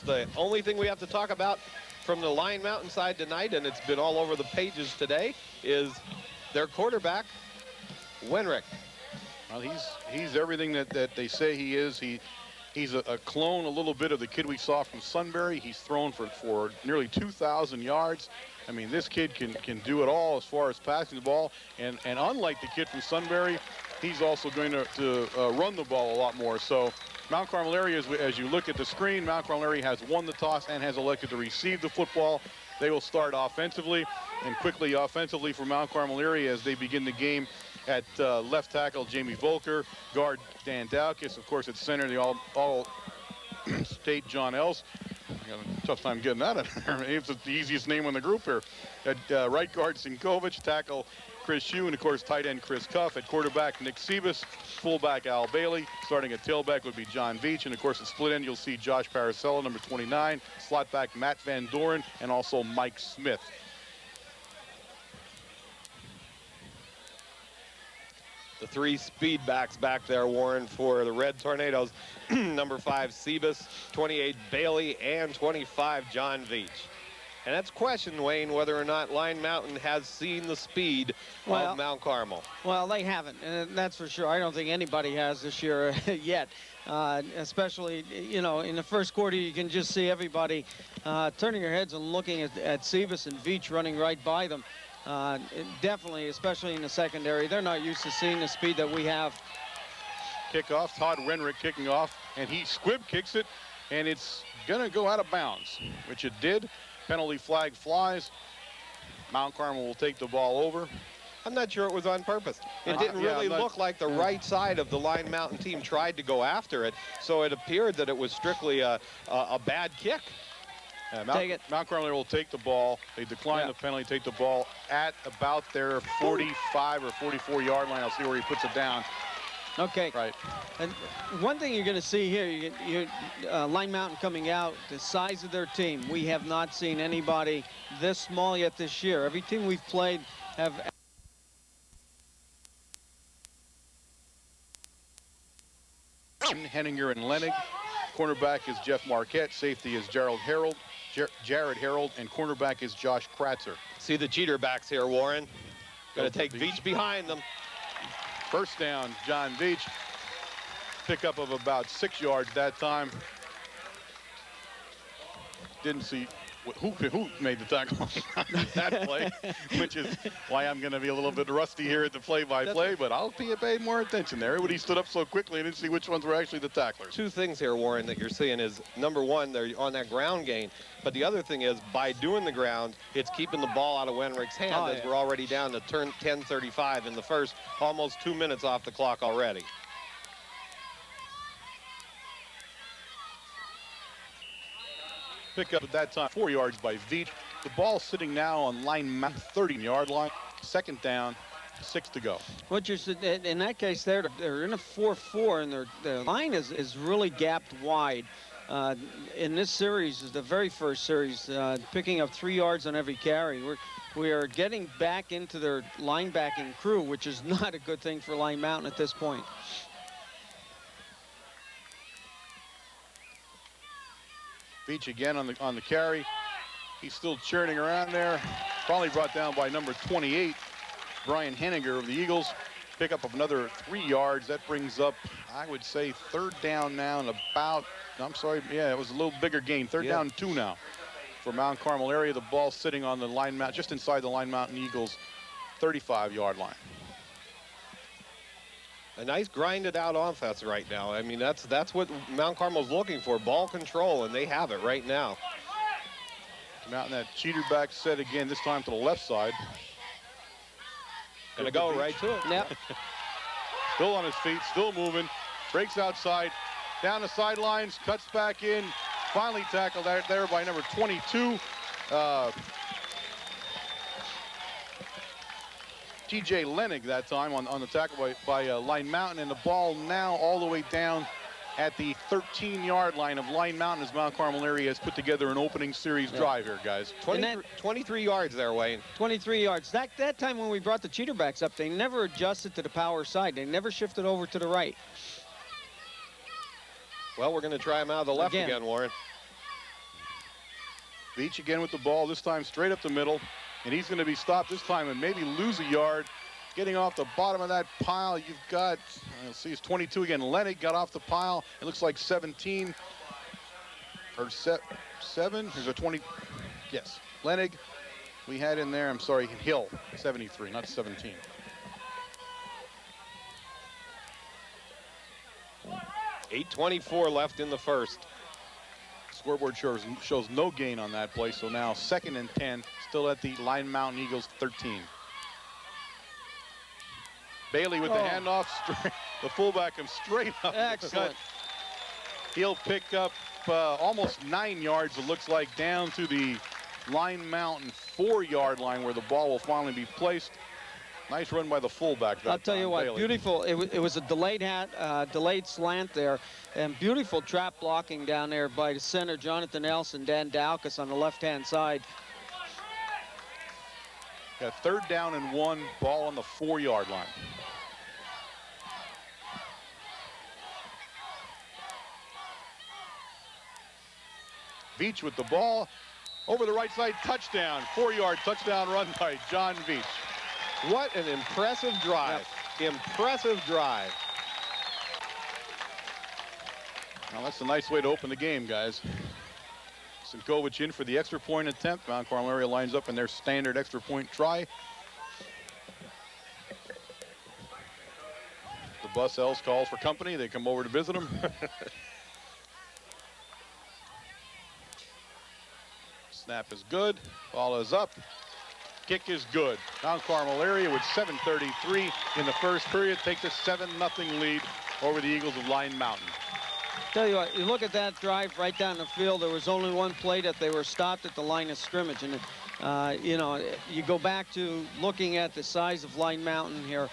The only thing we have to talk about from the Lion Mountain side tonight, and it's been all over the pages today, is their quarterback, Wenrick. Well, he's everything that they say he is. He's a clone a little bit of the kid we saw from Sunbury. He's thrown for nearly 2,000 yards. I mean, this kid can do it all as far as passing the ball. And unlike the kid from Sunbury, he's also going to run the ball a lot more. So Mount Carmel area, as you look at the screen, Mount Carmel area has won the toss and has elected to receive the football. They will start offensively and quickly offensively for Mount Carmel area as they begin the game. At left tackle, Jamie Volker. Guard, Dan Dowkis. Of course, at center, the all-state John Els. I got a tough time getting that in there. It's the easiest name in the group here. At right guard, Sinkovich. Tackle, Chris Hugh. And, of course, tight end, Chris Cuff. At quarterback, Nick Sebas. Fullback, Al Bailey. Starting at tailback would be John Veach. And, of course, at split end, you'll see Josh Paracella, number 29. Slot back, Matt Van Doren. And also Mike Smith. The three speed backs back there, Warren, for the Red Tornadoes. Number 5, Sebas, 28, Bailey, and 25, John Veach. And that's question, Wayne, whether or not Lion Mountain has seen the speed of Mount Carmel. Well, they haven't, and that's for sure. I don't think anybody has this year yet. Especially, you know, in the first quarter, you can just see everybody turning their heads and looking at Sebas and Veach running right by them. Definitely, especially in the secondary, they're not used to seeing the speed that we have. Kickoff, Todd Renrick kicking off, and he squib kicks it, and it's going to go out of bounds, which it did. Penalty flag flies. Mount Carmel will take the ball over. I'm not sure it was on purpose. It didn't really look like the right side of the Lion Mountain team tried to go after it, so it appeared that it was strictly a bad kick. Mount Carmel will take the ball. They decline the penalty, take the ball at about their 45 or 44 yard line. I'll see where he puts it down. Okay. Right. And one thing you're going to see here, Lion Mountain coming out, the size of their team. We have not seen anybody this small yet this year. Every team we've played have. Henninger and Lenig. Cornerback is Jeff Marquette. Safety is Jared Harold, and cornerback is Josh Kratzer. See the cheater backs here, Warren. Going to take Veach behind them. First down, John Veach. Pickup of about 6 yards that time. Didn't see who made the tackle on that play, which is why I'm going to be a little bit rusty here at the play-by-play, but I'll pay more attention there. Everybody stood up so quickly, I didn't see which ones were actually the tacklers. Two things here, Warren, that you're seeing is, number one, they're on that ground gain, but the other thing is, by doing the ground, it's keeping the ball out of Wenrick's hand as we're already down to 10:35 in the first, almost 2 minutes off the clock already. Pick up at that time, 4 yards by Veach. The ball sitting now on line 30-yard line. Second down, 6 to go. What you're in that case, they're in a 4-4, and their line is really gapped wide. In this series, is the very first series, picking up 3 yards on every carry. We are getting back into their linebacking crew, which is not a good thing for Lion Mountain at this point. Veach again on the carry. He's still churning around there. Probably brought down by number 28, Brian Henninger of the Eagles. Pickup of another 3 yards. That brings up, I would say, third down now and about, I'm sorry, yeah, it was a little bigger gain. Third down 2 now for Mount Carmel area. The ball sitting on the line, just inside the Lion Mountain Eagles 35-yard line. A nice grinded out offense right now. I mean, that's what Mount Carmel's looking for, ball control, and they have it right now. Mountain, that cheater back set again, this time to the left side. Gonna go right to it. Yep. Still on his feet, still moving. Breaks outside, down the sidelines, cuts back in. Finally tackled there by number 22. T.J. Lenig that time on the tackle by Lion Mountain, and the ball now all the way down at the 13-yard line of Lion Mountain as Mount Carmel area has put together an opening series drive here, guys. 23 yards there, Wayne. 23 yards. That time when we brought the cheater backs up, they never adjusted to the power side. They never shifted over to the right. Well, we're going to try him out of the left again, Warren. Beach again with the ball, this time straight up the middle. And he's going to be stopped this time and maybe lose a yard. Getting off the bottom of that pile, you've got, let's see, it's 22 again. Lennig got off the pile. It looks like 17 or 7. There's a 20. Yes, Lennig. We had in there, I'm sorry, Hill, 73, not 17. .824 left in the first. Scoreboard shows no gain on that play, so now 2nd and 10, still at the Line Mountain Eagles 13. Bailey with the handoff, the fullback comes straight up. Excellent. He'll pick up almost 9 yards, it looks like, down to the Line Mountain 4-yard line where the ball will finally be placed. Nice run by the fullback. I'll tell you what, Bailey. beautiful. It was a delayed slant there, and beautiful trap blocking down there by the center, Jonathan Elson, Dan Dowcas on the left-hand side. Got 3rd down and 1, ball on the 4-yard line. Veach with the ball over the right side, touchdown, 4-yard touchdown run by John Veach. What an impressive drive. Yep. Impressive drive. Well, that's a nice way to open the game, guys. Sinkovich in for the extra point attempt. Mount Carmel area lines up in their standard extra point try. The bus else calls for company. They come over to visit them. Snap is good. Ball is up. Kick is good. Mount Carmel area with 7:33 in the first period takes a 7-0 lead over the Eagles of Line Mountain. Tell you what, you look at that drive right down the field. There was only one play that they were stopped at the line of scrimmage, and you know, you go back to looking at the size of Line Mountain here.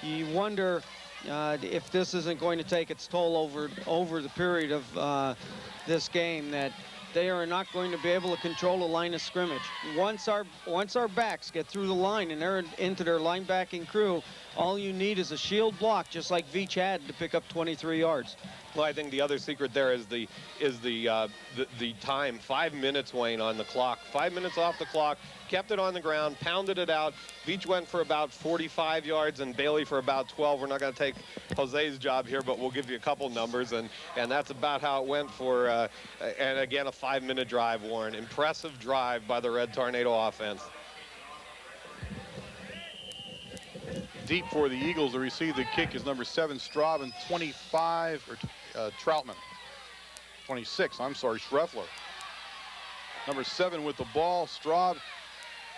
You wonder if this isn't going to take its toll over the period of this game, that they are not going to be able to control the line of scrimmage. Once our backs get through the line and they're into their linebacking crew, all you need is a shield block, just like Veach had to pick up 23 yards. Well, I think the other secret there is the time. 5 minutes, Wayne, on the clock. 5 minutes off the clock. Kept it on the ground, pounded it out. Veach went for about 45 yards and Bailey for about 12. We're not going to take Jose's job here, but we'll give you a couple numbers, and that's about how it went for, and again, a 5-minute drive, Warren. Impressive drive by the Red Tornado offense. Deep for the Eagles to receive the kick is number 7, Straub, and 25, or Troutman. 26, I'm sorry, Schreffler. Number 7 with the ball, Straub,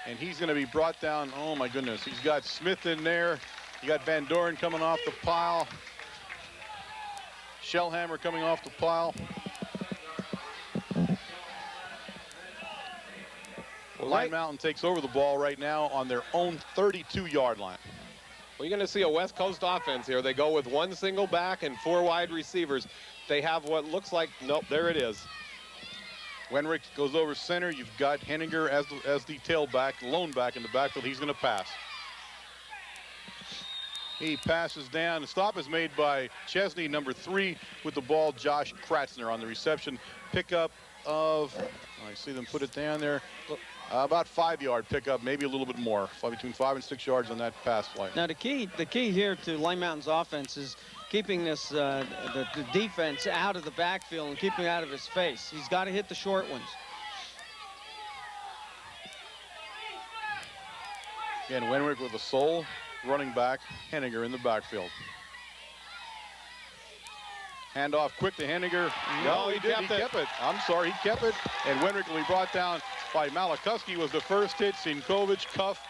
and he's going to be brought down. Oh my goodness, he's got Smith in there. You got Van Doren coming off the pile. Shellhammer coming off the pile. Well, Line Mountain takes over the ball right now on their own 32-yard line. Well, you're going to see a West Coast offense here. They go with 1 single back and 4 wide receivers. They have what looks like, nope, there it is. Wenrick goes over center. You've got Henninger as the tailback, lone back in the backfield. He's going to pass. He passes down. The stop is made by Chesney, number 3, with the ball. Josh Kratzner on the reception. Pickup of, I see them put it down there. About 5-yard pickup, maybe a little bit more. Between 5 and 6 yards on that pass play. Now the key here to Line Mountain's offense is keeping this the defense out of the backfield and keeping it out of his face. He's got to hit the short ones. Again, Wenrick with the sole running back, Henninger in the backfield. Handoff quick to Henninger. No, he kept it. I'm sorry, he kept it. And Wenrick will be brought down by Malachowski. Was the first hit. Sinkovich, cuff.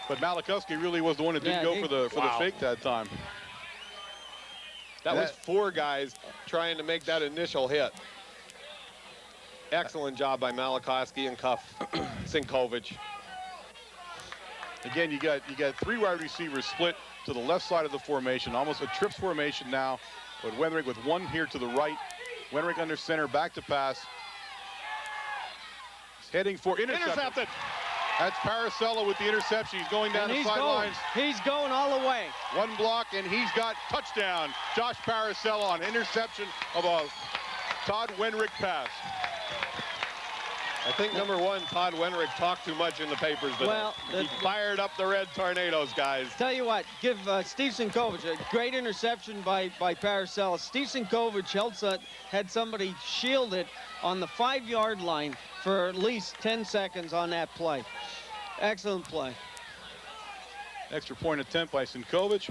But Malachowski really was the one that didn't go for the fake that time. That was 4 guys trying to make that initial hit. Excellent job by Malachowski and cuff Sinkovich. Again, you got 3 wide receivers split to the left side of the formation, almost a trips formation now. But Wenrick with 1 here to the right. Wenrick under center, back to pass. He's heading for intercepted. That's Paracella with the interception. He's going down the sidelines. He's going all the way. 1 block, and he's got touchdown. Josh Paracella on interception of a Todd Wenrick pass. I think number one, Todd Wenrick talked too much in the papers today. Well, he fired up the Red Tornadoes, guys. Tell you what, give Steve Sinkovich a great interception by Paracelsus. Steve Sinkovich had somebody shielded on the 5-yard line for at least 10 seconds on that play. Excellent play. Extra point attempt by Sinkovich.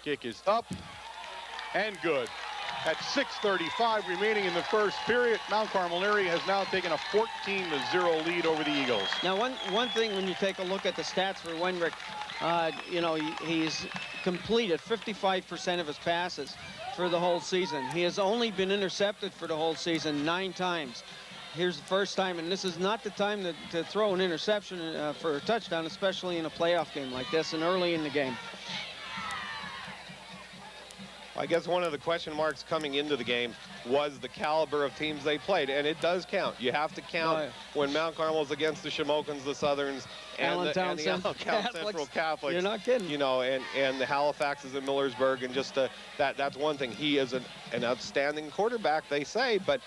Kick is up and good. At 6:35 remaining in the first period, Mount Carmel area has now taken a 14-0 lead over the Eagles. Now, one thing when you take a look at the stats for Wenrick, you know, he's completed 55% of his passes for the whole season. He has only been intercepted for the whole season 9 times. Here's the first time, and this is not the time to throw an interception for a touchdown, especially in a playoff game like this and early in the game. I guess one of the question marks coming into the game was the caliber of teams they played, and it does count. You have to count when Mount Carmel's against the Shamokans, the Southerns, and the Allentown Central Catholics. You're not kidding. You know, and the Halifaxes and Millersburg, and just that's one thing. He is an outstanding quarterback, they say, but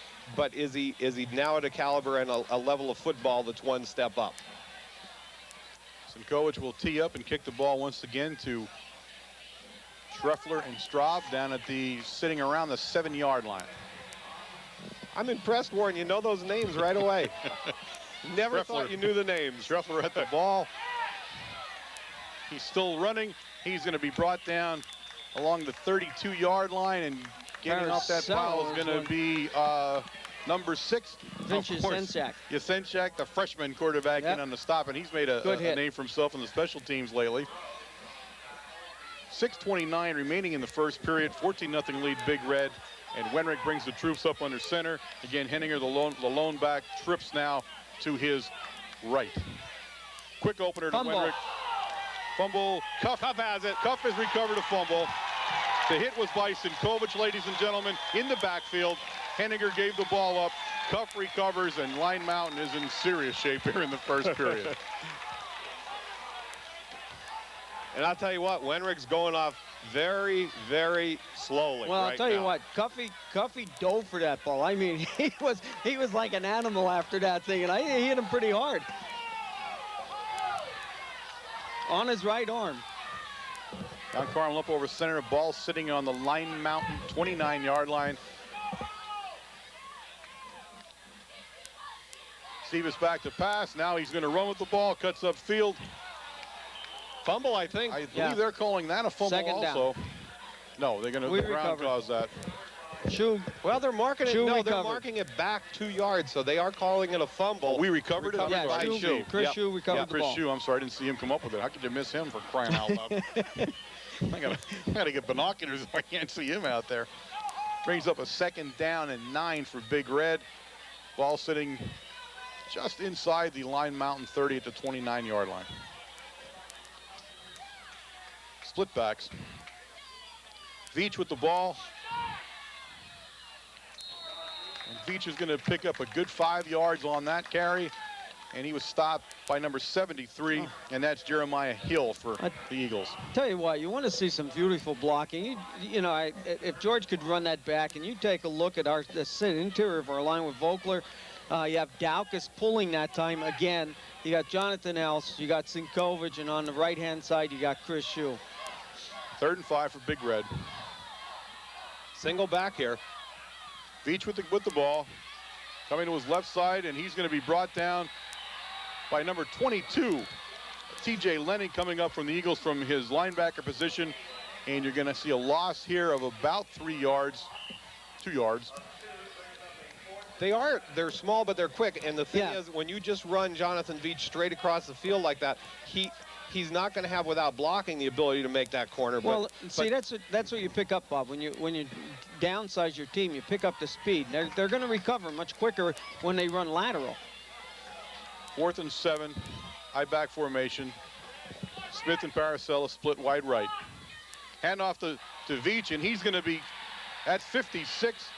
is he now at a caliber and a level of football that's one step up? Sinkovich will tee up and kick the ball once again to Schreffler and Straub down at sitting around the 7-yard line. I'm impressed, Warren. You know those names right away. Never thought you knew the names. Schreffler at the ball. He's still running. He's going to be brought down along the 32-yard line, and getting off that pile is going to be number 6. Vince Yasenchak. Yasenchak, the freshman quarterback, in on the stop, and he's made a name for himself in the special teams lately. 6:29 remaining in the first period, 14-0 lead, Big Red. And Wenrick brings the troops up under center. Again, Henninger, the lone back, trips now to his right. Quick opener to Wenrick. Fumble. Cuff has it. Cuff has recovered a fumble. The hit was by Sinkovich, ladies and gentlemen, in the backfield. Henninger gave the ball up. Cuff recovers, and Line Mountain is in serious shape here in the first period. And I'll tell you what, Wenrick's going off very, very slowly. Well, I'll tell you what, Cuffy dove for that ball. I mean, he was like an animal after that thing, and he hit him pretty hard. On his right arm. Mount Carmel up over center, ball sitting on the Line Mountain 29-yard line. Steve is back to pass. Now he's going to run with the ball, cuts upfield. Fumble, I think. I believe they're calling that a fumble also. Down. No, they're going to ground cause that. Well, they're marking it. No, they're marking it back 2 yards, so they are calling it a fumble. Oh, we recovered it. Yeah, Chris Shue recovered the ball. Chris Shue, I'm sorry, I didn't see him come up with it. How could you miss him, for crying out loud? I gotta get binoculars if I can't see him out there. Brings up a 2nd down and 9 for Big Red. Ball sitting just inside the Line Mountain 30 at the 29-yard line. Split backs. Veach with the ball. And Veach is going to pick up a good 5 yards on that carry. And he was stopped by number 73, and that's Jeremiah Hill for the Eagles. Tell you what, you want to see some beautiful blocking. You know, if George could run that back, and you take a look at the interior of our line with Vogler, you have Daukus pulling that time again. You got Jonathan Else, you got Sinkovich, and on the right-hand side, you got Chris Shue. 3rd and 5 for Big Red. Single back here. Veach with the ball. Coming to his left side, and he's going to be brought down by number 22. T.J. Lenny coming up from the Eagles from his linebacker position. And you're going to see a loss here of about 3 yards, 2 yards. They're small, but they're quick. And the thing is, when you just run Jonathan Veach straight across the field like that, he's not going to have, without blocking, the ability to make that corner. Well, see, that's what you pick up, Bob. When you downsize your team, you pick up the speed. They're going to recover much quicker when they run lateral. 4th and 7, high back formation. Smith and Paracelsus split wide right. Hand off to Veach, and he's going to be at 56.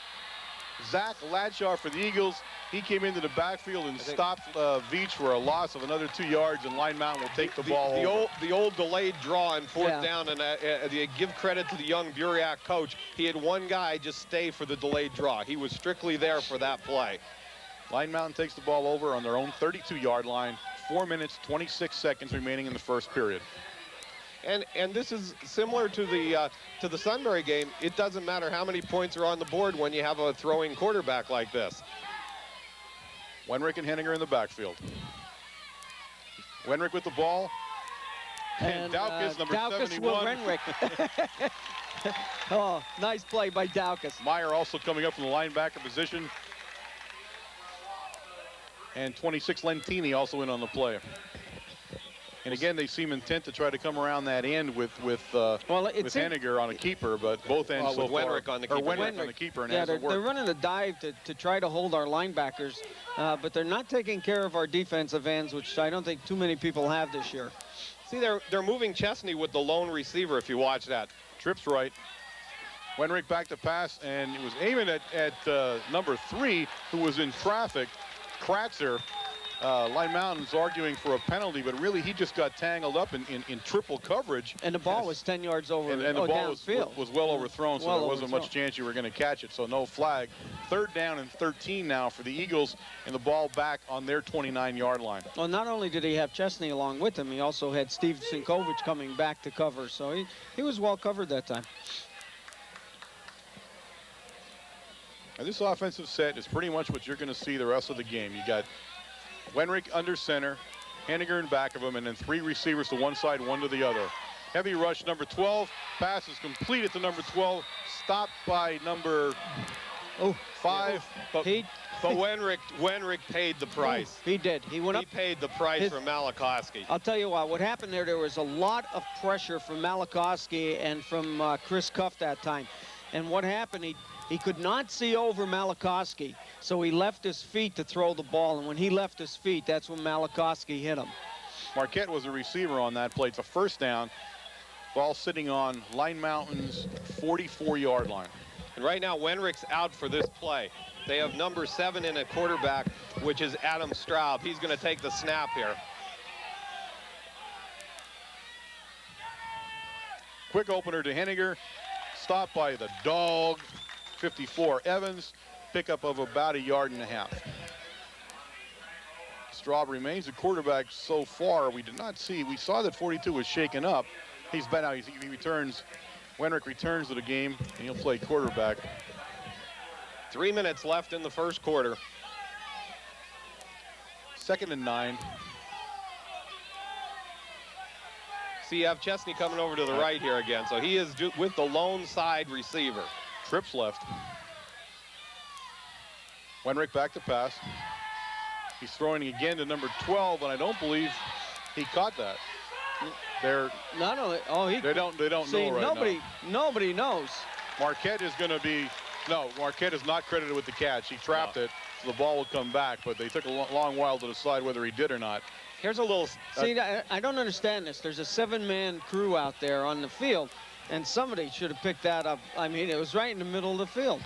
Zach Ladshaw for the Eagles He came into the backfield and stopped Veach for a loss of another 2 yards, and Line Mountain will take the ball over. The old delayed draw and fourth down, and you give credit to the young Buriak coach. He had one guy just stay for the delayed draw. He was strictly there for that play. Line Mountain takes the ball over on their own 32-yard line. 4 minutes, 26 seconds remaining in the first period. And this is similar to the Sunbury game. It doesn't matter how many points are on the board when you have a throwing quarterback like this. Wenrick and Henninger in the backfield. Wenrick with the ball. And Daukus, number Daukus 71. With Wenrick. Oh, nice play by Daukus. Meyer also coming up from the linebacker position. And 26 Lentini also in on the play. And again, they seem intent to try to come around that end with Henninger on a keeper, but both ends so far. Wenrick on the keeper. Wenrick on the keeper, and they're running a dive to try to hold our linebackers, but they're not taking care of our defensive ends, which I don't think too many people have this year. See, they're moving Chesney with the lone receiver, if you watch that. Trips right. Wenrick back to pass, and it was aiming at number 3, who was in traffic, Kratzer. Line Mountain's arguing for a penalty, but really he just got tangled up in triple coverage. And the ball was 10 yards over. And the ball was well overthrown, so there wasn't much chance you were going to catch it, so no flag. 3rd down and 13 now for the Eagles, and the ball back on their 29-yard line. Well, not only did he have Chesney along with him, he also had Steve Sinkovich coming back to cover, so he was well covered that time. And this offensive set is pretty much what you're going to see the rest of the game. You got Wenrick under center, Henninger in back of him, and then 3 receivers to one side, 1 to the other. Heavy rush, number 12. Pass is completed to number 12. Stopped by number 5. But Wenrick paid the price. He did. He paid the price for Malachowski. I'll tell you what happened there was a lot of pressure from Malachowski and from Chris Cuff that time. And what happened, he could not see over Malachowski, so he left his feet to throw the ball, and when he left his feet, that's when Malachowski hit him. Marquette was a receiver on that play. It's a first down. Ball sitting on Line Mountain's 44-yard line. And right now, Wenrick's out for this play. They have number 7 in at quarterback, which is Adam Straub. He's going to take the snap here. Quick opener to Henninger. Stopped by the dog. 54 Evans, pickup of about 1.5 yards. Straub remains the quarterback so far. We did not see. We saw that 42 was shaken up. He's been out. He returns. Wenrick returns to the game, and he'll play quarterback. 3 minutes left in the first quarter. 2nd and 9. See, you have Chesney coming over to the right here again, so he is with the lone side receiver. Trips left. Wenrick back to pass. He's throwing again to number 12, and I don't believe he caught that. They're not only they don't know right now. Nobody knows. Marquette is going to be Marquette is not credited with the catch. He trapped it, so the ball will come back, but they took a long while to decide whether he did or not. Here's a little. See, I don't understand this. There's a 7-man crew out there on the field. And somebody should have picked that up. I mean, it was right in the middle of the field.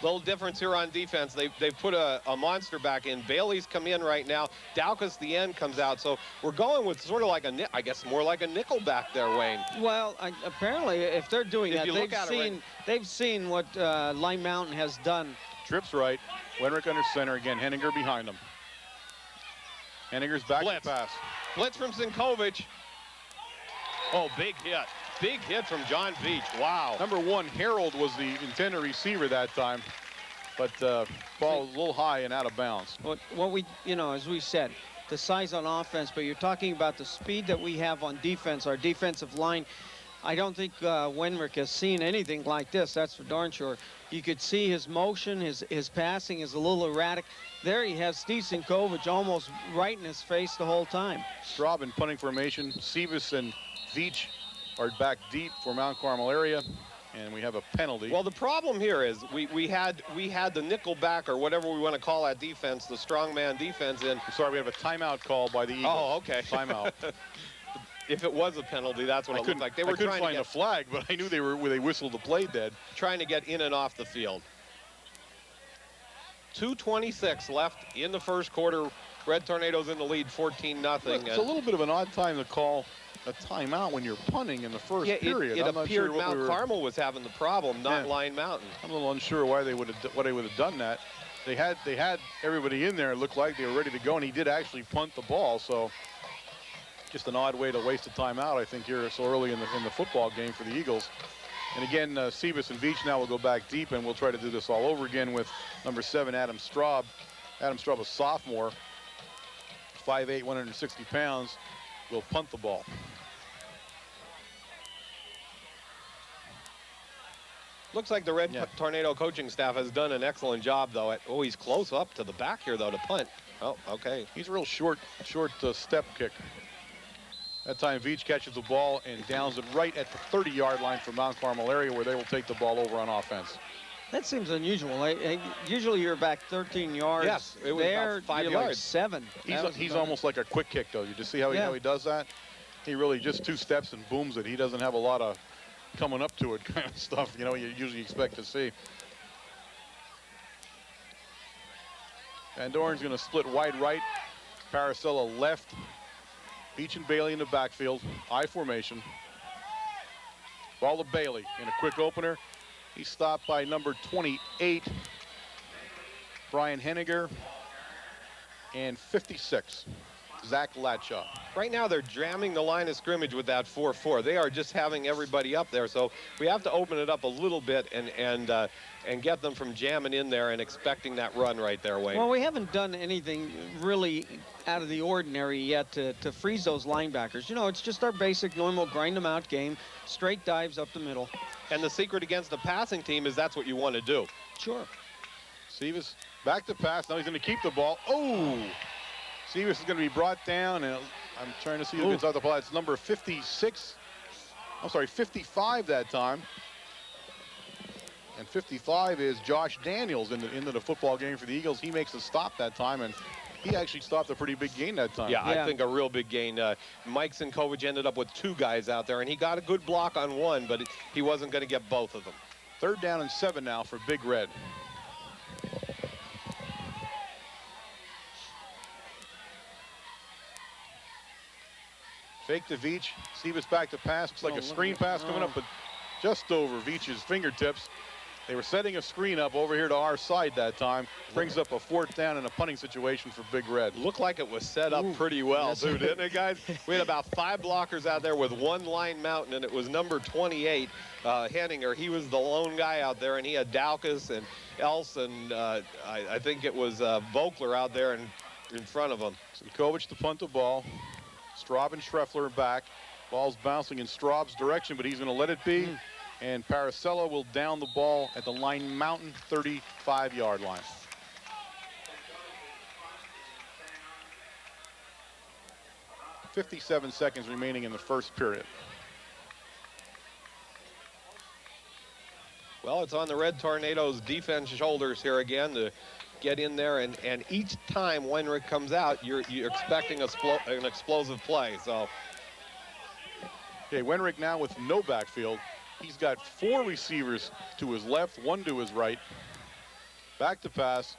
Little difference here on defense. They've put a monster back in. Bailey's come in right now. Daukus, the end, comes out. So we're going with sort of like I guess more like a nickel back there, Wayne. Well, apparently, if they're doing that, they've seen what Line Mountain has done. Trips right. Wenrick under center again. Henninger behind him. Henninger's back to pass. Blitz from Sinkovich. Oh, big hit. Big hit from John Veach. Wow. Number 1, Harold, was the intended receiver that time, but ball was a little high and out of bounds. What we, as we said, the size on offense, but you're talking about the speed that we have on defense, our defensive line. I don't think Wenrick has seen anything like this. That's for darn sure. You could see his motion, his passing is a little erratic. There he has Steve Sinkovich almost right in his face the whole time. Straub in punting formation. Sivas and Veach are back deep for Mount Carmel area, and we have a penalty. Well, the problem here is we had the nickel back, or whatever we want to call that defense, the strongman defense in. I'm sorry, we have a timeout call by the Eagles. Oh, okay. Timeout. If it was a penalty, that's what it looked like. They were trying to find a flag, but I knew they whistled the play dead. Trying to get in and off the field. 2:26 left in the first quarter. Red Tornadoes in the lead, 14-0. It's a little bit of an odd time to call a timeout when you're punting in the first period. It I'm not appeared sure Mount Carmel was having the problem, not Yeah. Lyon Mountain. I'm a little unsure why they would have done that. They had everybody in there. It looked like they were ready to go, and he did actually punt the ball. So just an odd way to waste a timeout, I think, here so early in the football game for the Eagles. And again, Sebas and Veach now will go back deep, and we'll try to do this all over again with number 7, Adam Straub. Adam Straub, a sophomore, 5'8", 160 pounds, will punt the ball. Looks like the Red Tornado coaching staff has done an excellent job, though. He's close up to the back here, though, to punt. Oh, okay. He's a real short step kick. That time, Veach catches the ball and downs it right at the 30-yard line from Mount Carmel area, where they will take the ball over on offense. That seems unusual. Usually you're back 13 yards. Yes, it was about 5 you're yards. Like 7. He's almost like a quick kick, though. You just see how he does that? He really just 2 steps and booms it. He doesn't have a lot of coming up to it kind of stuff, you usually expect to see. Van Doren's going to split wide right. Paracella left. Veach and Bailey in the backfield. I formation. Ball to Bailey in a quick opener. He's stopped by number 28, Brian Henniger, and 56, Zach Latshaw. Right now, they're jamming the line of scrimmage with that 4-4. They are just having everybody up there, so we have to open it up a little bit and get them from jamming in there and expecting that run right there, Wayne. Well, we haven't done anything really out of the ordinary yet to freeze those linebackers. It's just our basic, normal, grind them out game, straight dives up the middle. And the secret against the passing team is that's what you want to do. Sure. Sebas back to pass. Now he's going to keep the ball. Oh! Sebas is going to be brought down, and I'm trying to see who gets out the ball. It's number 56. I'm sorry, 55 that time. And 55 is Josh Daniels into the football game for the Eagles. He makes a stop that time, and he actually stopped a pretty big gain that time. Yeah, I think a real big gain. Mike Sinkovich ended up with 2 guys out there, and he got a good block on one, but he wasn't going to get both of them. 3rd down and 7 now for Big Red. Fake to Veach. Sebas back to pass. Looks like a screen pass coming up, but just over Veach's fingertips. They were setting a screen up over here to our side that time. Brings up a 4th down and a punting situation for Big Red. Looked like it was set up pretty well, too, didn't it, guys? We had about 5 blockers out there with 1 line mountain, and it was number 28, Henninger. He was the lone guy out there, and he had Daukus and Else, and I think it was Vogler out there in front of him. Sinkovich to punt the ball. Straub and Schreffler back. Ball's bouncing in Straub's direction, but he's going to let it be. And Paracella will down the ball at the Line Mountain 35-yard line. .57 seconds remaining in the first period. Well, it's on the Red Tornadoes' defense shoulders here again to get in there, and each time Wenrick comes out, you're expecting an explosive play. So, okay, Wenrick now with no backfield. He's got 4 receivers to his left, 1 to his right. Back to pass,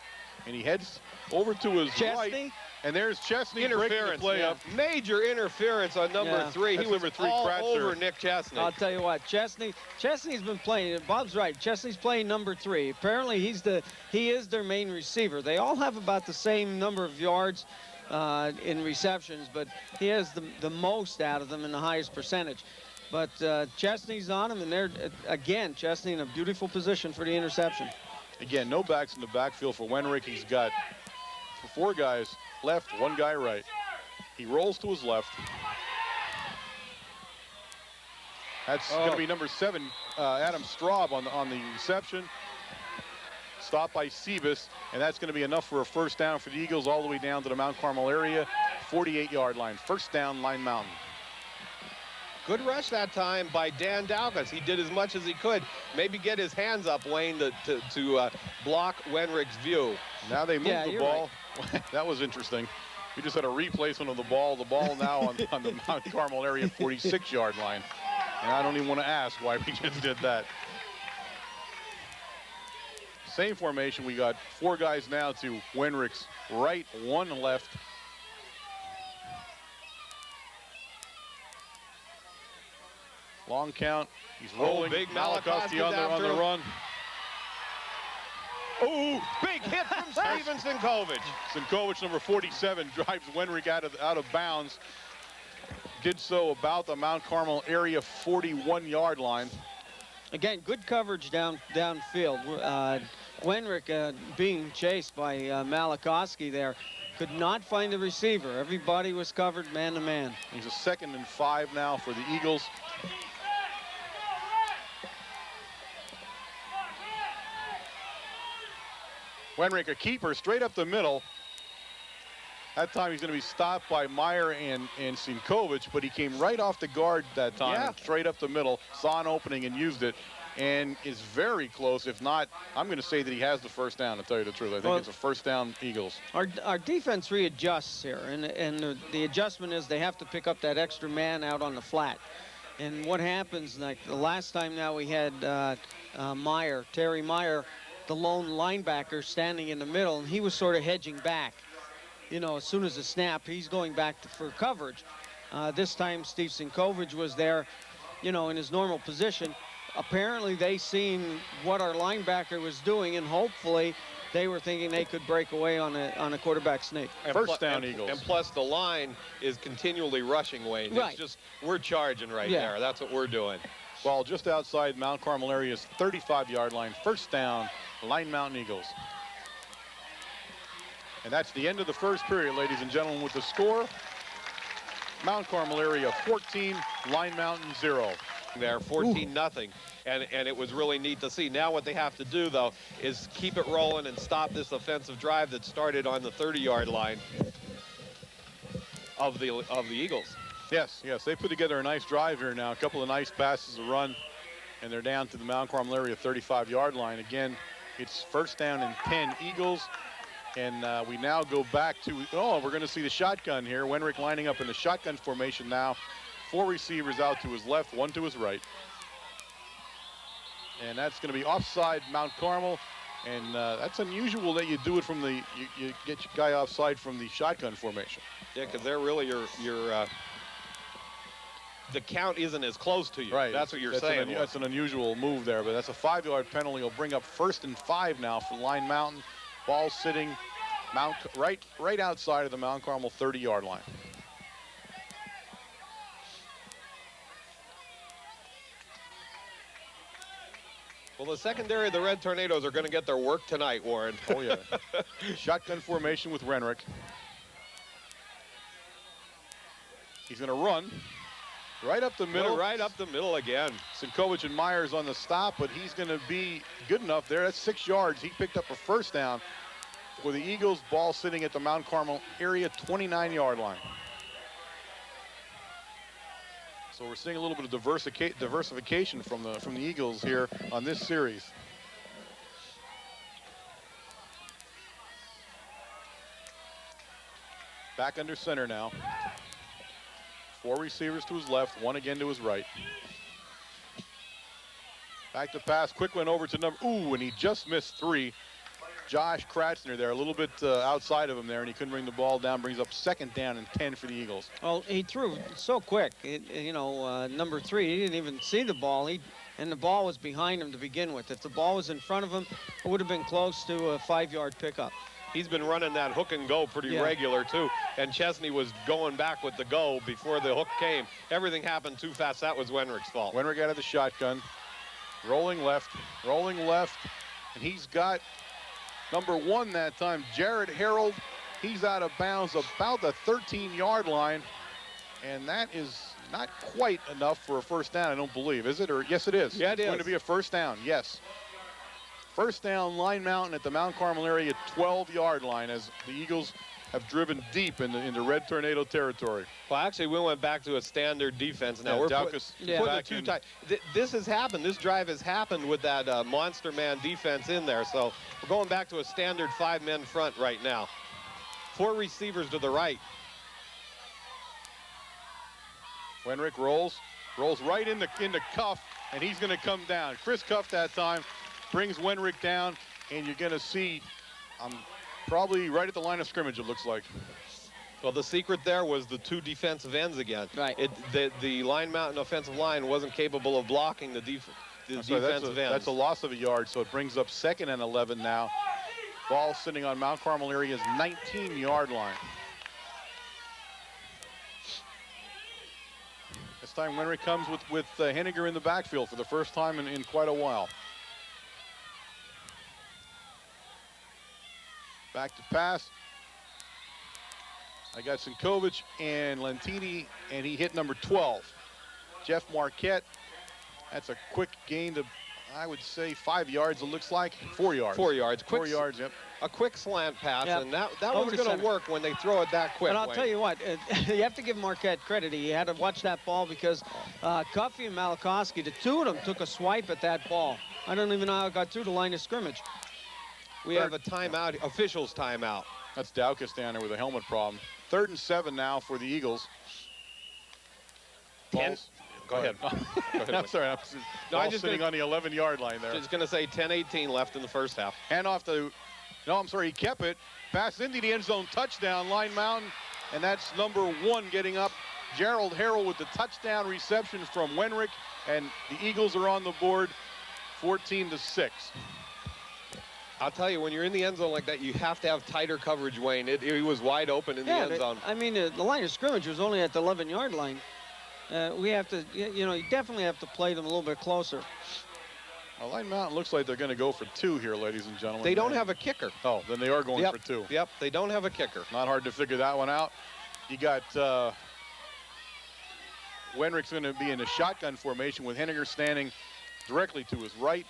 and he heads over to his right. And there's Chesney interference. Play up. Major interference on number 3. He was all over Nick Chesney. I'll tell you what, Chesney's been playing. Bob's right. Chesney's playing number 3. Apparently, he is their main receiver. They all have about the same number of yards in receptions, but he has the most out of them and the highest percentage. But Chesney's on him, and they're, again, Chesney in a beautiful position for the interception. Again, no backs in the backfield for Wenrick. He's got 4 guys left, 1 guy right. He rolls to his left. That's going to be number 7, Adam Straub on the reception. Stopped by Sebas, and that's going to be enough for a 1st down for the Eagles all the way down to the Mount Carmel area, 48-yard line. 1st down, Line Mountain. Good rush that time by Dan Daukus. He did as much as he could. Maybe get his hands up, Wayne, to block Wenrick's view. Now they move the ball. Right. That was interesting. We just had a replacement of the ball. The ball now on the Mount Carmel area 46-yard line. And I don't even want to ask why we just did that. same formation. We got 4 guys now to Wenrick's right, 1 left. Long count. He's rolling. Big Malachowski on after the him. run. Oh, big hit from Steven Sinkovic. Sinkovic, number 47, drives Wenrick out of bounds. Did so about the Mount Carmel area 41-yard line. Again, good coverage downfield. Wenrick being chased by Malachowski there. Could not find the receiver. Everybody was covered man to man. He's a 2nd and 5 now for the Eagles. Wenrick, a keeper, straight up the middle. That time he's going to be stopped by Meyer and Sinkovic, but he came right off the guard that time, and straight up the middle, saw an opening and used it, and is very close. If not, I'm going to say that he has the first down, to tell you the truth. I think it's a first down, Eagles. Our defense readjusts here, and the adjustment is they have to pick up that extra man out on the flat. And what happens, like the last time now we had Terry Meyer, the lone linebacker standing in the middle, and he was sort of hedging back. You know, as soon as the snap, he's going back for coverage. This time, Steve Sinkovic was there, you know, in his normal position. Apparently, they seen what our linebacker was doing, and hopefully, they were thinking they could break away on a quarterback sneak. First down, Eagles. And plus, the line is continually rushing, Wayne. Right. It's just, we're charging right there. That's what we're doing. Ball just outside Mount Carmel area's 35-yard line. First down, Line Mountain Eagles. And that's the end of the first period, ladies and gentlemen, with the score. Mount Carmel area 14, Line Mountain 0. There, 14-0, and it was really neat to see. Now what they have to do, though, is keep it rolling and stop this offensive drive that started on the 30-yard line of the Eagles. Yes, they put together a nice drive here now. A couple of nice passes to run, and they're down to the Mount Carmel area 35-yard line. Again, it's first down and 10 Eagles. And we now go back to, we're going to see the shotgun here. Wenrick lining up in the shotgun formation now. 4 receivers out to his left, 1 to his right. And that's going to be offside Mount Carmel. And that's unusual that you do it from you get your guy offside from the shotgun formation. Yeah, because they're really the count isn't as close to you. Right. That's what you're saying. That's an unusual move there, but that's a 5-yard penalty. He'll bring up 1st and 5 now for Line Mountain. Ball sitting right outside of the Mount Carmel 30-yard line. Well, the secondary of the Red Tornadoes are going to get their work tonight, Warren. Oh, yeah. Shotgun formation with Renrick. He's going to run right up the middle. Right up the middle again. Sinkovic and Myers on the stop, but he's going to be good enough there. That's 6 yards. He picked up a first down for the Eagles. Ball sitting at the Mount Carmel area 29-yard line. So we're seeing a little bit of diversification from the Eagles here on this series. Back under center now. 4 receivers to his left, 1 again to his right. Back to pass, quick one over to and he just missed 3. Josh Kratzner there, a little bit outside of him there, and he couldn't bring the ball down. Brings up 2nd down and 10 for the Eagles. Well, he threw so quick. Number 3, he didn't even see the ball. And the ball was behind him to begin with. If the ball was in front of him, it would have been close to a 5-yard pickup. He's been running that hook and go pretty regular, too. And Chesney was going back with the go before the hook came. Everything happened too fast. That was Wenrick's fault. Wenrick out of the shotgun. Rolling left. And he's got number 1 that time, Jared Harold. He's out of bounds about the 13-yard line. And that is not quite enough for a first down, I don't believe. Is it? Or yes, it is. Yeah, it is. It's going to be a first down, yes. First down, Line Mountain at the Mount Carmel area 12-yard line as the Eagles have driven deep into Red Tornado territory. Well, actually, we went back to a standard defense. Now we're putting the 2 tight. This has happened. This drive has happened with that monster man defense in there. So we're going back to a standard 5-man front right now. 4 receivers to the right. Wenrick rolls right into Cuff, and he's going to come down. Chris Cuff that time brings Wenrick down. and you're going to see probably right at the line of scrimmage, it looks like. Well, the secret there was the 2 defensive ends again. Right. The Line Mountain offensive line wasn't capable of blocking the defensive ends. That's a loss of a yard, so it brings up 2nd and 11 now. Ball sitting on Mount Carmel area's 19-yard line. This time Wenrick comes with Henniger in the backfield for the first time in quite a while. Back to pass. I got Sinkovich and Lentini, and he hit number 12. Jeff Marquette. That's a quick gain to, I would say, 5 yards, it looks like. 4 yards. 4 yards. 4 yards, yep. A quick slant pass, Yep. and that Over was the going center. to work when they throw it that quick. And I'll tell you what, you have to give Marquette credit. He had to watch that ball because Cuffey and Malakowski, the 2 of them took a swipe at that ball. I don't even know how it got through the line of scrimmage. We have a timeout, officials timeout. That's Daukus down there with a helmet problem. 3rd and 7 now for the Eagles. Balls. Go ahead. Go ahead. I'm sorry. I'm just sitting on the 11-yard line there. Just going to say 10-18 left in the first half. Hand off to, no, I'm sorry, he kept it. Pass into the end zone, touchdown, Line Mountain. And that's number 1 getting up. Gerald Harrell with the touchdown reception from Wenrick. And the Eagles are on the board 14-6. I'll tell you, when you're in the end zone like that, you have to have tighter coverage, Wayne. He was wide open in the end zone. I mean, the line of scrimmage was only at the 11-yard line. We have to, you definitely have to play them a little bit closer. Well, Line Mountain looks like they're going to go for 2 here, ladies and gentlemen. They don't have a kicker. Oh, then they are going for 2. Yep, they don't have a kicker. Not hard to figure that one out. You got Wenrick's going to be in a shotgun formation with Henniger standing directly to his right.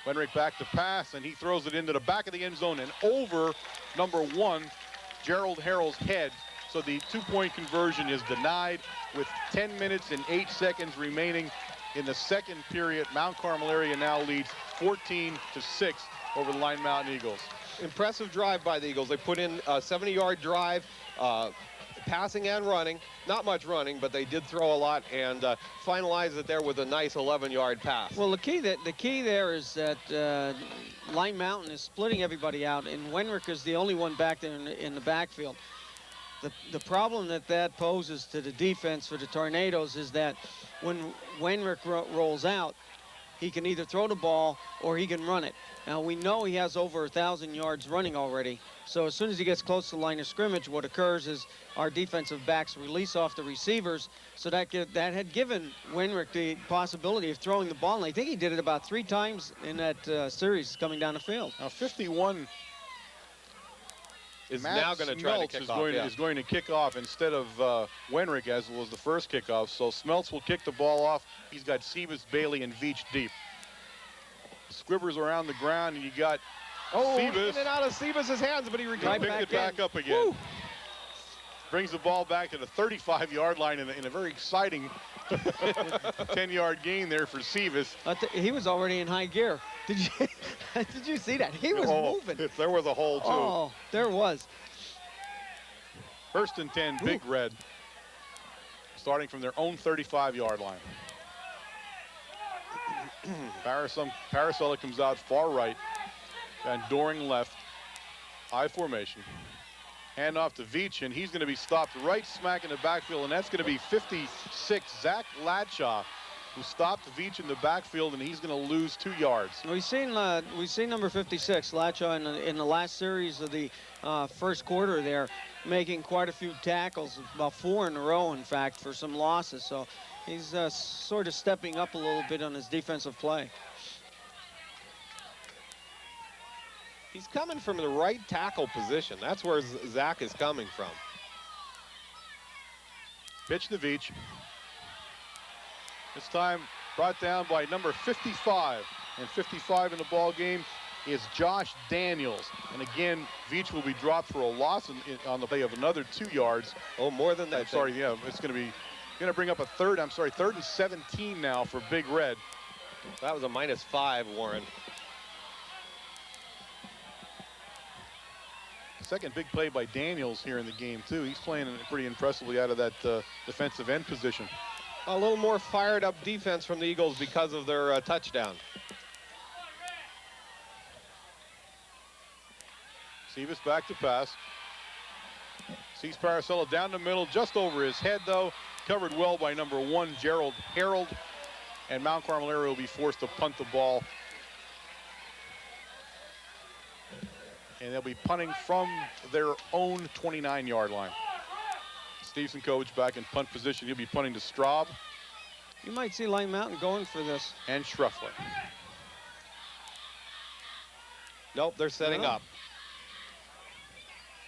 Wenrick back to pass, and he throws it into the back of the end zone and over number 1, Gerald Harrell's head. So the 2-point conversion is denied with 10 minutes and 8 seconds remaining in the second period. Mount Carmel area now leads 14-6 over the Line Mountain Eagles. Impressive drive by the Eagles. They put in a 70-yard drive, passing and running. Not much running, but they did throw a lot and finalized it there with a nice 11-yard pass. Well, the key there is that Line Mountain is splitting everybody out, and Wenrick is the only one back there in the backfield. The problem that poses to the defense for the Tornadoes is that when Wenrick rolls out, he can either throw the ball or he can run it. Now, we know he has over 1,000 yards running already. So as soon as he gets close to the line of scrimmage, what occurs is our defensive backs release off the receivers. So that had given Wenrick the possibility of throwing the ball. And I think he did it about 3 times in that series coming down the field. Now 51 is Matt now going to try to kick off. Is going to kick off instead of Wenrick, as was the first kickoff. So Smeltz will kick the ball off. He's got Sebas, Bailey, and Veach deep. Squibbers around the ground, and you got Sebas. In and out of Sebas' hands, but he Picked it back up again. Woo. Brings the ball back to the 35-yard line in a very exciting 10-yard gain there for Sebas. He was already in high gear. Did you see that? He was moving. There was a hole, too. Oh, there was. 1st and 10, Big Red, starting from their own 35-yard line. Parasella comes out far right, and Doring left, I formation. Hand off to Veach, and he's going to be stopped right smack in the backfield, and that's going to be 56, Zach Ladshaw, who stopped Veach in the backfield, and he's going to lose 2 yards. We've seen number 56, Ladshaw, in the last series of the first quarter there, making quite a few tackles, about 4 in a row, in fact, for some losses. So he's sort of stepping up a little bit on his defensive play. He's coming from the right tackle position. That's where Zach is coming from. Pitch to Veach. This time brought down by number 55. And 55 in the ball game is Josh Daniels. And again, Veach will be dropped for a loss on the play of another 2 yards. Oh, more than that. Sorry, yeah, it's going to bring up a 3rd and 17 now for Big Red. That was a -5, Warren. Second big play by Daniels here in the game, too. He's playing pretty impressively out of that defensive end position. A little more fired up defense from the Eagles because of their touchdown. Sebas back to pass. Sees Paracella down the middle, just over his head though. Covered well by number 1, Gerald Harold. And Mount Carmel area will be forced to punt the ball. And they'll be punting from their own 29-yard line. Stevenson coach back in punt position. He'll be punting to Straub. You might see Lime Mountain going for this. And Schruffler. Nope, they're setting up.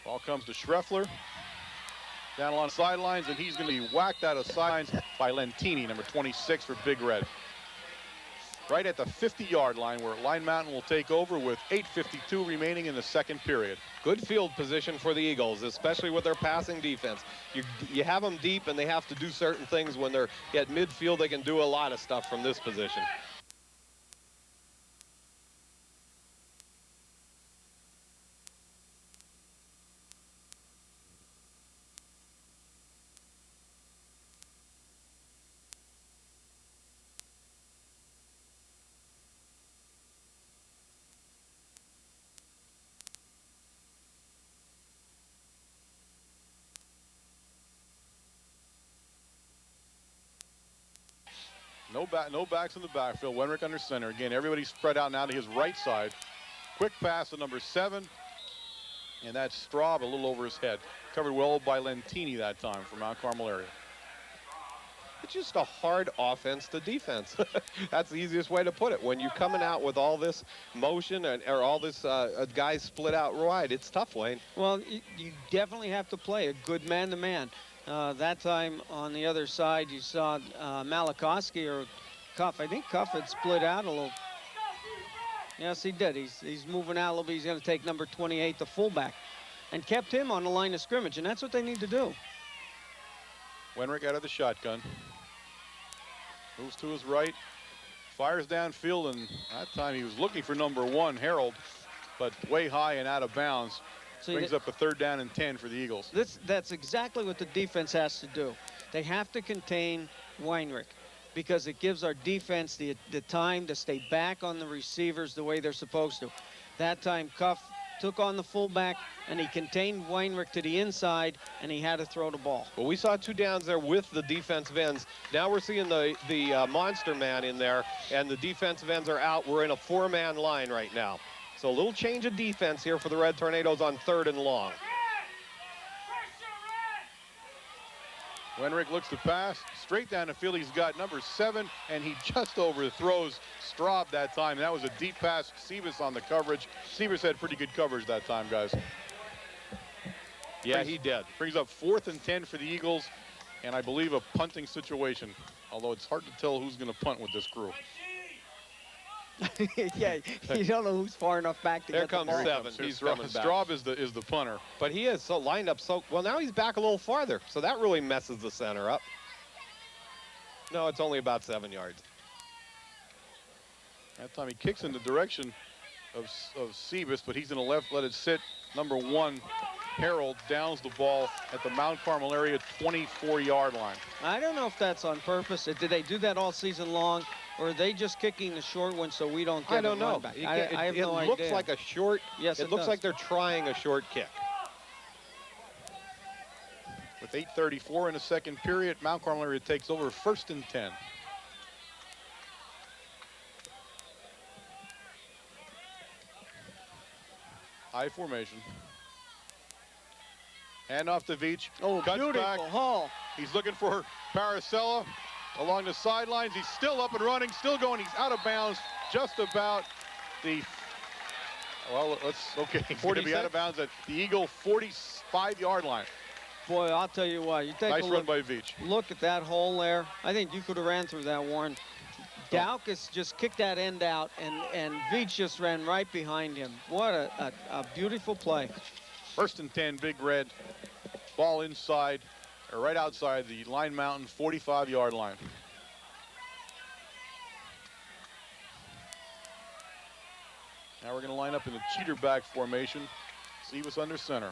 Ball comes to Schruffler. Down along the sidelines, and he's going to be whacked out of sidelines by Lentini, number 26 for Big Red. Right at the 50-yard line where Lime Mountain will take over with 8:52 remaining in the second period. Good field position for the Eagles, especially with their passing defense. You have them deep, and they have to do certain things. When they're at midfield, they can do a lot of stuff from this position. No backs in the backfield. Wenrick under center. Again, everybody spread out now to his right side. Quick pass to number 7. And that's Straub a little over his head. Covered well by Lentini that time from Mount Carmel area. It's just a hard offense to defense. That's the easiest way to put it. When you're coming out with all this motion or all this guys split out wide, it's tough, Wayne. Well, you definitely have to play a good man-to-man. That time on the other side, you saw Malakowski or Cuff. I think Cuff had split out a little. Yes, he did. He's moving out a little bit. He's going to take number 28, the fullback, and kept him on the line of scrimmage, and that's what they need to do. Wenrick out of the shotgun. Moves to his right. Fires downfield, and that time he was looking for number 1, Harold, but way high and out of bounds. So brings up a 3rd down and 10 for the Eagles. That's exactly what the defense has to do. They have to contain Weinrich because it gives our defense the time to stay back on the receivers the way they're supposed to. That time, Cuff took on the fullback, and he contained Weinrich to the inside, and he had to throw the ball. Well, we saw 2 downs there with the defensive ends. Now we're seeing the monster man in there, and the defensive ends are out. We're in a 4-man line right now. So a little change of defense here for the Red Tornadoes on 3rd and long. Wenrick looks to pass straight down the field. He's got number 7, and he just overthrows Straub that time. That was a deep pass. Sebas on the coverage. Sebas had pretty good coverage that time, guys. Yeah, he did. Brings up 4th and 10 for the Eagles, and I believe a punting situation, although it's hard to tell who's going to punt with this crew. Yeah, you don't know who's far enough back to get the ball. There comes 7. He's coming back. Straub is the punter. But he is so lined up so well. Now he's back a little farther, so that really messes the center up. No, it's only about 7 yards. That time he kicks in the direction of Sebas, but he's going to let it sit. Number 1, Harold, downs the ball at the Mount Carmel area 24-yard line. I don't know if that's on purpose. Did they do that all season long, or are they just kicking the short one so we don't get I don't know. Back? I have no idea. It looks like a short. Yes, it looks does. like they're trying a short kick. With 8:34 in the second period, Mount Carmel area takes over 1st and 10. High formation. Hand off to Veach. Oh, cuts beautiful back. haul. He's looking for Paracella along the sidelines. He's still up and running, still going. He's out of bounds just about the, well, okay, he's going to be out of bounds at the Eagle 45-yard line. Boy, I'll tell you what. You take Nice a run look, by Veach. look at that hole there. I think you could have ran through that, Warren. Daukus just kicked that end out, and Veach just ran right behind him. What a beautiful play. 1st and 10, Big Red. Ball inside, or right outside the Line Mountain 45-yard line. Now we're going to line up in the cheater back formation. Sebas under center.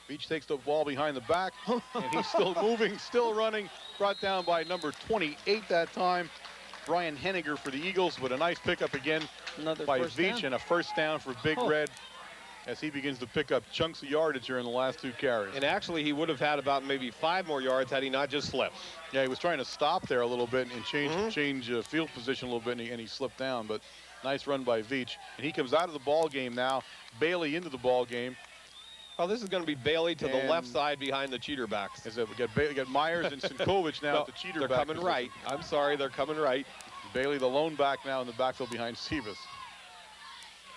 Beach takes the ball behind the back, and he's still moving, still running. Brought down by number 28 that time. Brian Henniger for the Eagles, with a nice pickup again Another by first Veach, down. and a first down for Big Oh. Red as he begins to pick up chunks of yardage here in the last 2 carries. And actually, he would have had about maybe 5 more yards had he not just slipped. Yeah, he was trying to stop there a little bit and change field position a little bit, and he slipped down. But nice run by Veach. And he comes out of the ball game now. Bailey into the ball game. Well, this is going to be Bailey to the And- left side behind the cheater backs. As we got Myers and Sinkovich now No, at the cheater they're back coming position. right. I'm sorry, they're coming right. Bailey, the lone back now in the backfield behind Sebas.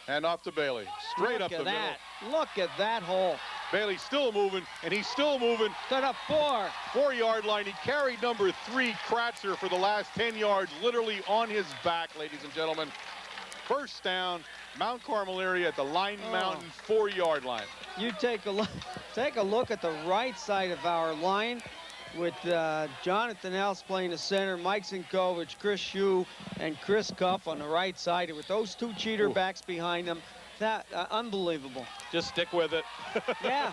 And off to Bailey. Straight up the Look middle. at that. Look at that hole. Bailey still moving, and he's still moving. To the 4. 4-yard line. He carried number 3, Kratzer, for the last 10 yards, literally on his back, ladies and gentlemen. First down, Mount Carmel area at the Line Mountain 4-yard line. You take a look at the right side of our line with Jonathan Else playing the center, Mike Sinkovich, Chris Shue, and Chris Cuff on the right side. With those 2 cheater backs behind them, that unbelievable. Just stick with it. Yeah.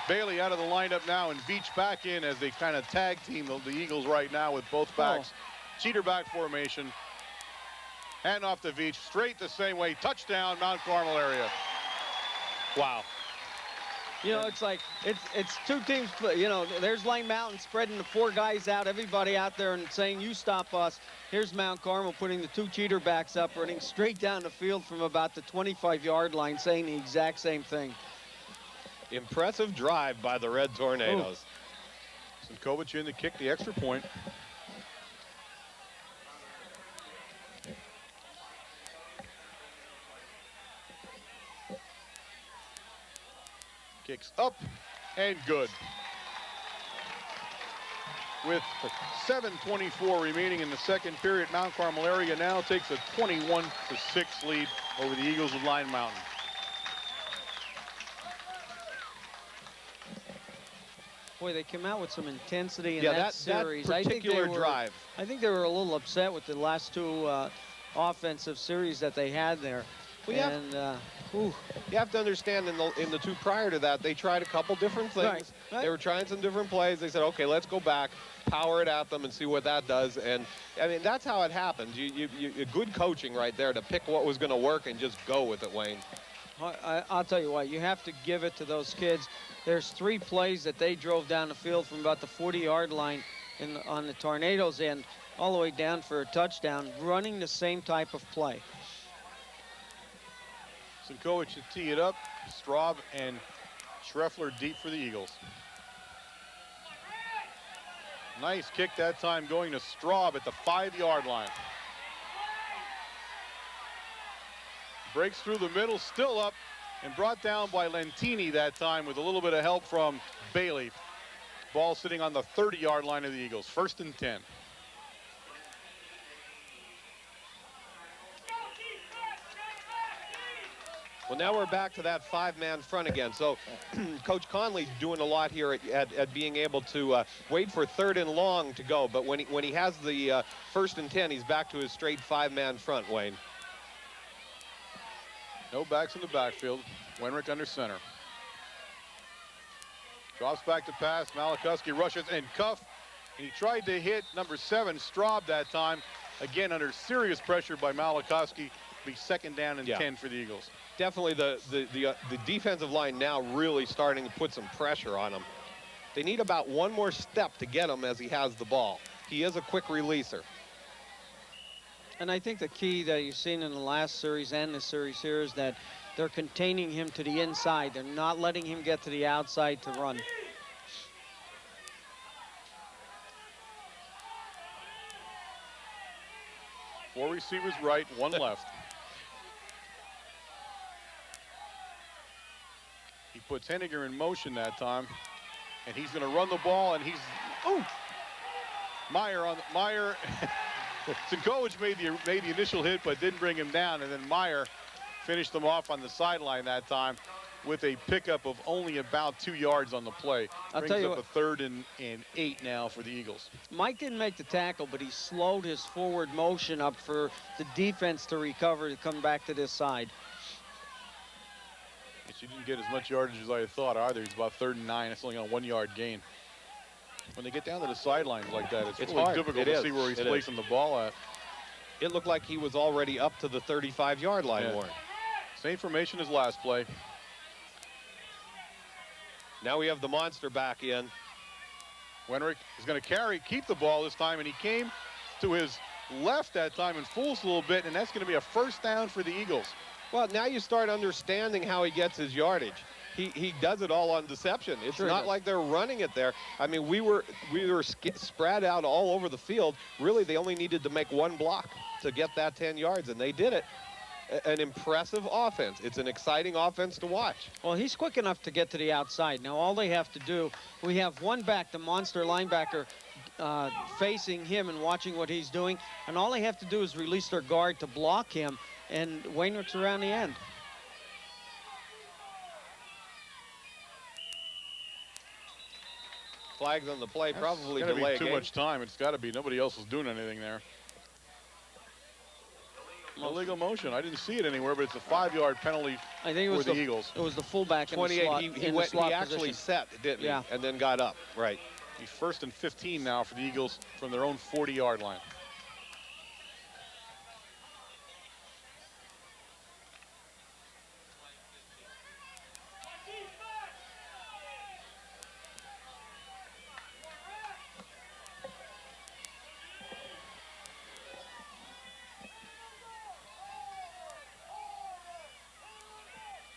Bailey out of the lineup now, and Veach back in as they kind of tag team the Eagles right now with both backs. Cheater back formation. Hand off to Veach, straight the same way. Touchdown, Mount Carmel area. Wow. You know, it's like, it's 2 teams, you know, there's Lane Mountain spreading the 4 guys out, everybody out there and saying, you stop us. Here's Mount Carmel putting the 2 cheater backs up, running straight down the field from about the 25-yard line, saying the exact same thing. Impressive drive by the Red Tornadoes. Sinkovich in to kick the extra point. Kicks up and good. With 7:24 remaining in the second period, Mount Carmel area now takes a 21-6 lead over the Eagles of Line Mountain. Boy, they came out with some intensity in Yeah, that series. that particular drive. I think they were a little upset with the last 2 offensive series that they had there. Well, yeah. And, You have to understand, in the 2 prior to that, they tried a couple different things. Right. They were trying some different plays. They said, okay, let's go back, power it at them, and see what that does. And, I mean, that's how it happens. You good coaching right there to pick what was going to work and just go with it, Wayne. I'll tell you what, you have to give it to those kids. There's 3 plays that they drove down the field from about the 40-yard line on the Tornadoes end all the way down for a touchdown, running the same type of play. Sinkovich to tee it up. Straub and Schreffler deep for the Eagles. Nice kick that time going to Straub at the 5-yard line. Breaks through the middle, still up, and brought down by Lentini that time with a little bit of help from Bailey. Ball sitting on the 30-yard line of the Eagles. 1st and 10. Well, now we're back to that 5-man front again. So Coach Conley doing a lot here at being able to wait for 3rd and long to go. But when he has the 1st and 10, he's back to his straight 5-man front, Wayne. No backs in the backfield. Wenrick under center. Drops back to pass. Malachowski rushes and Cuff. And he tried to hit number 7, Straub, that time. Again, under serious pressure by Malachowski. Be 2nd down and 10 for the Eagles. Definitely the defensive line now really starting to put some pressure on him. They need about 1 more step to get him as he has the ball. He is a quick releaser. And I think the key that you've seen in the last series and this series here is that they're containing him to the inside. They're not letting him get to the outside to run. Four receivers right, 1 left. He puts Henniger in motion that time, and he's going to run the ball, and he's Meyer. Sinkovich made the initial hit, but didn't bring him down, and then Meyer finished them off on the sideline that time with a pickup of only about 2 yards on the play. I'll tell you Brings up what, a 3rd and 8 now for the Eagles. Mike didn't make the tackle, but he slowed his forward motion up for the defense to recover to come back to this side. She didn't get as much yardage as I had thought either. He's about 3rd and 9. It's only on a 1-yard gain. When they get down to the sidelines like that, it's It's really hard. difficult It to is. see where he's It is. placing the ball at. It looked like he was already up to the 35-yard line, Yeah. Warren. Same formation as last play. Now we have the monster back in. Wenrick is going to keep the ball this time, and he came to his left that time and fools a little bit, and that's going to be a first down for the Eagles. Well, now you start understanding how he gets his yardage. He does it all on deception. It's Sure not like they're running it there. I mean, we were spread out all over the field. Really, they only needed to make one block to get that 10 yards, and they did it. An impressive offense. It's an exciting offense to watch. Well, he's quick enough to get to the outside. Now, all they have to do, we have one back, the monster linebacker, facing him and watching what he's doing, and all they have to do is release their guard to block him, and Wainwricht's around the end. Flags on the play, probably It's gotta delay be too game. much time. It's got to be. Nobody else is doing anything there. Illegal motion. I didn't see it anywhere, but it's a 5-yard penalty I think it for was the Eagles. It was the fullback in the 28. slot. He in went. the slot He actually position. set, didn't Yeah. he? And then got up. Right. He's 1st and 15 now for the Eagles from their own 40-yard line.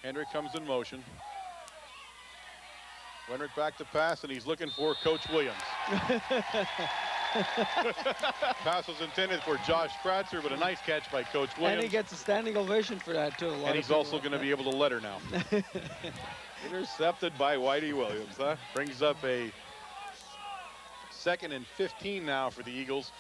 Hendrick comes in motion. Wenrick back to pass, and he's looking for Coach Williams. Pass was intended for Josh Kratzer, but a nice catch by Coach Williams. And he gets a standing ovation for that, too. And he's also going to be able to let her now. Intercepted by Whitey Williams, huh? Brings up a 2nd and 15 now for the Eagles.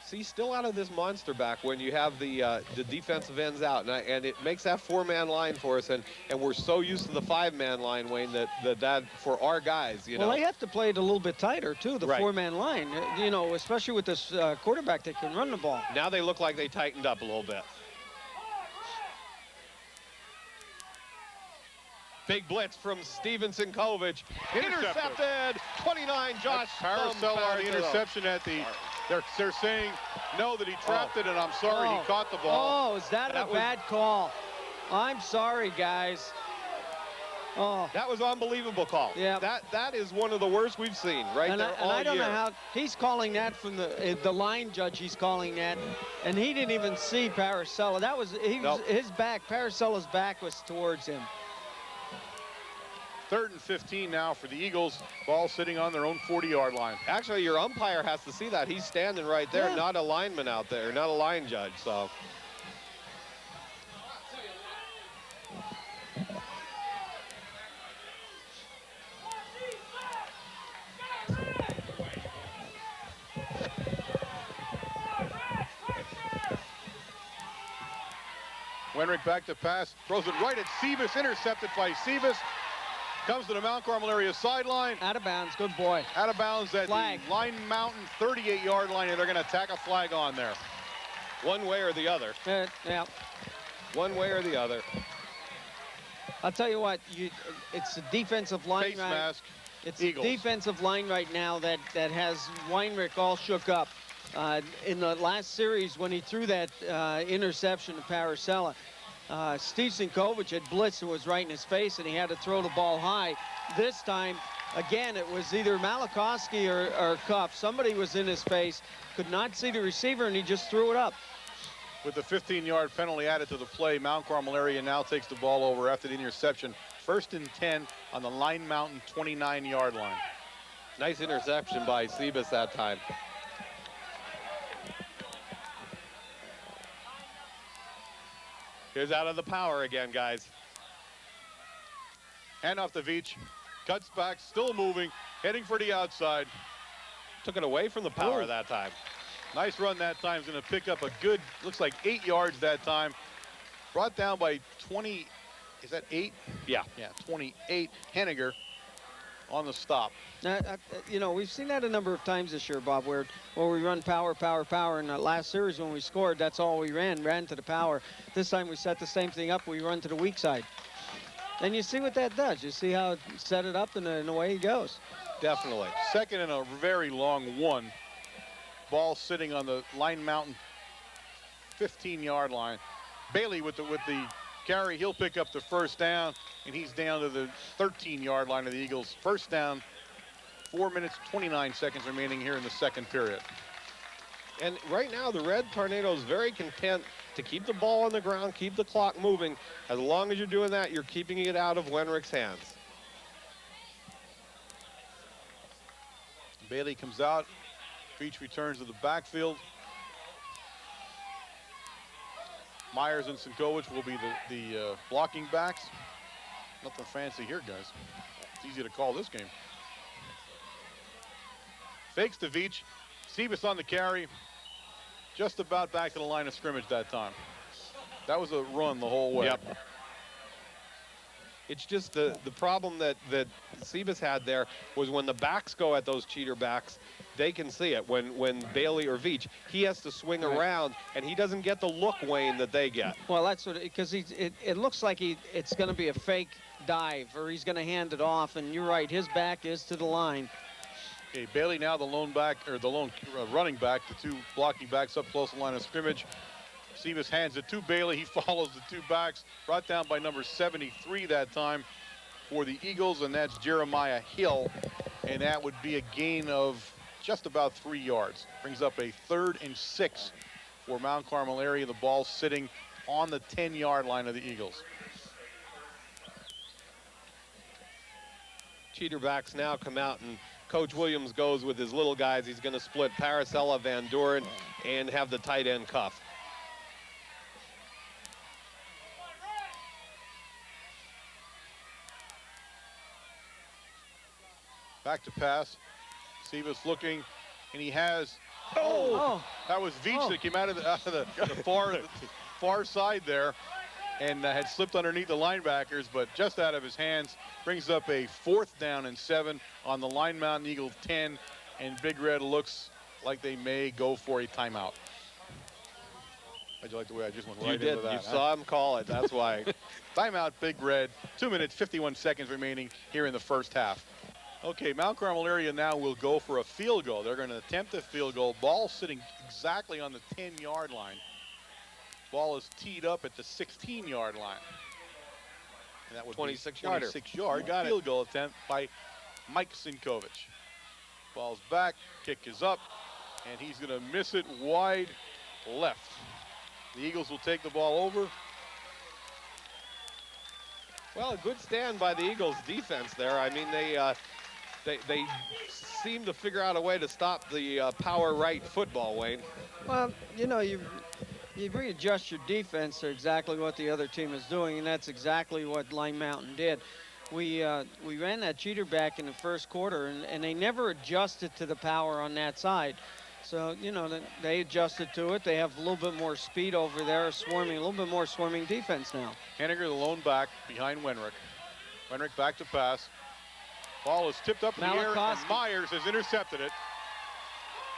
See, still out of this monster back when you have the defensive ends out, and it makes that 4-man line for us, and we're so used to the 5-man line, Wayne, that for our guys, you know. Well, they have to play it a little bit tighter, too, the Right. 4-man line, you know, especially with this quarterback that can run the ball. Now they look like they tightened up a little bit. Big blitz from Stevenson Kovic. Intercepted. 29, Josh. Paracella on the interception at the. They're saying no, that he trapped it, and I'm sorry, he caught the ball. Oh, is that That a was- bad call? I'm sorry, guys. Oh. That was an unbelievable call. Yeah. That is one of the worst we've seen right And there all I don't year. know how he's calling that from the line judge. He's calling that, and he didn't even see Paracella. That was Nope. his back. Paracella's back was towards him. 3rd and 15 now for the Eagles. Ball sitting on their own 40-yard line. Actually, your umpire has to see that. He's standing right there, Yeah. not a lineman out there, not a line judge. So. Wenrick back to pass, throws it right at Sebas, intercepted by Sebas. Comes to the Mount Carmel area sideline. Out of bounds. Good boy. Out of bounds at Flag. the Line Mountain 38-yard line, and they're going to tack a flag on there. One way or the other. Yeah. One way or the other. I'll tell you what. It's a defensive line. Face mask. It's Eagles. a defensive line right now that has Weinrich all shook up. In the last series, when he threw that interception to Paracella, Steve Sinkovich had blitzed and was right in his face, and he had to throw the ball high. This time, again, it was either Malakowski or Cuff. Somebody was in his face, could not see the receiver, and he just threw it up. With the 15-yard penalty added to the play, Mount Carmel area now takes the ball over after the interception. 1st and 10 on the Line Mountain 29-yard line. Nice interception by Sebas that time. Here's out of the power again, guys. Hand off to Veach. Cuts back, still moving, heading for the outside. Took it away from the power Oh. that time. Nice run that time. He's going to pick up a good, looks like 8 yards that time. Brought down by 20, is that 8? Yeah. Yeah, 28. Henniger on the stop. You know, we've seen that a number of times this year, Bob, where we run power. In the last series when we scored, that's all we ran to the power. This time we set the same thing up. We run to the weak side. And you see what that does. You see how it set it up, and away he goes. Definitely. Second and a very long one. Ball sitting on the Line Mountain 15-yard line. Bailey with the carry. He'll pick up the first down, and he's down to the 13-yard line of the Eagles. First down, 4 minutes, 29 seconds remaining here in the second period. And right now, the Red Tornadoes very content to keep the ball on the ground, keep the clock moving. As long as you're doing that, you're keeping it out of Wenrich's hands. Bailey comes out. Beach returns to the backfield. Myers and Sinkowicz will be the blocking backs. Nothing fancy here, guys. It's easy to call this game. Fakes to Veach. Sebas on the carry. Just about back to the line of scrimmage that time. That was a run the whole way. Yep. It's just the problem that Sebas had there was when the backs go at those cheater backs, they can see it. When Bailey or Veach, he has to swing around, and he doesn't get the look, Wayne, that they get. Well, that's what, because it looks like it's going to be a fake dive, or he's going to hand it off, and you're right, his back is to the line. Okay, Bailey now the lone back, or the lone running back, the two blocking backs up close to the line of scrimmage. Sebas hands it to Bailey. He follows the two backs, brought down by number 73 that time for the Eagles, and that's Jeremiah Hill. And that would be a gain of just about 3 yards. Brings up a 3rd and 6 for Mount Carmel area. The ball sitting on the 10-yard line of the Eagles. Cheater backs now come out, and Coach Williams goes with his little guys. He's going to split Paracella, Van Doren, and have the tight end cuff. Back to pass. Sebas looking, and he has. That was Veach that came out of the far side there, and had slipped underneath the linebackers, but just out of his hands. Brings up a 4th down and 7 on the Line Mountain Eagle 10, and Big Red looks like they may go for a timeout. How'd you like the way I just went right into that? You saw him call it. That's why. Timeout, Big Red. 2 minutes, 51 seconds remaining here in the first half. Okay, Mount Carmel area now will go for a field goal. They're going to attempt a field goal. Ball sitting exactly on the 10-yard line. Ball is teed up at the 16-yard line. And that would 26-yarder. 26-yard field goal attempt by Mike Sinkowicz. Ball's back, kick is up, and he's going to miss it wide left. The Eagles will take the ball over. Well, a good stand by the Eagles defense there. I mean, they seem to figure out a way to stop the power right football, Wayne. Well, you know, you readjust your defense to exactly what the other team is doing, and that's exactly what Line Mountain did. We ran that cheater back in the first quarter, and they never adjusted to the power on that side. So, you know, they adjusted to it. They have a little bit more speed over there, a little bit more swarming defense now. Henniger, the lone back behind Wenrich. Wenrich back to pass. Ball is tipped up in the air, and Myers has intercepted it.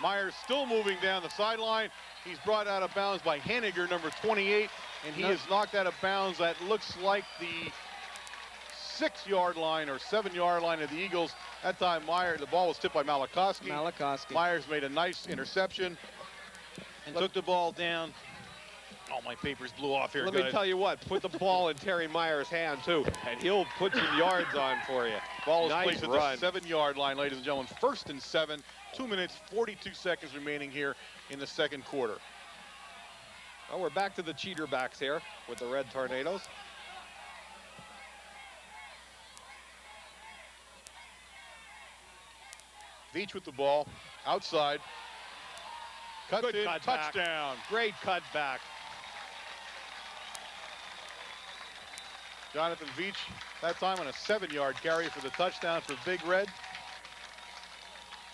Myers still moving down the sideline. He's brought out of bounds by Henniger, number 28, and he is knocked out of bounds. That looks like the 6-yard line or 7-yard line of the Eagles. That time, the ball was tipped by Malakowski. Myers made a nice interception and took the ball down. Oh, my papers blew off here. Let me tell you what, put the ball in Terry Myers' hand, too, and he'll put some yards on for you. Ball is placed at the 7-yard line, ladies and gentlemen. 1st and 7, 2 minutes, 42 seconds remaining here in the second quarter. Well, we're back to the cheater backs here with the Red Tornadoes. Veach with the ball, outside. Cuts Good in, cut touchdown. Back. Great cut back. Jonathan Veach, that time on a 7-yard carry for the touchdown for Big Red.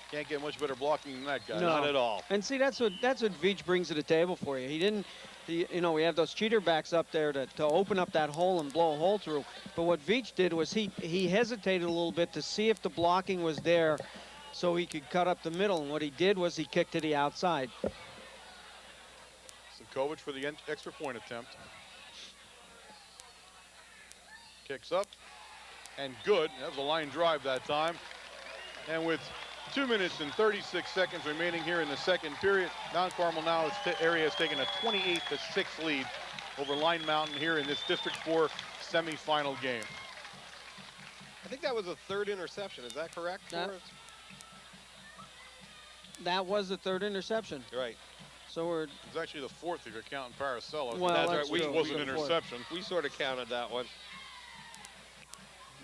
Can't get much better blocking than that guy. No. Not at all. And see, that's what Veach brings to the table for you. You know, we have those cheater backs up there to open up that hole and blow a hole through. But what Veach did was he hesitated a little bit to see if the blocking was there so he could cut up the middle. And what he did was he kicked to the outside. Sinkowicz for the extra point attempt. Kicks up and good. That was a line drive that time. And with 2 minutes and 36 seconds remaining here in the second period, Mount Carmel now area has taken a 28-6 lead over Line Mountain here in this District 4 semifinal game. I think that was a third interception. Is that correct? That was the third interception. Right. So we're. It's actually the fourth if you're counting Paracello. Well, that's that's right. true. It was an interception. We sort of counted that one.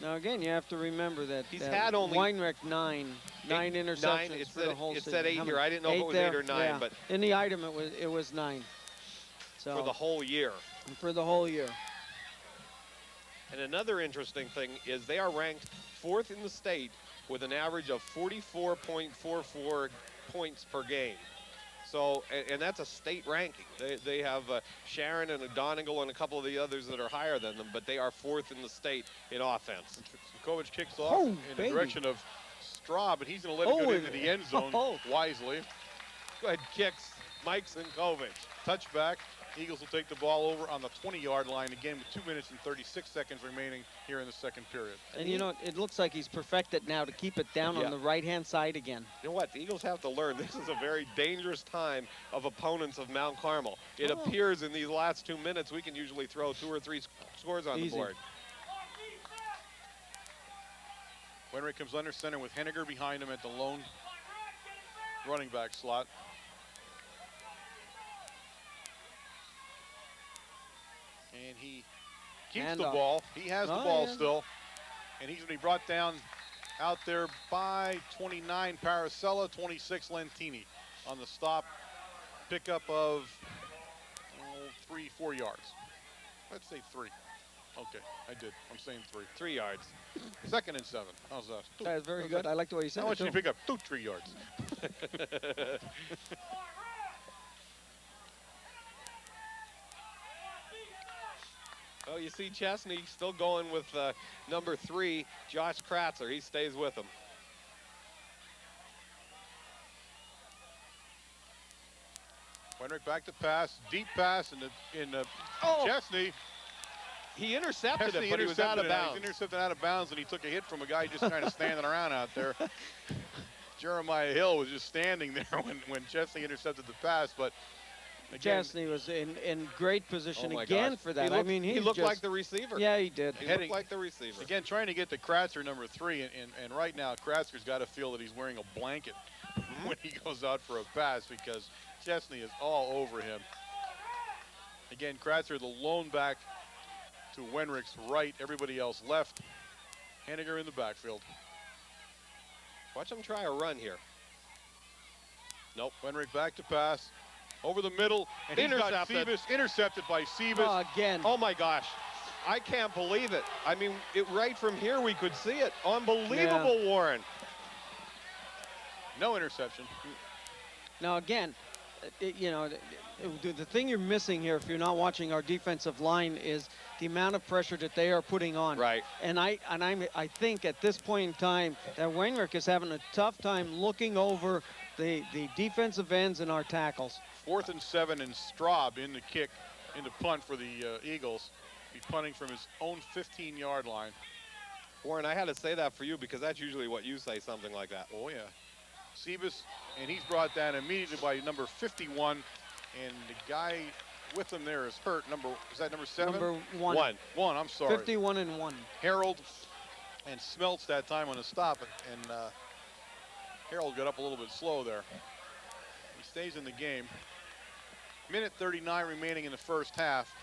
Now again, you have to remember that He's had only Weinreich nine interceptions for the whole It season. said 8 here. I didn't know if it was 8 or 9, yeah. but in the item it was 9. So for the whole year. For the whole year. And another interesting thing is they are ranked 4th in the state with an average of 44.44 points per game. So, and that's a state ranking. They have Sharon and Donegal and a couple of the others that are higher than them, but they are 4th in the state in offense. Kovic kicks off in the direction of Straub, but he's going to let it go into the end zone wisely. Go ahead, kicks, Mikes and Kovic. Touchback. Eagles will take the ball over on the 20-yard line again with 2 minutes and 36 seconds remaining here in the second period. And you know, it looks like he's perfected now to keep it down on the right-hand side again. You know what? The Eagles have to learn this is a very dangerous time of opponents of Mount Carmel. It appears in these last 2 minutes we can usually throw 2 or 3 scores on the board. Wenrick comes under center with Henniger behind him at the lone running back slot. And he keeps the ball. He has the ball still. And he's going to be brought down out there by 29 Paracella, 26 Lentini on the stop. Pickup of 3-4 yards. Let's say 3. Okay, I did. I'm saying 3. 3 yards. 2nd and 7. How's that? That is very good. I like the way you said it. I want you to pick up 3 yards. Oh, you see Chesney still going with number 3, Josh Kratzer. He stays with him. Wenrick back to pass, deep pass in Chesney. He intercepted Chesney it, but he was out of bounds. He intercepted out of bounds, and he took a hit from a guy just kind of standing around out there. Jeremiah Hill was just standing there when Chesney intercepted the pass, but again, Chesney was in great position again for that. I mean, he looked like the receiver. Yeah, he did. He looked like the receiver. Again, trying to get to Kratzer, number 3, and right now Kratzer's got to feel that he's wearing a blanket when he goes out for a pass because Chesney is all over him. Again, Kratzer, the lone back to Wenrick's right, everybody else left. Henniger in the backfield. Watch him try a run here. Nope. Wenrick back to pass. Over the middle, and intercepted. Intercepted by Sebas. Oh, again. Oh my gosh. I can't believe it. I mean, right from here we could see it. Unbelievable, Warren. No interception. Now again, you know, the thing you're missing here if you're not watching our defensive line is the amount of pressure that they are putting on. Right. And I think at this point in time that Weinrich is having a tough time looking over the defensive ends and our tackles. 4th and 7, and Straub in the kick, in the punt for the Eagles. He's punting from his own 15-yard line. Warren, I had to say that for you because that's usually what you say, something like that. Oh, yeah. Sebas, and he's brought down immediately by number 51, and the guy with him there is hurt. Is that number 7? Number 1. 1, I'm sorry. 51 and 1. Harold and Smeltz that time on the stop, and Harold got up a little bit slow there. He stays in the game. Minute 39 remaining in the first half.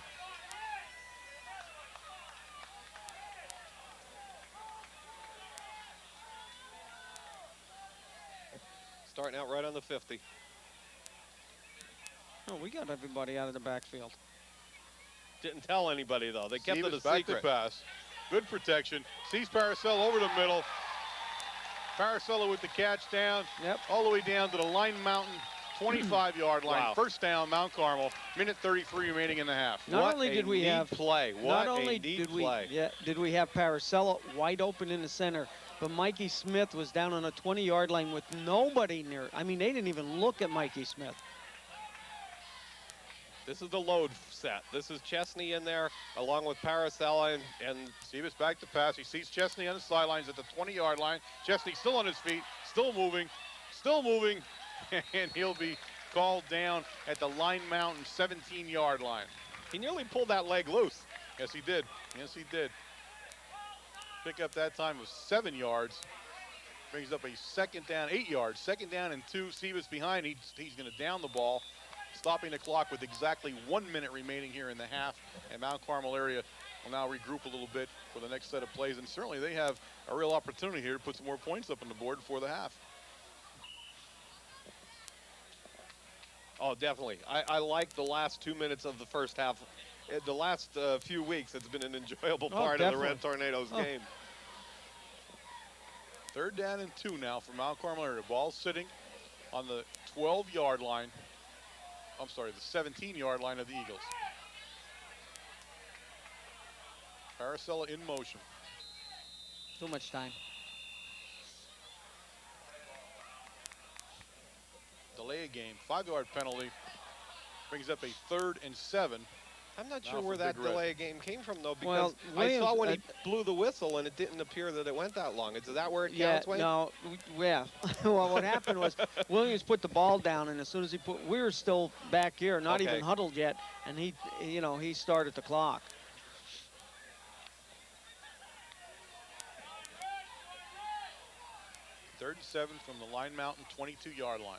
Starting out right on the 50. Oh, we got everybody out of the backfield. Didn't tell anybody, though. They kept it a back secret. to pass. Good protection. Sees Paracella over the middle. Paracella with the catch down. Yep. All the way down to the Line Mountain 25-yard line. Wow. First down, Mount Carmel. Minute 33 remaining in the half. Not only did we have play. What a neat play. did we have Paracella wide open in the center, but Mikey Smith was down on a 20-yard line with nobody near. I mean, they didn't even look at Mikey Smith. This is the load set. This is Chesney in there along with Paracella and Sebas back to pass. He sees Chesney on the sidelines at the 20-yard line. Chesney still on his feet, still moving, and he'll be called down at the Line Mountain 17-yard line. he nearly pulled that leg loose. Yes, he did. Yes, he did. Pick up that time of 7 yards. Brings up a second down, 8 yards. Second down and 2. Sebas behind. He's going to down the ball, stopping the clock with exactly 1 minute remaining here in the half. And Mount Carmel area will now regroup a little bit for the next set of plays. And certainly they have a real opportunity here to put some more points up on the board before the half. Oh, definitely. I like the last 2 minutes of the first half. The last few weeks, it's been an enjoyable part of the Red Tornadoes game. Third down and 2 now for Mount Carmel area. Ball sitting on the 12-yard line. I'm sorry, the 17-yard line of the Eagles. Paracella in motion. Too much time. Delay a game, 5-yard penalty. Brings up a 3rd and 7. I'm not Now sure for where that Big Red. delay game came from, though, because Well, I saw Williams, when he blew the whistle, and it didn't appear that it went that long. Is that where it Yeah, counts, Wayne? no, yeah. Well, what happened was Williams put the ball down, and as soon as we were still back here, not Okay. even huddled yet, and he started the clock. Third and 7 from the Line Mountain 22-yard line.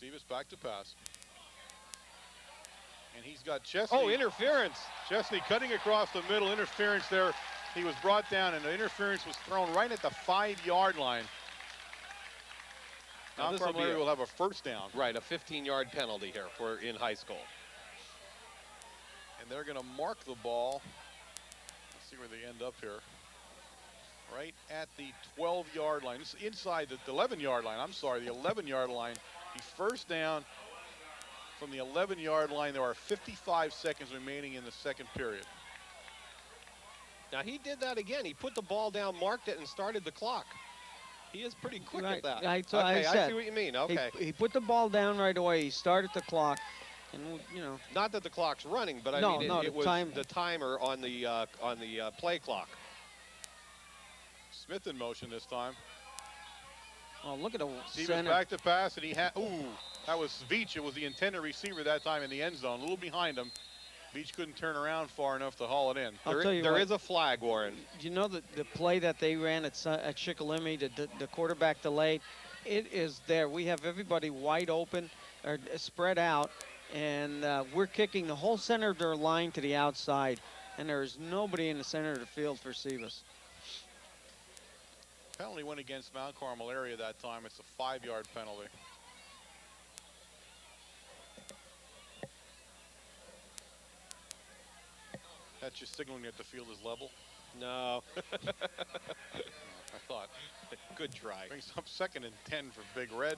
Sebas back to pass. And he's got Chesney. Oh, interference. Chesney cutting across the middle. Interference there. He was brought down, and the interference was thrown right at the 5-yard line. Now Mount this will Carmel be area will have a first down. Right, a 15-yard penalty here for in high school. And they're going to mark the ball. Let's see where they end up here. Right at the 12-yard line. This is inside the 11-yard line. I'm sorry, the 11-yard line. The first down from the 11-yard line. There are 55 seconds remaining in the second period. Now, he did that again. He put the ball down, marked it, and started the clock. He is pretty quick Right. at that. I Okay, I said. see what you mean. Okay. He put the ball down right away. He started the clock, and Not that the clock's running, but I No, mean, no, it the was time- the timer on the play clock. Smith in motion this time. oh, look at the Stevens center. back to pass, and he had, that was Veach. It was the intended receiver that time in the end zone, a little behind him. Veach couldn't turn around far enough to haul it in. I'll tell you There what. is a flag, Warren. You know the play that they ran at Shikellamy, the quarterback delayed, it is there. We have everybody wide open or spread out, and we're kicking the whole center of their line to the outside, and there's nobody in the center of the field for Sebas. Penalty went against Mount Carmel area that time. It's a 5-yard penalty. That's just signaling that the field is level. No. I thought. Good try. Brings up 2nd and 10 for Big Red.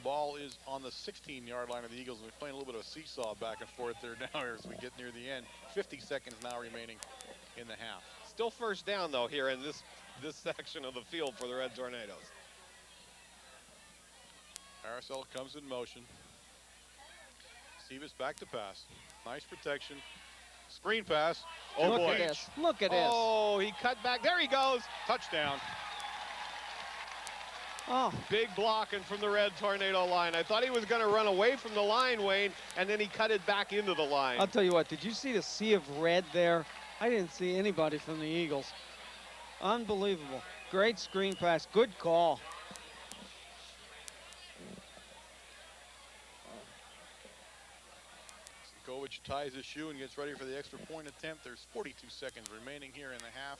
Ball is on the 16-yard line of the Eagles. We're playing a little bit of a seesaw back and forth there now as we get near the end. 50 seconds now remaining in the half. Still first down, though, here in this section of the field for the Red Tornadoes. Paracella comes in motion. Sebas back to pass. Nice protection. Screen pass. Oh, Look boy. at this. Look at this. Oh, he cut back. There he goes. Touchdown. Oh, Big blocking from the Red Tornado line. I thought he was going to run away from the line, Wayne, and then he cut it back into the line. I'll tell you what. Did you see the sea of red there? I didn't see anybody from the Eagles. Unbelievable. Great screen pass. Good call. Kovic ties his shoe and gets ready for the extra point attempt. There's 42 seconds remaining here in the half.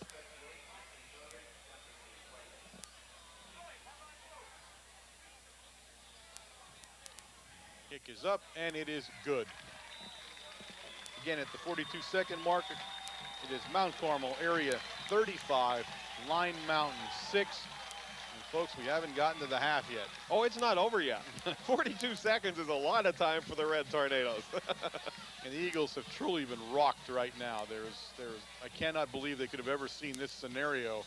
Kick is up, and it is good. Again, at the 42-second mark, it is Mount Carmel area 35, Line Mountain 6. And folks, we haven't gotten to the half yet. Oh, it's not over yet. 42 seconds is a lot of time for the Red Tornadoes. And the Eagles have truly been rocked right now. I cannot believe they could have ever seen this scenario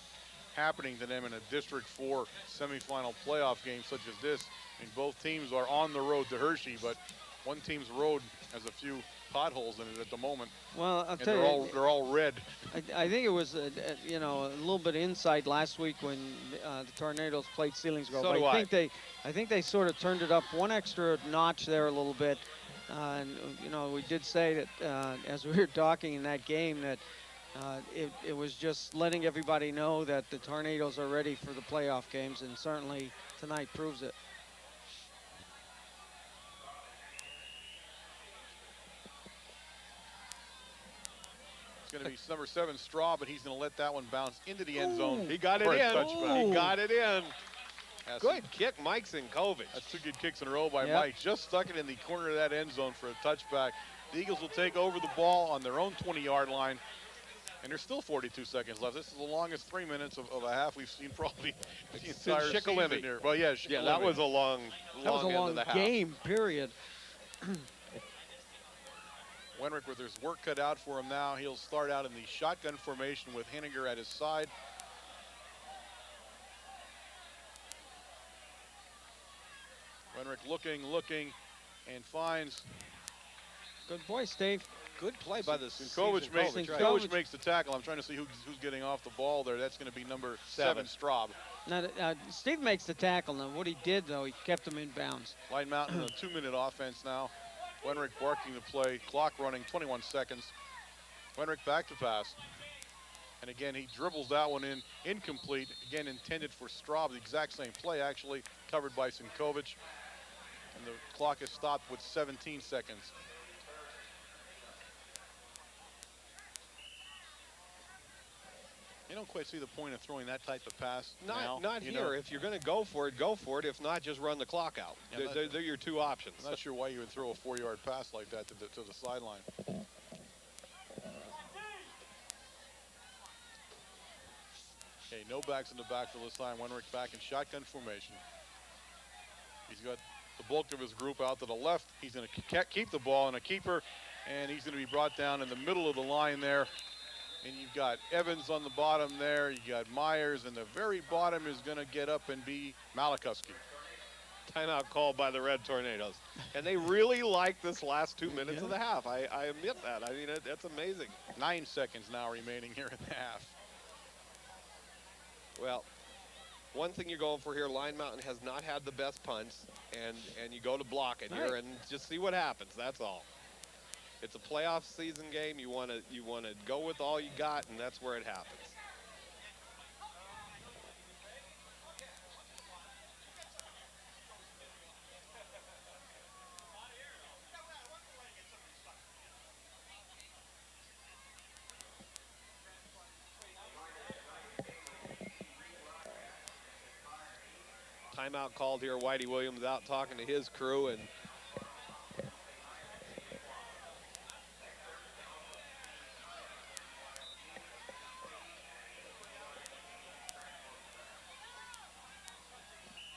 happening to them in a District 4 semifinal playoff game such as this. I mean, both teams are on the road to Hershey, but one team's road has a few potholes in it at the moment. Well, I'll And tell you, they're all red. I think it was, you know, a little bit of insight last week when the Tornadoes played Selinsgrove. So do I think they sort of turned it up one extra notch there a little bit. And, you know, we did say that as we were talking in that game that it was just letting everybody know that the Tornadoes are ready for the playoff games, and certainly tonight proves it. It's going to be number 7, Straw, but he's going to let that one bounce into the end zone. He got it for a in. touchback. He got it in. That's Good kick, Mike Sinkovich. That's 2 good kicks in a row by Yep. Mike. Just stuck it in the corner of that end zone for a touchback. The Eagles will take over the ball on their own 20-yard line. And there's still 42 seconds left. This is the longest 3 minutes of a half we've seen probably the entire season Shikellamy. here. Well, yeah, Yeah, that was a long That was a end long of the half. game, period. Wenrick with his work cut out for him now. He'll start out in the shotgun formation with Henniger at his side. Wenrick looking, and finds Good boy, Steve. Good play by the Sinkovich makes the tackle. I'm trying to see who's getting off the ball there. That's going to be number 7, Straub. Now, Steve makes the tackle. Now, what he did, though, he kept him in bounds. Line Mountain, a 2-minute offense now. Wenrick barking the play, clock running, 21 seconds. Wenrick back to pass. And again, he dribbles that one in, incomplete. Again, intended for Straub, the exact same play, actually, covered by Sinkovich. And the clock is stopped with 17 seconds. You don't quite see the point of throwing that type of pass now. Not you here. know. If you're going to go for it, go for it. If not, just run the clock out. Yeah, They're your 2 options. I'm not sure why you would throw a 4-yard pass like that to the sideline. Okay, no backs in the backfield this time. Wenrick back in shotgun formation. He's got the bulk of his group out to the left. He's going to keep the ball in a keeper, and he's going to be brought down in the middle of the line there. And you've got Evans on the bottom there. You got Myers, and the very bottom is going to get up and be Malikuski. Timeout called by the Red Tornadoes. And they really like this last 2 minutes of the half. I admit that. I mean, that's amazing. 9 seconds now remaining here in the half. Well, one thing you're going for here, Line Mountain has not had the best punts, and you go to block it here and just see what happens. That's all. It's a playoff season game. You want to go with all you got, and that's where it happens. Timeout called here. Whitey Williams out talking to his crew, and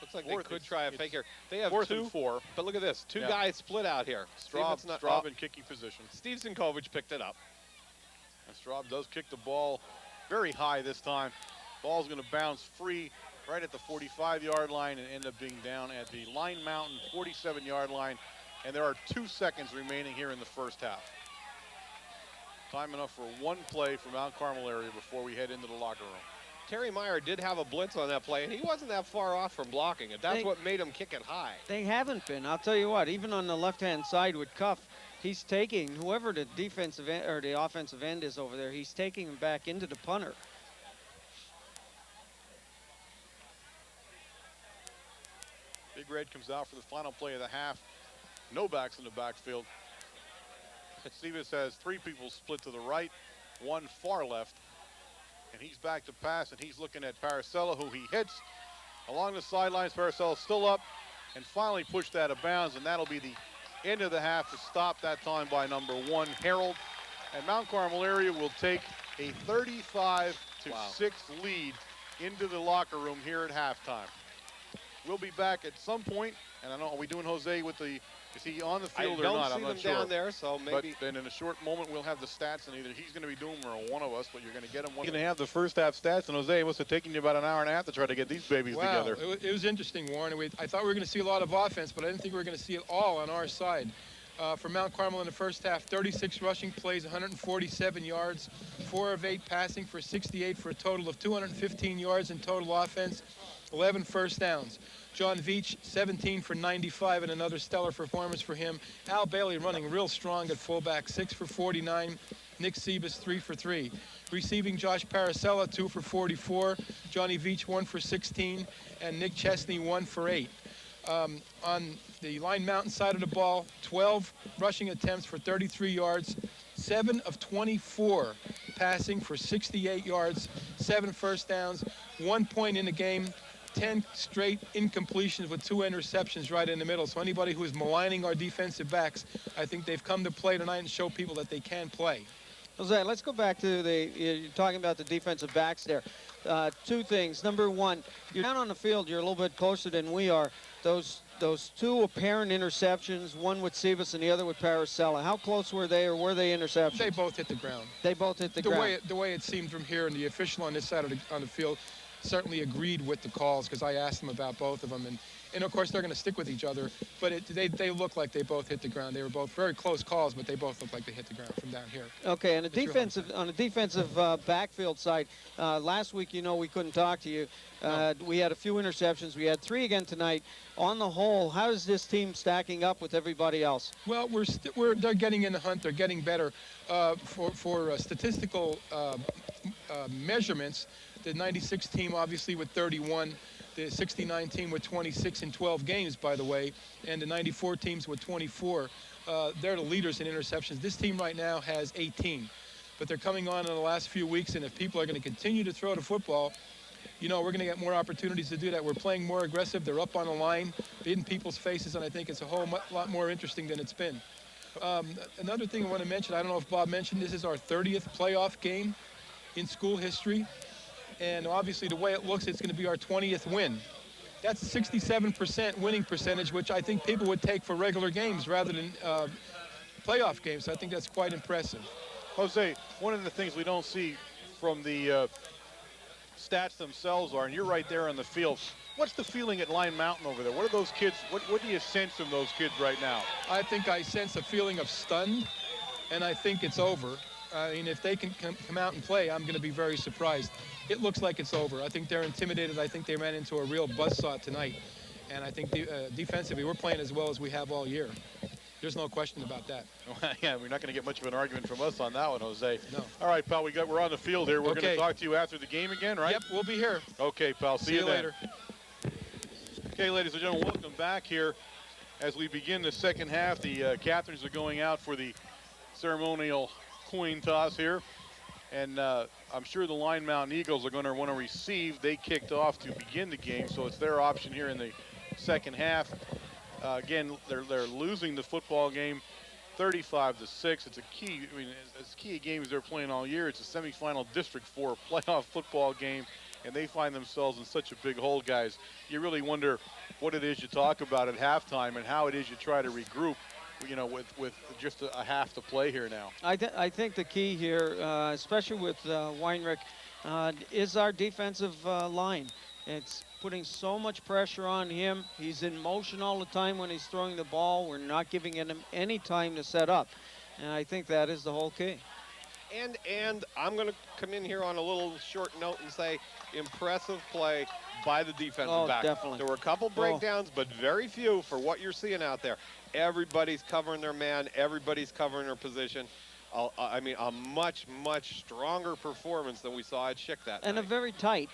looks like they could try a fake here. They have 4th 2, and 4. but look at this. 2 guys split out here. Straub in kicking position. Steve Sinkovich picked it up. And Straub does kick the ball very high this time. Ball's going to bounce free right at the 45-yard line and end up being down at the Line Mountain 47-yard line. And there are 2 seconds remaining here in the first half. Time enough for one play from Mount Carmel area before we head into the locker room. Terry Meyer did have a blitz on that play, and he wasn't that far off from blocking it. That's what made him kick it high. They haven't been. I'll tell you what, even on the left-hand side with Cuff, he's taking whoever the defensive end or the offensive end is over there, he's taking him back into the punter. Big Red comes out for the final play of the half. No backs in the backfield. Stevens has 3 people split to the right, 1 far left. And he's back to pass, and he's looking at Paracella, who he hits along the sidelines. Paracella still up and finally pushed out of bounds, and that'll be the end of the half to stop that time by number 1, Harold. And Mount Carmel area will take a 35-6 lead into the locker room here at halftime. We'll be back at some point, and I don't know, are we doing Jose with the, is he on the field or don't not? see I'm them not sure. down there, so maybe. But then in a short moment, we'll have the stats, and either he's going to be doing them or one of us, but you're going to get them. We're going to have the first half stats, and Jose, it must have taken you about an hour and a half to try to get these babies together. It was interesting, Warren. I thought we were going to see a lot of offense, but I didn't think we were going to see it all on our side. For Mount Carmel in the first half, 36 rushing plays, 147 yards, 4 of 8 passing for 68 for a total of 215 yards in total offense, 11 first downs. John Veach, 17 for 95, and another stellar performance for him. Al Bailey running real strong at fullback, 6 for 49. Nick Sebas, 3 for 3. Receiving Josh Paracella, 2 for 44. Johnny Veach, 1 for 16. And Nick Chesney, 1 for 8. On the Line Mountain side of the ball, 12 rushing attempts for 33 yards, 7 of 24 passing for 68 yards, 7 first downs, 1 point in the game, 10 straight incompletions with 2 interceptions right in the middle. So anybody who is maligning our defensive backs, I think they've come to play tonight and show people that they can play. Jose, let's go back to you're talking about the defensive backs there. 2 things. Number 1, you're down on the field, you're a little bit closer than we are. Those 2 apparent interceptions, one with Sebas and the other with Paracella. How close were they, or were they interceptions? They both hit the ground. They both hit the ground. The way it seemed from here, and the official on this side of on the field certainly agreed with the calls, because I asked them about both of them, and of course they're going to stick with each other, but they look like they both hit the ground. They were both very close calls, but they both look like they hit the ground from down here. Okay, and on the defensive backfield side, last week, you know, we couldn't talk to you. We had a few interceptions. We had 3 again tonight. On the whole, how is this team stacking up with everybody else? Well, they're getting in the hunt. They're getting better. For statistical measurements, the 96 team obviously with 31, the 69 team with 26 in 12 games, by the way, and the 94 teams with 24. They're the leaders in interceptions. This team right now has 18, but they're coming on in the last few weeks, and if people are going to continue to throw the football, you know, we're going to get more opportunities to do that. We're playing more aggressive. They're up on the line, in people's faces, and I think it's a whole lot more interesting than it's been. Another thing I want to mention, I don't know if Bob mentioned, this is our 30th playoff game in school history. And obviously the way it looks, it's going to be our 20th win. That's 67% winning percentage, which I think people would take for regular games rather than playoff games. So I think that's quite impressive. Jose, one of the things we don't see from the stats themselves are, and you're right there on the field, what's the feeling at Line Mountain over there? What are those kids, what do you sense from those kids right now? I think I sense a feeling of stunned, and I think it's over. I mean, if they can come out and play, I'm going to be very surprised. It looks like it's over. I think they're intimidated. I think they ran into a real buzzsaw tonight. And I think defensively, we're playing as well as we have all year. There's no question about that. Yeah, we're not going to get much of an argument from us on that one, Jose. No. All right, pal, we're on the field here. We're going to talk to you after the game again, right? Yep, we'll be here. Okay, pal. See you later. Okay, ladies and gentlemen, welcome back here. As we begin the second half, the captains are going out for the ceremonial coin toss here. And I'm sure the Line Mountain Eagles are going to want to receive. They kicked off to begin the game, so it's their option here in the second half. Again, they're losing the football game 35-6. It's a key, I mean, as key a game as they're playing all year. It's a semifinal District 4 playoff football game, and they find themselves in such a big hole, guys. You really wonder what it is you talk about at halftime and how it is you try to regroup, you know, with just a half to play here now. I think the key here, especially with Weinrich, is our defensive line. It's putting so much pressure on him. He's in motion all the time when he's throwing the ball. We're not giving him any time to set up. And I think that is the whole key. And I'm going to come in here on a little short note and say impressive play by the defensive back. Definitely. There were a couple breakdowns, but very few for what you're seeing out there. Everybody's covering their man. Everybody's covering their position. I mean, a much, much stronger performance than we saw at Schick that and night. a very tight,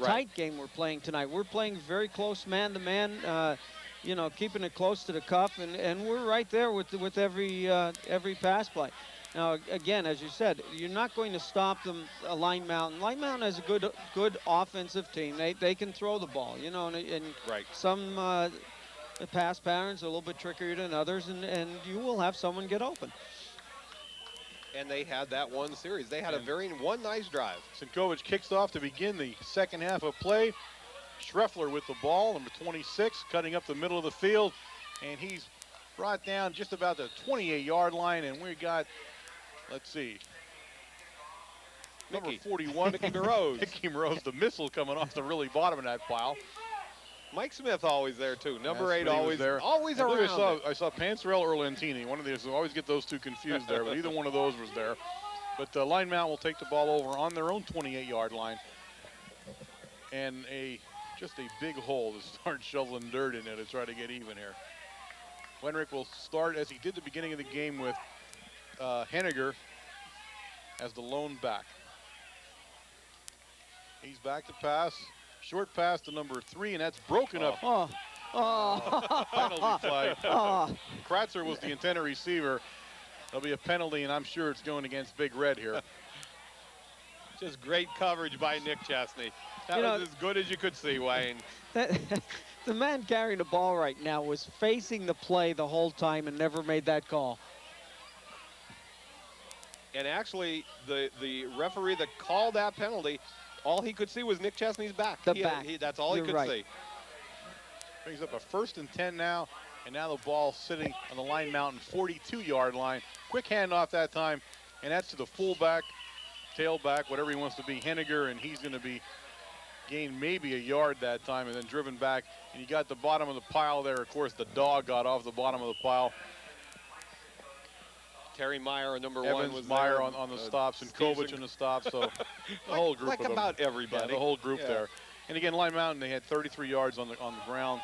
tight game we're playing tonight. We're playing very close man-to-man, you know, keeping it close to the cuff, and we're right there with every pass play. Now, again, as you said, you're not going to stop them. Line Mountain. Line Mountain has a good offensive team. They can throw the ball, you know, and some pass patterns are a little bit trickier than others, and you will have someone get open. And they had that one series. They had one nice drive. Sinkovic kicks off to begin the second half of play. Schreffler with the ball, number 26, cutting up the middle of the field, and he's brought down just about the 28-yard line, and we got, let's see, number 41. Mickey Moroz. Mickey Moroz, the missile coming off the really bottom of that pile. Mike Smith always there too. Number Yes, 8 but he was always there. always I believe around. I saw Panzerell or Lentini. One of these. I always get those two confused there, but either one of those was there. But Line Mountain will take the ball over on their own 28-yard line. And just a big hole to start shoveling dirt in it to try to get even here. Wenrick will start, as he did the beginning of the game, with Henniger as the lone back. He's back to pass. Short pass to number 3, and that's broken up. Penalty flag. Kratzer was the intended receiver. There'll be a penalty, and I'm sure it's going against Big Red here. Just great coverage by Nick Chesney. That was as good as you could see, Wayne. The man carrying the ball right now was facing the play the whole time and never made that call. And actually, the referee that called that penalty, all he could see was Nick Chesney's back. That's all he could see. Brings up a 1st and 10 now, and now the ball sitting on the Line Mountain 42-yard line. Quick handoff that time, and that's to the fullback, tailback, whatever he wants to be, Henniger, and he's going to be gained maybe a yard that time and then driven back. And you got the bottom of the pile there. Of course, the dog got off the bottom of the pile. Terry Meyer, number Evans, 1, was Meyer there. on the stops, and Kovic in the stops. So the whole group like of them. about everybody. Yeah, the whole group there. And again, Line Mountain, they had 33 yards on the ground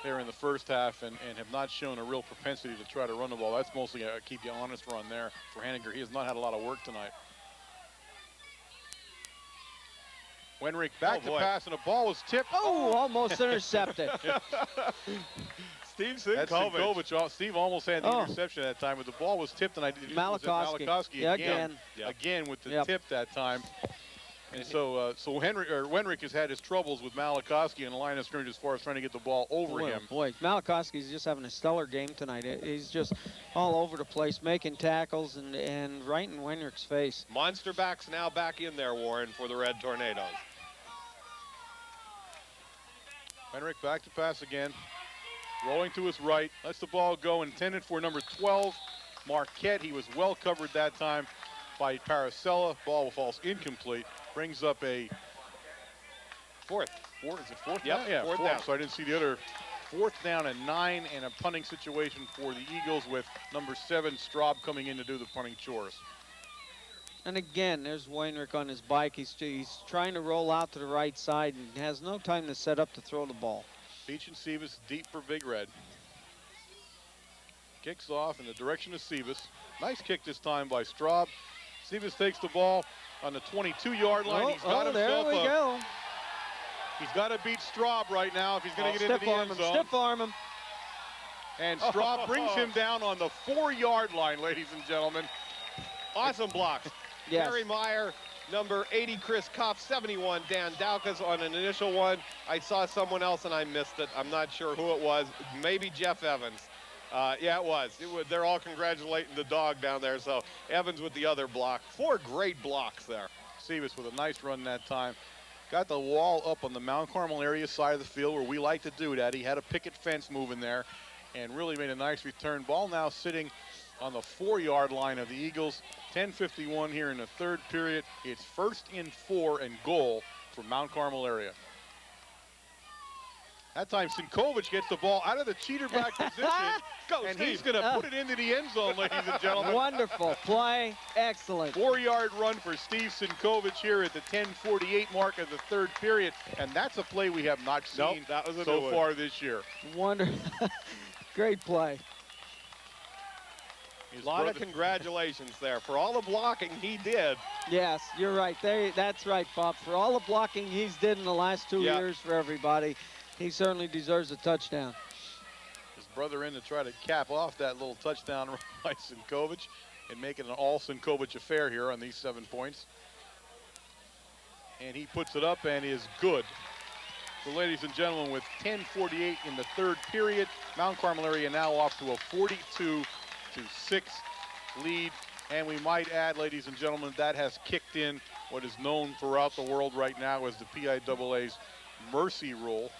there in the first half and have not shown a real propensity to try to run the ball. That's mostly a keep you honest run there for Henniger. He has not had a lot of work tonight. Wenrick back to pass, and the ball was tipped. Oh, almost intercepted. Steve That's Sinkovic. Sinkovic. Steve almost had the interception at that time, but the ball was tipped, and I did Malachowski. Again with the tip that time. And so Wenrick has had his troubles with Malachowski in the line of scrimmage as far as trying to get the ball over him. Boy, Malachowski's just having a stellar game tonight. He's just all over the place, making tackles and right in Wenrick's face. Monster backs now back in there, Warren, for the Red Tornadoes. Wenrick back to pass again. Rolling to his right. Lets the ball go, intended for number 12, Marquette. He was well covered that time by Paracella. Ball falls incomplete. Brings up a fourth. Is it fourth yep, down? Yeah, fourth down. So I didn't see the other. 4th down and 9, and a punting situation for the Eagles with number 7, Straub, coming in to do the punting chores. And again, there's Weinrich on his bike. He's trying to roll out to the right side and has no time to set up to throw the ball. Beach and Sebas deep for Big Red. Kicks off in the direction of Sebas. Nice kick this time by Straub. Sebas takes the ball on the 22-yard line. He's got himself He's got to beat Straub right now if he's going to get into the end zone. Stiff arm him. And Straub brings him down on the 4-yard line, ladies and gentlemen. Awesome blocks. Yes. Terry Meyer, number 80, Chris Koff, 71, Dan Daukas on an initial one. I saw someone else and I missed it. I'm not sure who it was. Maybe Jeff Evans. Yeah, it was. They're all congratulating the dog down there. So Evans with the other block. 4 great blocks there. Sebas with a nice run that time. Got the wall up on the Mount Carmel area side of the field where we like to do that. He had a picket fence moving there and really made a nice return. Ball now sitting on the 4-yard line of the Eagles. 10:51 here in the 3rd period. It's 1st and 4 and goal for Mount Carmel area. That time, Sinkovic gets the ball out of the cheater back position, and he's going to put it into the end zone, ladies and gentlemen. Wonderful play. Excellent. 4-yard run for Steve Sinkovic here at the 10:48 mark of the 3rd period, and that's a play we have not seen so far this year. Wonderful. Great play. A lot of congratulations there for all the blocking he did. Yes, you're right. That's right, Bob. For all the blocking he's did in the last 2 years for everybody, he certainly deserves a touchdown. His brother in to try to cap off that little touchdown run by Sinkovic and make it an all Sinkovic affair here on these 7 points. And he puts it up and is good. So, ladies and gentlemen, with 10:48 in the 3rd period, Mount Carmel area now off to a 42-6 lead. And we might add, ladies and gentlemen, that has kicked in what is known throughout the world right now as the PIAA's mercy rule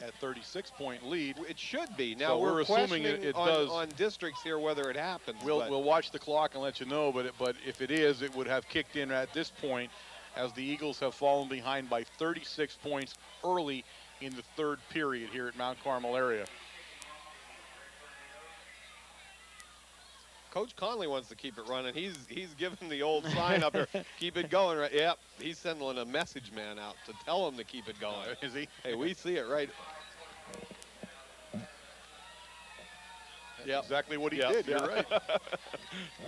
at 36-point lead. It should be. Now So we're assuming questioning it on, does. on districts here whether it happens. We'll watch the clock and let you know, but if it is, it would have kicked in at this point, as the Eagles have fallen behind by 36 points early in the third period here at Mount Carmel area. Coach Conley wants to keep it running. He's giving the old sign up there, keep it going. Right? Yep, he's sending a message man out to tell him to keep it going. Is he? Hey, we see it right. That's exactly what he Yep. did. You're right.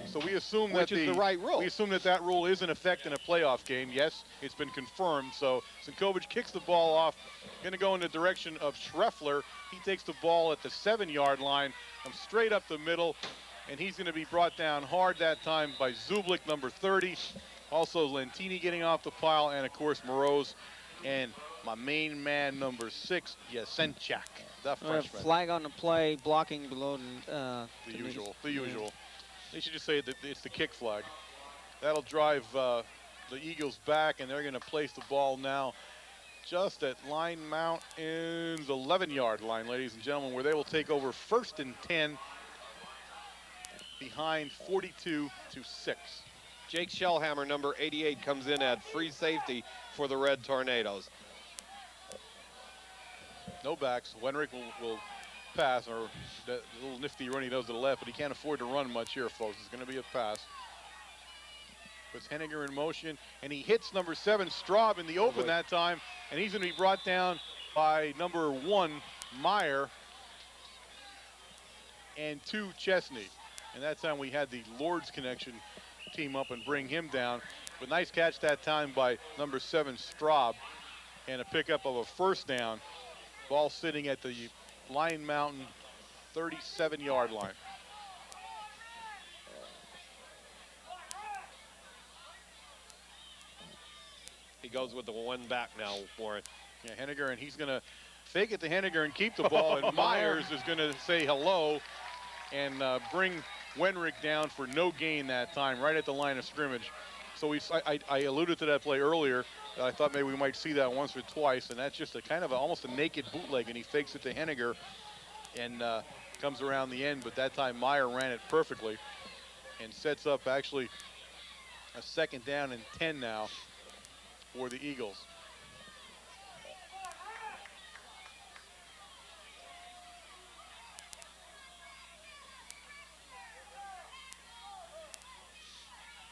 So we assume Which that is the right rule. We assume that rule is in effect in a playoff game. Yes, it's been confirmed. So Sinkovic kicks the ball off, going to go in the direction of Schreffler. He takes the ball at the 7-yard line, comes straight up the middle, and he's going to be brought down hard that time by Zublik, number 30. Also Lentini getting off the pile, and of course Moroz, and my main man, number 6, Yasenchak, the freshman. Flag on the play, blocking below The usual. They should just say that it's the kick flag. That'll drive the Eagles back, and they're going to place the ball now just at Line Mountain's 11-yard line, ladies and gentlemen, where they will take over 1st and 10 behind 42-6. Jake Shellhammer, number 88, comes in at free safety for the Red Tornadoes. No backs. Wenrick will pass, or that little nifty run he does to the left, but he can't afford to run much here, folks. It's going to be a pass. Puts Henniger in motion, and he hits number 7, Straub, in the open that time, and he's going to be brought down by number 1, Meyer, and 2, Chesney. And that time we had the Lords connection team up and bring him down. But nice catch that time by number 7, Straub, and a pickup of a first down. Ball sitting at the Lion Mountain 37-yard line. He goes with the one back now, Warren. Yeah, Henniger, and he's going to fake it to Henniger and keep the ball, and Myers is going to say hello and bring Wenrick down for no gain that time, right at the line of scrimmage. So I alluded to that play earlier. I thought maybe we might see that once or twice, and that's just a kind of almost a naked bootleg, and he fakes it to Henniger and comes around the end, but that time Meyer ran it perfectly and sets up actually a 2nd down and 10 now for the Eagles.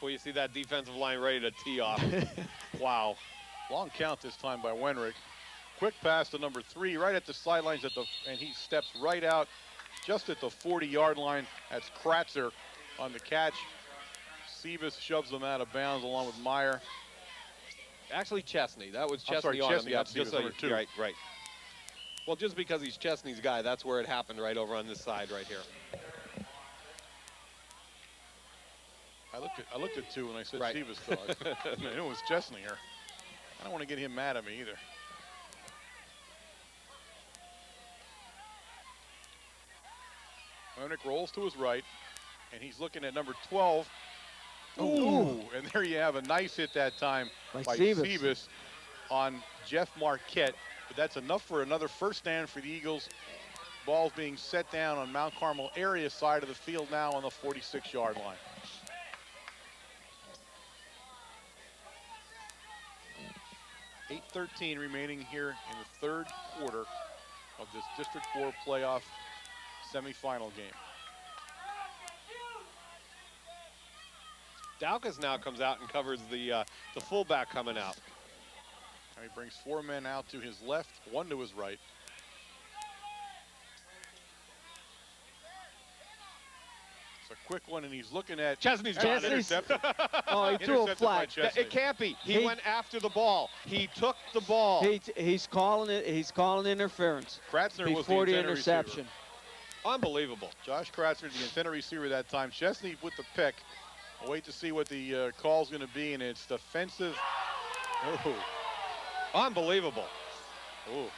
Well, you see that defensive line ready to tee off. Wow. Long count this time by Wenrick. Quick pass to number 3, right at the sidelines, and he steps right out just at the 40-yard line. That's Kratzer on the catch. Sebas shoves them out of bounds along with Meyer. Actually, Chesney. That was Chesney. I'm sorry, on Chesney, him. not Sebas, number 2. Right. Well, just because he's Chesney's guy, that's where it happened, right over on this side right here. I looked at 2 when I said Right. Sebas, though. I knew it was Chesney here. I don't want to get him mad at me either. Wenrick rolls to his right, and he's looking at number 12. Ooh, and there you have a nice hit that time by Sebas on Jeff Marquette. But that's enough for another first down for the Eagles. Ball's being set down on Mount Carmel area side of the field now on the 46-yard line. .8:13 remaining here in the 3rd quarter of this District 4 playoff semifinal game. Daukas now comes out and covers the fullback coming out. And he brings 4 men out to his left, 1 to his right. It's a quick one, and he's looking at Chesney's got it. intercepted. Oh, he threw a Intercepted by flag. Chesney. It can't be. He went after the ball. He took the ball. He's calling it. He's calling interference Kratzner was before the intended interception. receiver. Unbelievable. Josh Kratzner, the intended receiver that time. Chesney with the pick. We'll wait to see what the call's going to be, and it's defensive. Oh. Unbelievable. Oh.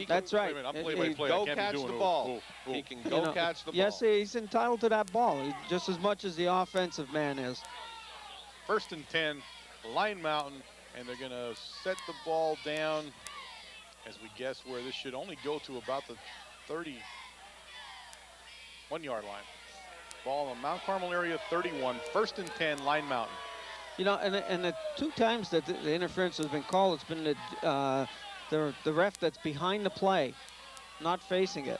That's right. Wait a minute, I'm play-by-play. I Go can't be catch doing the ooh, ball. ooh, ooh. He can go catch the ball. Yes, he's entitled to that ball, just as much as the offensive man is. 1st and 10, Lion Mountain, And they're going to set the ball down, as we guess, where this should only go to about the 31-yard line. Ball in the Mount Carmel area, 31, 1st and 10, Line Mountain. You know, and the 2 times that the interference has been called, it's been the ref that's behind the play, not facing it.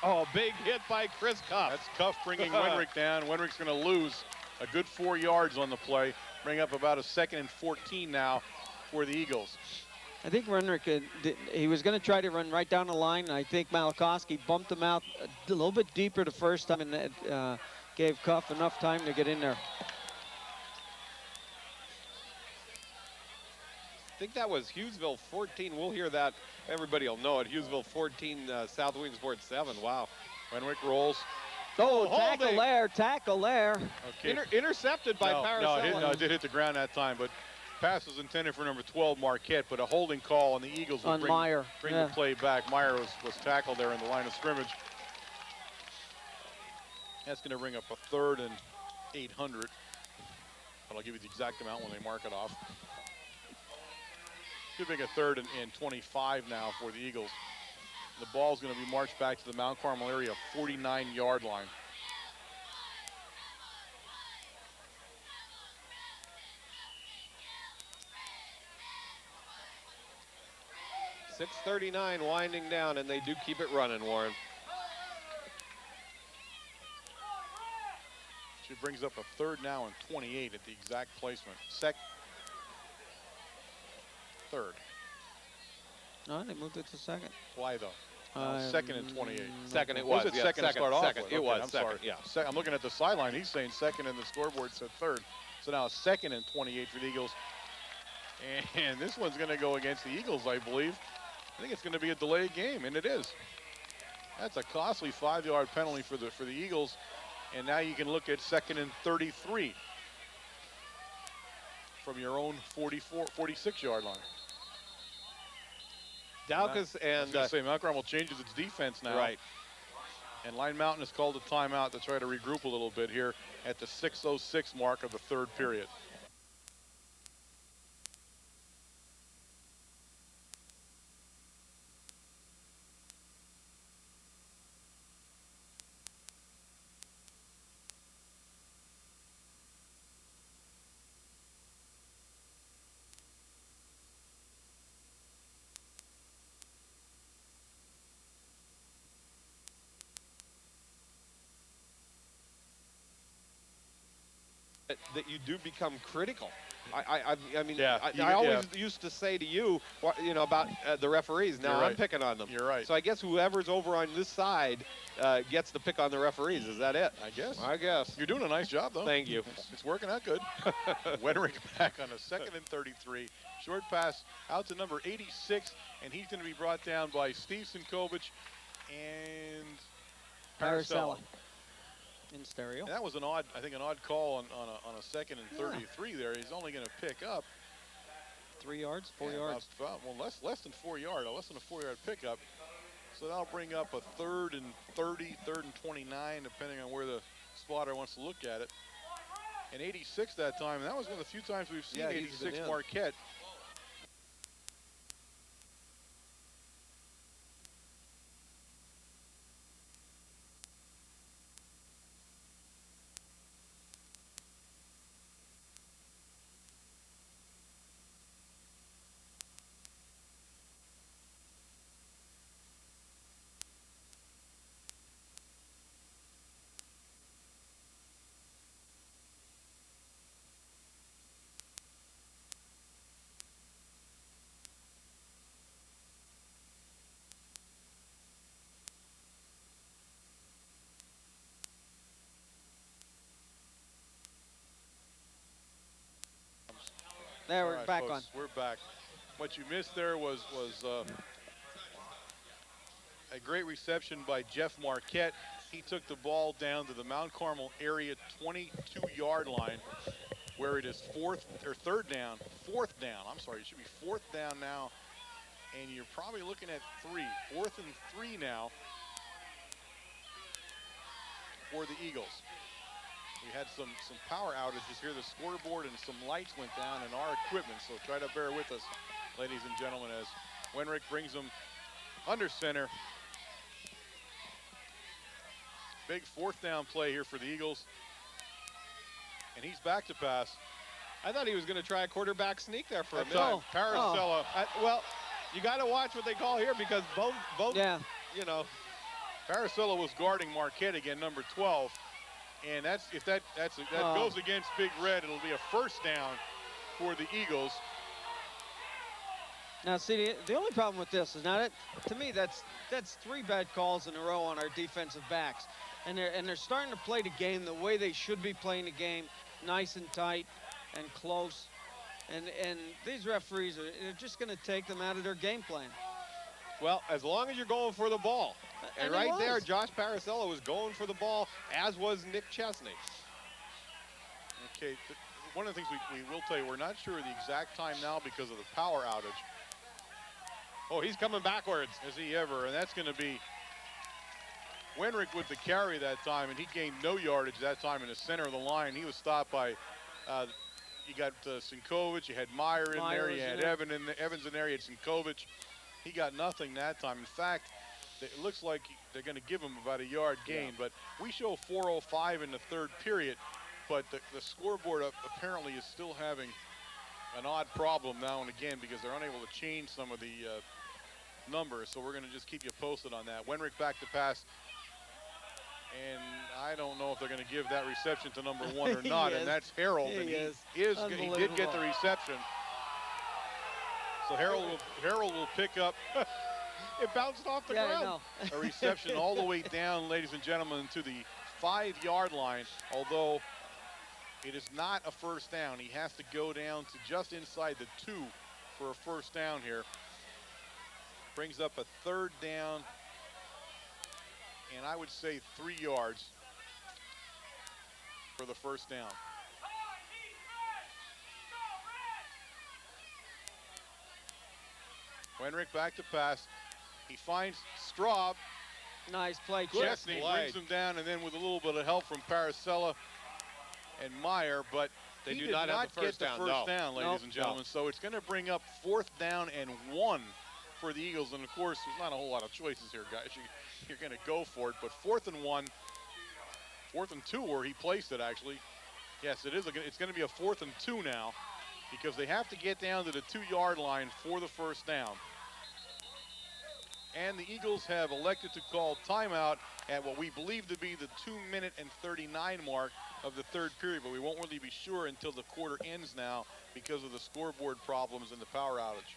Oh, big hit by Chris Cuff. That's Cuff bringing Wenrick down. Wenrick's going to lose a good 4 yards on the play. Bring up about a 2nd and 14 now for the Eagles. I think Renrick, he was going to try to run right down the line. I think Malakowski bumped him out a little bit deeper the first time, and that gave Cuff enough time to get in there. I think that was Hughesville 14. We'll hear that. Everybody will know it. Hughesville 14, South Williamsport 7. Wow. Wenrick rolls. Oh, tackle there. Okay. Intercepted by Paracella. No, it did hit the ground that time, but pass was intended for number 12, Marquette, but a holding call, and the Eagles will bring Meyer. The play back. Meyer was tackled there in the line of scrimmage. That's going to bring up a 3rd and 800. But I'll give you the exact amount when they mark it off. Should bring a 3rd and 25 now for the Eagles. The ball's going to be marched back to the Mount Carmel area, 49-yard line. 6:39 winding down, and they do keep it running, Warren. She brings up a 3rd now and 28 at the exact placement. 3rd. No, they moved it to 2nd. Why though? 2nd and 28. Second it Was was. it Yeah, 2nd to start off second. with? It Okay, was I'm second, sorry. yeah. I'm looking at the sideline. He's saying 2nd, and the scoreboard said 3rd. So now a 2nd and 28 for the Eagles. And this one's going to go against the Eagles, I believe. I think it's going to be a delayed game, and it is. That's a costly 5-yard penalty for the Eagles. And now you can look at 2nd and 33 from your own 46-yard line. Dowcas and Mount Carmel changes its defense now. right. And Line Mountain has called a timeout to try to regroup a little bit here at the 6:06 mark of the 3rd period. That you do become critical. I mean, Yeah, I always used to say to you, about the referees. Now You're I'm right. picking on them. You're right. So I guess whoever's over on this side gets to pick on the referees. Is that it? I guess. I guess. You're doing a nice job, though. Thank you. It's working out good. Wederick back on a 2nd and 33. Short pass out to number 86, and he's going to be brought down by Steve Sinkovich and Paracella. In stereo. And that was an odd call on a 2nd and 33 there. He's only going to pick up 3 yards, 4 yards. Less than 4 yards, less than a 4-yard pickup. So that'll bring up a 3rd and 30, 3rd and 29, depending on where the spotter wants to look at it. And 86 that time, and that was one of the few times we've seen 86 Marquette. There, we're All right, back folks, on. We're back. What you missed there was a great reception by Jeff Marquette. He took the ball down to the Mount Carmel area 22-yard line, where it is fourth down. I'm sorry, it should be 4th down now, and you're probably looking at 4th and 3 now for the Eagles. We had some power outages here. The scoreboard and some lights went down in our equipment, so try to bear with us, ladies and gentlemen, as Wenrick brings them under center. Big fourth down play here for the Eagles. And he's back to pass. I thought he was going to try a quarterback sneak there for a minute. Time. Paracella. Well, you got to watch what they call here because both, Yeah. you know. Paracella was guarding Marquette again, number 12. And that goes against Big Red. It'll be a first down for the Eagles. Now, see, the only problem with this is not to me that's 3 bad calls in a row on our defensive backs, and they're starting to play the game the way they should be playing the game, nice and tight and close, and these referees they're just going to take them out of their game plan. Well, as long as you're going for the ball. And he right there, was. Josh Paracella was going for the ball, as was Nick Chesney. Okay, one of the things we will tell you, we're not sure of the exact time now because of the power outage. Oh, he's coming backwards. Is he ever? And that's going to be Wenrick with the carry that time, and he gained no yardage that time in the center of the line. He was stopped by, you got Sinkovic, you had Meyer in there, you had Evans in there, you had Sinkovic. He got nothing that time. In fact, it looks like they're going to give him about a yard gain, but we show 4:05 in the third period, but the scoreboard apparently is still having an odd problem now and again because they're unable to change some of the numbers, so we're going to just keep you posted on that. Wenrick back to pass, and I don't know if they're going to give that reception to number 1 or not, and that's Harold, and he did get the reception. So Harold will pick up. It bounced off the ground. A reception all the way down, ladies and gentlemen, to the 5-yard line, although it is not a first down. He has to go down to just inside the 2 for a first down here. Brings up a third down, and I would say 3 yards for the first down. Wenrick back to pass. He finds Straub. Nice play, Chesney brings him down, and then with a little bit of help from Paracella and Meyer, but They he do did not have the first get the down, first no. down, ladies and gentlemen. So it's going to bring up 4th down and 1 for the Eagles. And, of course, there's not a whole lot of choices here, guys. You're going to go for it. But 4th and 1, 4th and 2 where he placed it, actually. Yes, it is. It's going to be a 4th and 2 now because they have to get down to the 2-yard line for the first down. And the Eagles have elected to call timeout at what we believe to be the 2-minute and 39 mark of the third period, but we won't really be sure until the quarter ends now because of the scoreboard problems and the power outage.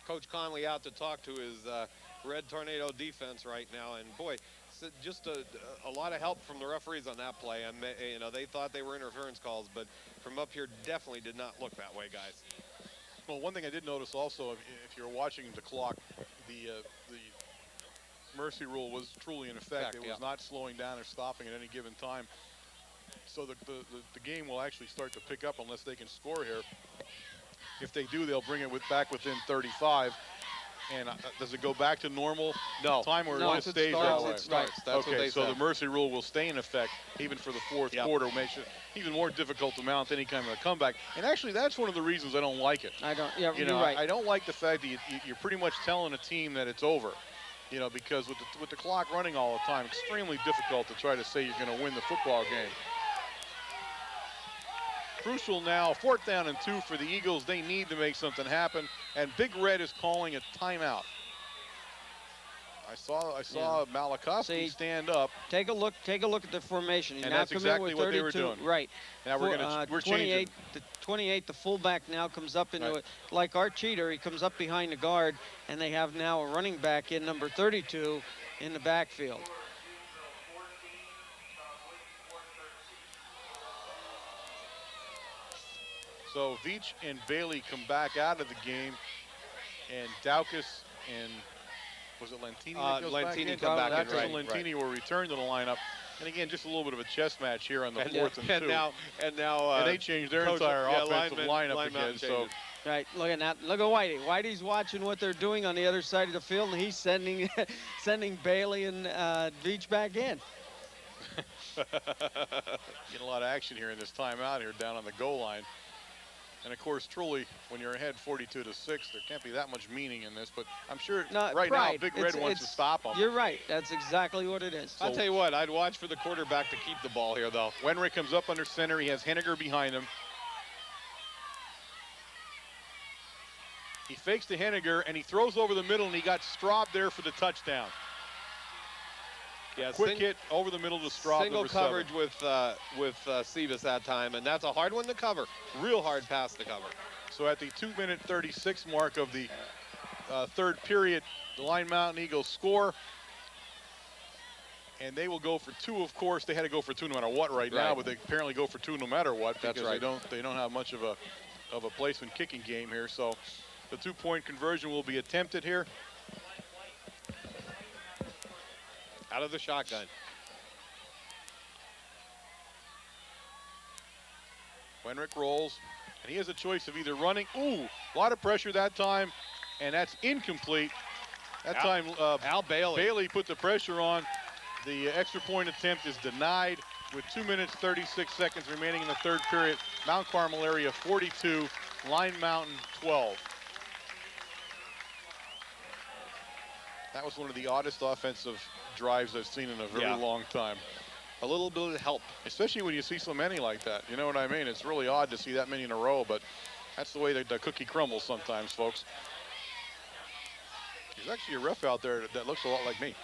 Coach Conley out to talk to his Red Tornado defense right now, and boy, just a lot of help from the referees on that play. And they thought they were interference calls, but from up here definitely did not look that way, guys. Well, one thing I did notice also, if you're watching the clock, the mercy rule was truly in effect. It was not slowing down or stopping at any given time. So the game will actually start to pick up unless they can score here. If they do, they'll bring it back within 35. And does it go back to normal time or it stays that way? It starts. That's what they so said. the mercy rule will stay in effect even for the fourth quarter, makes it even more difficult to mount any kind of a comeback. And actually, that's one of the reasons I don't like it. You're right. I don't like the fact that you're pretty much telling a team that it's over. Because with the clock running all the time, extremely difficult to try to say you're going to win the football game. Crucial now, 4th down and 2 for the Eagles. They need to make something happen, and Big Red is calling a timeout. I saw Malakowski stand up. Take a look at the formation. And that's exactly what they were doing. Right. Now we're changing. 28, the fullback now comes up into it. Like our cheater, he comes up behind the guard, and they have now a running back in number 32 in the backfield. So Veach and Bailey come back out of the game, and Daukus and was it Lentini that goes back in? Lentini come back in, Daukus and Lentini will return to the lineup. And again, just a little bit of a chess match here on the 4th and 2. And now and they changed their entire offensive lineup again. So Right, look at that. Look at Whitey. Whitey's watching what they're doing on the other side of the field, and he's sending sending Bailey and Veach back in. Getting a lot of action here in this timeout here down on the goal line. And of course, truly, when you're ahead 42-6, there can't be that much meaning in this. But I'm sure right pride. now, Big Red wants to stop them. You're right. That's exactly what it is. I'll tell you what, I'd watch for the quarterback to keep the ball here, though. Wenrick comes up under center. He has Henniger behind him. He fakes to Henniger, and he throws over the middle, and he got Straub there for the touchdown. Yeah, quick hit over the middle to Straub. Single coverage with Sebas that time, and that's a hard one to cover. Real hard pass to cover. So at the 2-minute 36 mark of the third period, the Line Mountain Eagles score. And they will go for 2, of course. They had to go for 2 no matter what right now, but they apparently go for 2 no matter what because they don't have much of a placement kicking game here. So the 2-point conversion will be attempted here. Out of the shotgun. Wenrick rolls, and he has a choice of either running. Ooh, a lot of pressure that time, and that's incomplete. That time, Al Bailey. Bailey put the pressure on. The extra point attempt is denied with 2 minutes, 36 seconds remaining in the third period. Mount Carmel area 42, Line Mountain 12. That was one of the oddest offensive drives I've seen in a very long time. A little bit of help. Especially when you see so many like that. You know what I mean? It's really odd to see that many in a row, but that's the way the cookie crumbles sometimes, folks. There's actually a ref out there that looks a lot like me.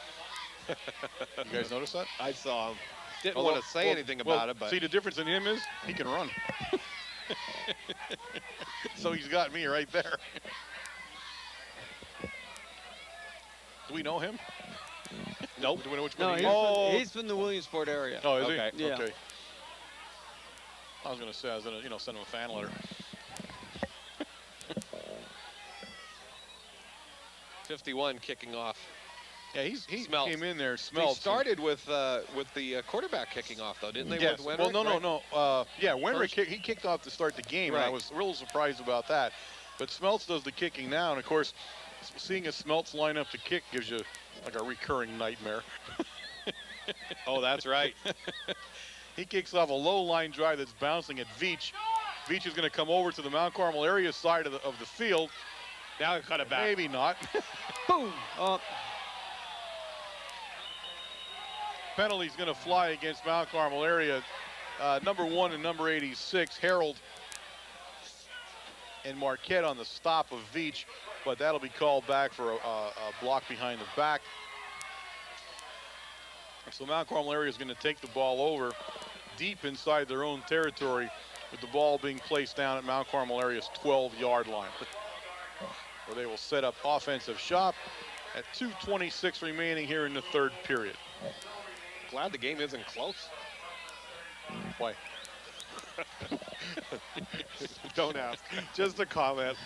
You guys notice that? I saw him. Didn't want to say anything about it, but see, the difference in him is he can run. So he's got me right there. Do we know him? Nope. Do we know which No, one he's from the Williamsport area. Oh, is okay. he? Yeah. Okay. I was going to say, I was going to send him a fan letter. 51 kicking off. Yeah, he Smelts. came in there, They smelled. started with the quarterback kicking off, though, didn't they? Yes. With Wenrick, Well, right? no. Yeah, Wenrick, he kicked off to start the game, and I was real surprised about that. But Smelts does the kicking now, and of course, seeing a Smelts line up to kick gives you like a recurring nightmare. Oh, that's right. He kicks off a low line drive that's bouncing at Veach. Veach is going to come over to the Mount Carmel area side of the field. Now he cut it back. Maybe not. Boom. Penalty's going to fly against Mount Carmel area. Number 1 and number 86, Harold and Marquette on the stop of Veach, but that'll be called back for a block behind the back. So Mount Carmel area is going to take the ball over deep inside their own territory, with the ball being placed down at Mount Carmel area's 12-yard line, where they will set up offensive shop at 2:26 remaining here in the third period. Glad the game isn't close. Why? Don't ask. Just a comment.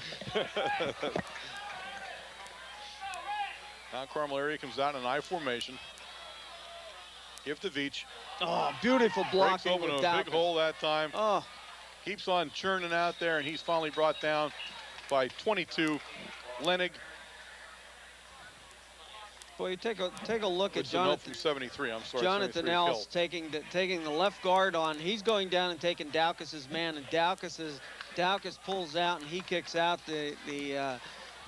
Mount Carmel area comes out in an I formation. Give to Veach. Oh, beautiful Breaks blocking open with a Dowkins. big hole that time. Oh, Keeps on churning out there, and he's finally brought down by 22. Lenig. boy, you take a look at It's a note Jonathan. from 73. I'm sorry. Jonathan 73 Ellis killed. taking the left guard on. He's going down and taking Dowkins' man, and Dowkins pulls out and he kicks out the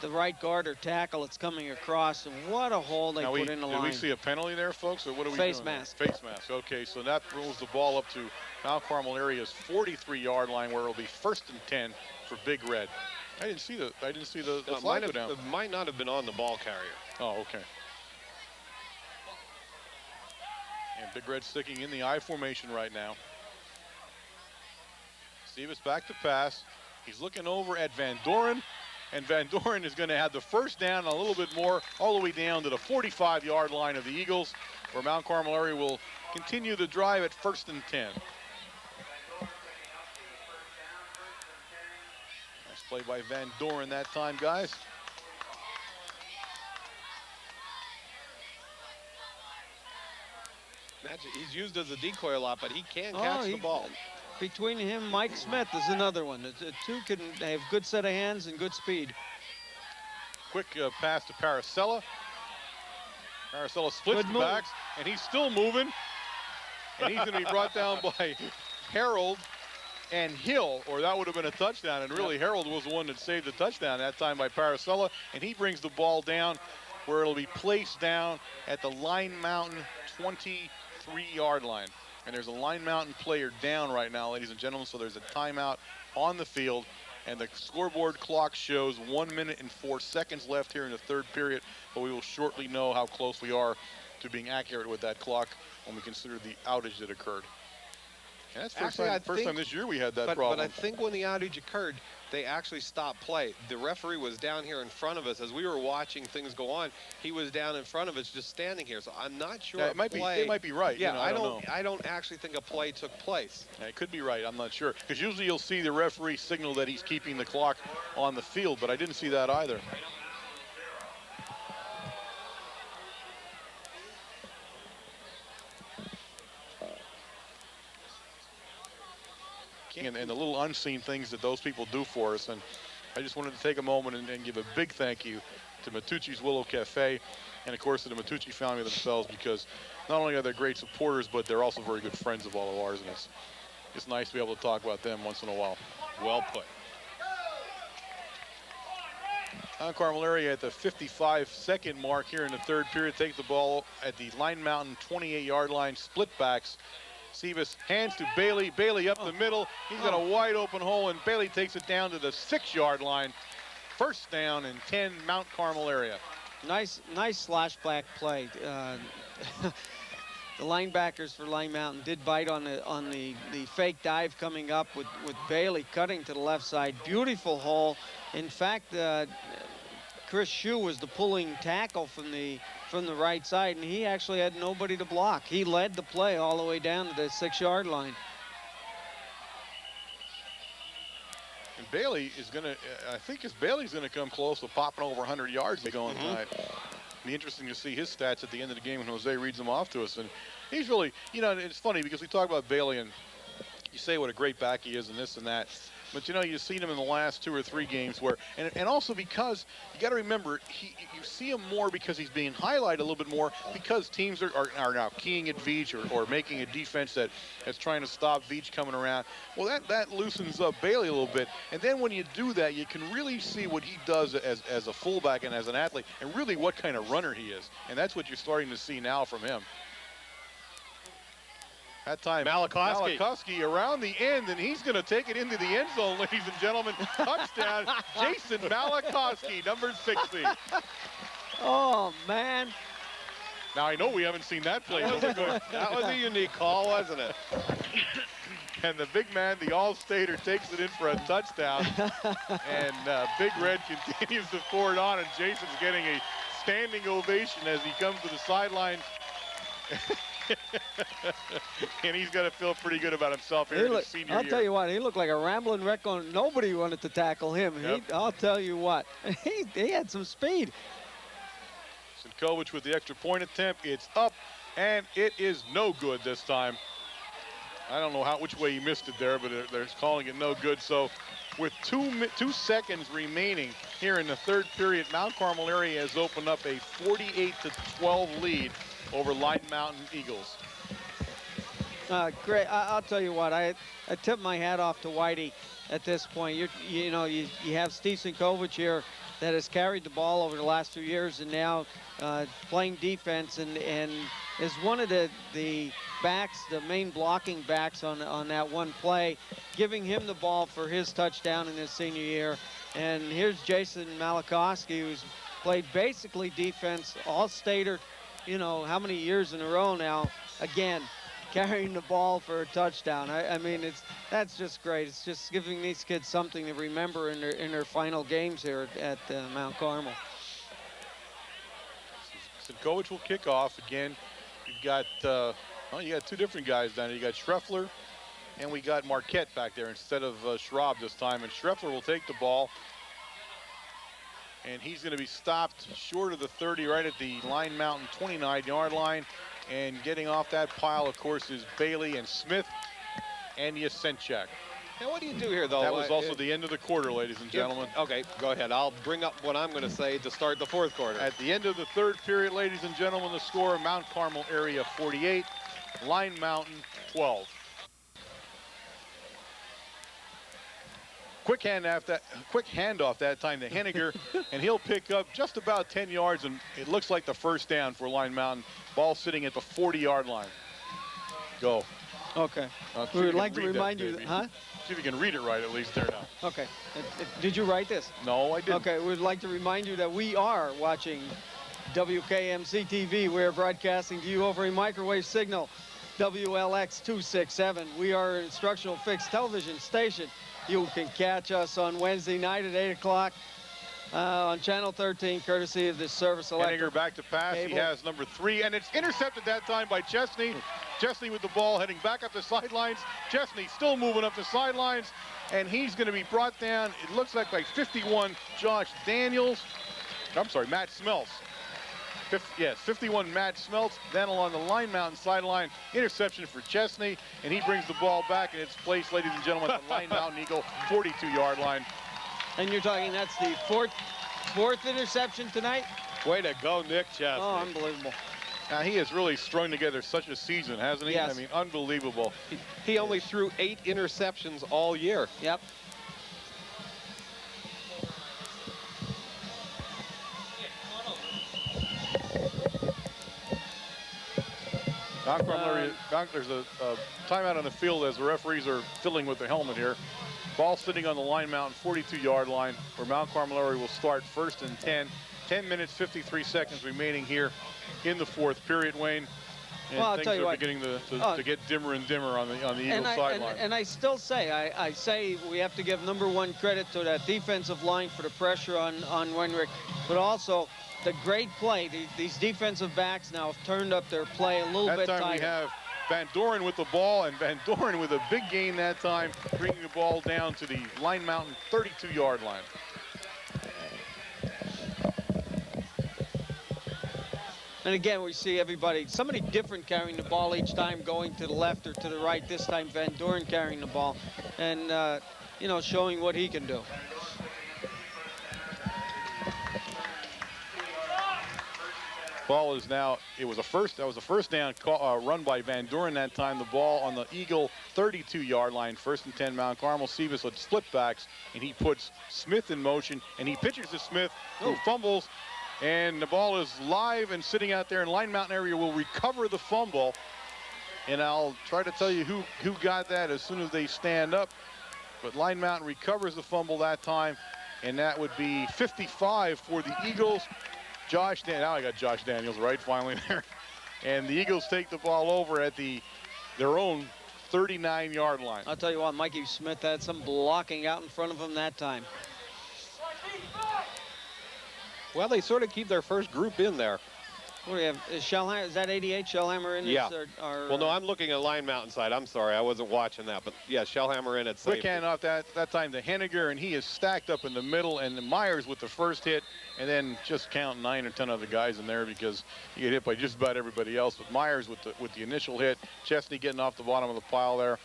right guard or tackle that's coming across. And what a hole they put in the line. Did we see a penalty there, folks, or what are we Face doing? mask. Face mask. Okay, so that rolls the ball up to Mount Carmel area's 43-yard line, where it'll be 1st and 10 for Big Red. I didn't see the flag go down. It might not have been on the ball carrier. Oh, okay. And Big Red sticking in the I formation right now. Stevens back to pass. He's looking over at Van Doren, and Van Doren is going to have the first down, a little bit more, all the way down to the 45-yard line of the Eagles, where Mount Carmel area will continue the drive at 1st and 10. Nice play by Van Doren that time, guys. He's used as a decoy a lot, but he can catch the ball. between him, Mike Smith is another one. The two can have good set of hands and good speed. Quick pass to Paracella. Paracella splits Good the move. backs, and he's still moving. And he's going to be brought down by Harold and Hill, or that would have been a touchdown. And really, Harold was the one that saved the touchdown that time by Paracella. And he brings the ball down where it'll be placed down at the Line Mountain 23-yard line. And there's a Line Mountain player down right now, ladies and gentlemen, so there's a timeout on the field. And the scoreboard clock shows 1 minute and 4 seconds left here in the third period, but we will shortly know how close we are to being accurate with that clock when we consider the outage that occurred. And that's first time this year we had that problem. But I think when the outage occurred, they actually stopped play. The referee was down here in front of us as we were watching things go on. He was down in front of us, just standing here. So I'm not sure. Yeah, they might be right. Yeah, I don't know. I don't actually think a play took place. Yeah, it could be right. I'm not sure, because usually you'll see the referee signal that he's keeping the clock on the field, but I didn't see that either. And the little unseen things that those people do for us. And I just wanted to take a moment and give a big thank you to Matucci's Willow Cafe, and of course to the Matucci family themselves, because not only are they great supporters, but they're also very good friends of all of ours, and it's nice to be able to talk about them once in a while. Well put. Mount Carmel area at the 55-second mark here in the third period takes the ball at the Line Mountain 28-yard line, split backs. Sebas hands to Bailey. Bailey up the middle. He's got a wide open hole, and Bailey takes it down to the 6-yard line. First down and 10, Mount Carmel area. Nice slashback play. The linebackers for Line Mountain did bite on the fake dive coming up with Bailey cutting to the left side. Beautiful hole. In fact, Chris Shue was the pulling tackle from the right side, and he actually had nobody to block. He led the play all the way down to the 6-yard line. And Bailey is going to, I think Bailey's going to come close to popping over 100 yards going tonight. Be interesting to see his stats at the end of the game when Jose reads them off to us. And he's really, it's funny because we talk about Bailey and you say what a great back he is and this and that. But, you've seen him in the last 2 or 3 games where, and also because, you got to remember, you see him more because he's being highlighted a little bit more because teams are now keying at Veach or making a defense that's trying to stop Veach coming around. Well, that loosens up Bailey a little bit. And then when you do that, you can really see what he does as a fullback and as an athlete and really what kind of runner he is. And that's what you're starting to see now from him. That time, Malakowski around the end, and he's going to take it into the end zone, ladies and gentlemen. Touchdown, Jason Malakowski, number 60. Oh, man. Now, I know we haven't seen that play. That was a unique call, wasn't it? And the big man, the All-Stater, takes it in for a touchdown. And Big Red continues to forward on, and Jason's getting a standing ovation as he comes to the sideline. And he's got to feel pretty good about himself here in his senior year. I'll tell you what, he looked like a rambling wreck. Nobody wanted to tackle him. Yep. I'll tell you what, he had some speed. Sinkovich with the extra point attempt. It's up, and it is no good this time. I don't know which way he missed it there, but they're calling it no good. So with 2 seconds remaining here in the third period, Mount Carmel area has opened up a 48-12 lead over Line Mountain Eagles. Great. I'll tell you what, I tip my hat off to Whitey at this point. You have Steve Sinkovich here that has carried the ball over the last few years and now playing defense and is one of the backs, the main blocking backs on that one play, giving him the ball for his touchdown in his senior year. And here's Jason Malakowski, who's played basically defense, all-stater, how many years in a row now, again, carrying the ball for a touchdown. I mean, that's just great. It's just giving these kids something to remember in their final games here at Mount Carmel. Sinkovich will kick off again. You've got, you got 2 different guys down there. You got Schreffler and we got Marquette back there instead of Schraub this time. And Schreffler will take the ball. And he's going to be stopped short of the 30 right at the Line Mountain 29-yard line. And getting off that pile, of course, is Bailey and Smith. and Yasenchak. And what do you do here, though? That was also the end of the quarter, ladies and gentlemen. Okay, go ahead. I'll bring up what I'm going to say to start the fourth quarter. At the end of the third period, ladies and gentlemen, the score: Mount Carmel area 48, Line Mountain 12. Quick handoff that time to Henniger, and he'll pick up just about 10 yards, and it looks like the first down for Line Mountain. Ball sitting at the 40-yard line. Go. Okay. We would like to remind you, huh? See if you can read it right at least there now. Okay. Did you write this? No, I didn't. Okay, we'd like to remind you that we are watching WKMC TV. We're broadcasting to you over a microwave signal, WLX 267. We are an instructional fixed television station. You can catch us on Wednesday night at 8 o'clock on Channel 13, courtesy of this Service Electric. Henniger back to pass. Cable. He has number 3, and it's intercepted that time by Chesney. Chesney with the ball heading back up the sidelines. Chesney still moving up the sidelines, and he's going to be brought down, it looks like by 51, Josh Daniels. I'm sorry, Matt Smelts. Yes, 51, Matt Smelts. Then along the Line Mountain sideline, interception for Chesney, and he brings the ball back in its place, ladies and gentlemen, at the Line Mountain Eagle 42-yard line. And you're talking that's the fourth interception tonight? Way to go, Nick Chesney. Oh, unbelievable. Now, he has really strung together such a season, hasn't he? Yes. I mean, unbelievable. He only threw 8 interceptions all year. Yep. There's a timeout on the field as the referees are fiddling with the helmet here. Ball sitting on the Line Mountain 42-yard line, where Mount Carmel will start first and 10. 10 minutes, 53 seconds remaining here in the fourth period, Wayne. And well, I'll things tell you are what, beginning to get dimmer and dimmer on the Eagles sideline. And I still say, I say we have to give number one credit to that defensive line for the pressure on Wenrick, but also the great play. These defensive backs now have turned up their play a little bit tighter. That time we have Van Doren with the ball, and Van Doren with a big gain that time, bringing the ball down to the Line Mountain 32-yard line. And again, we see somebody different carrying the ball each time, going to the left or to the right. This time, Van Doren carrying the ball and, you know, showing what he can do. Ball is now, that was a first down run by Van Doren that time. The ball on the Eagle 32-yard line, first and 10 Mount Carmel. Sebas with split backs, and he puts Smith in motion, and he pitches to Smith, who fumbles, and the ball is live and sitting out there, and Line Mountain area will recover the fumble. And I'll try to tell you who got that as soon as they stand up. But Line Mountain recovers the fumble that time, and that would be 55 for the Eagles. Now I got Josh Daniels right finally there. And the Eagles take the ball over at their own 39-yard line. I'll tell you what, Mikey Smith had some blocking out in front of him that time. Well, they sort of keep their first group in there. What do we have? Is that 88 Shellhammer in this? Yeah. Well, no, I'm looking at Line Mountain side. I'm sorry, I wasn't watching that. But, yeah, Shellhammer in at safety. Quick handoff that time to Henniger, and he is stacked up in the middle, and Myers with the first hit, and then just count 9 or 10 other guys in there because you get hit by just about everybody else. But Myers with the initial hit, Chesney getting off the bottom of the pile there.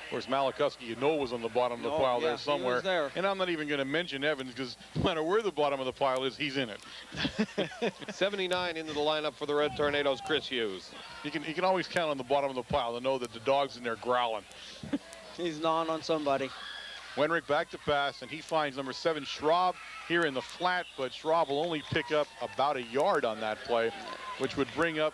Of course, Malachowski, you know, was on the bottom of the pile there somewhere. He was there. And I'm not even going to mention Evans because no matter where the bottom of the pile is, he's in it. 79 into the lineup for the Red Tornadoes, Chris Hughes. You can always count on the bottom of the pile to know that the dog's in there growling. He's gnawing on somebody. Wenrick back to pass, and he finds number 7, Schraub, here in the flat, but Schraub will only pick up about a yard on that play, which would bring up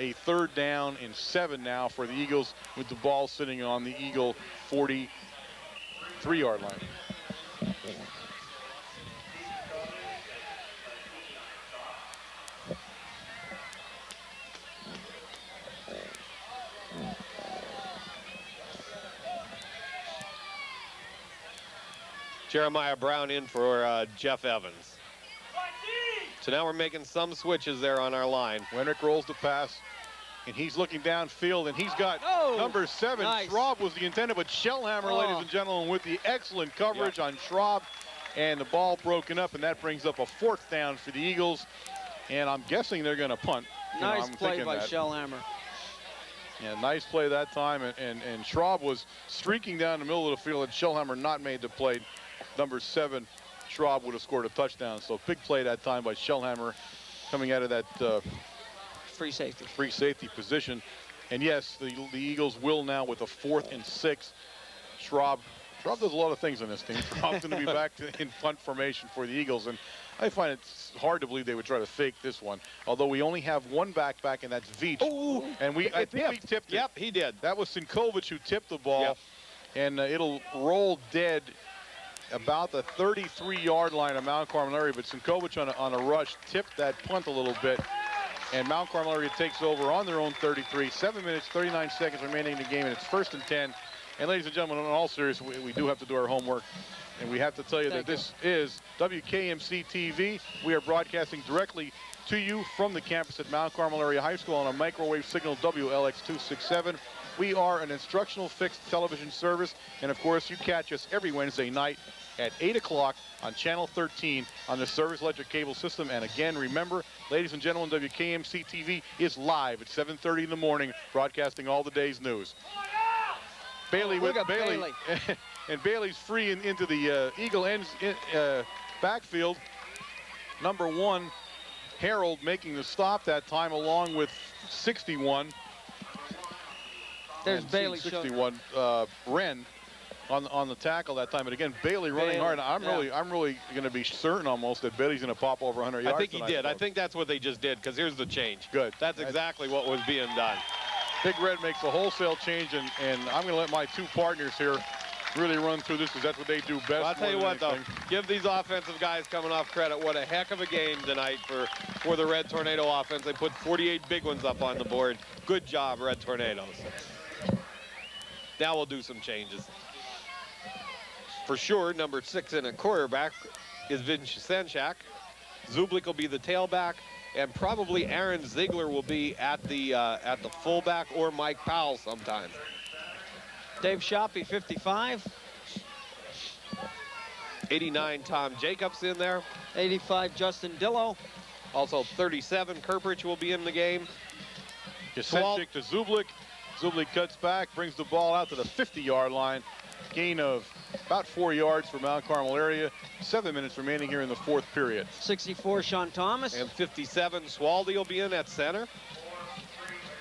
a third down and 7 now for the Eagles, with the ball sitting on the Eagle 43-yard line. Jeremiah Brown in for Jeff Evans. So now we're making some switches there on our line. Wenrick rolls the pass, and he's looking downfield, and he's got number 7. Nice. Schraub was the intended, but Shellhammer, ladies and gentlemen, with the excellent coverage on Schraub, and the ball broken up, and that brings up a 4th down for the Eagles, and I'm guessing they're going to punt. Nice play by Shellhammer. Yeah, nice play that time, and Schraub was streaking down the middle of the field, and Schellhammer not made the play. Number 7, Schraub would have scored a touchdown. So big play that time by Schellhammer coming out of that Free safety position. And yes, the Eagles will now with a 4th and 6. Schraub does a lot of things on this team. Schraub's going to be back in punt formation for the Eagles, and I find it hard to believe they would try to fake this one. Although we only have one back, and that's Veach. Ooh, and I think we tipped it. Yep, he did. That was Sinkovic who tipped the ball, Yep. and it'll roll dead about the 33-yard line of Mount Carmel area. But Sinkovic on a rush tipped that punt a little bit, and Mount Carmel area takes over on their own 33. 7 minutes, 39 seconds remaining in the game, and it's 1st and 10. And ladies and gentlemen, in all seriousness, we do have to do our homework. And we have to tell you that this is WKMC TV. We are broadcasting directly to you from the campus at Mount Carmel Area High School on a microwave signal WLX267. We are an instructional fixed television service. And of course, you catch us every Wednesday night at 8 o'clock on Channel 13 on the Service Electric Cable System. And again, remember, ladies and gentlemen, WKMC TV is live at 7:30 in the morning, broadcasting all the day's news. Bailey with Bailey. And Bailey's free into the Eagle ends backfield. Number 1, Harold making the stop that time along with 61. There's Bailey 61. Wren on the tackle that time. And again, Bailey running hard. I'm really going to be certain almost that Bailey's going to pop over 100 yards. I think he did. I think that's what they just did, because here's the change. Good. That's exactly what was being done. Big Red makes a wholesale change, and I'm going to let my 2 partners here really run through this, because that's what they do best. Well, I'll tell you what, though, give these offensive guys coming off credit. What a heck of a game tonight for the Red Tornado offense. They put 48 big ones up on the board. Good job, Red Tornadoes. Now we'll do some changes. For sure, number 6 in a quarterback is Vince Senchak. Zublik will be the tailback, and probably Aaron Ziegler will be at the fullback, or Mike Powell sometime. Dave Shoppy, 55. 89, Tom Jacobs in there. 85, Justin Dillo. Also 37, Kirprich will be in the game. Yasenchik to Zublik. Zublik cuts back, brings the ball out to the 50-yard line. Gain of about 4 yards for Mount Carmel area. 7 minutes remaining here in the 4th period. 64, Sean Thomas. And 57, Swaldy will be in at center.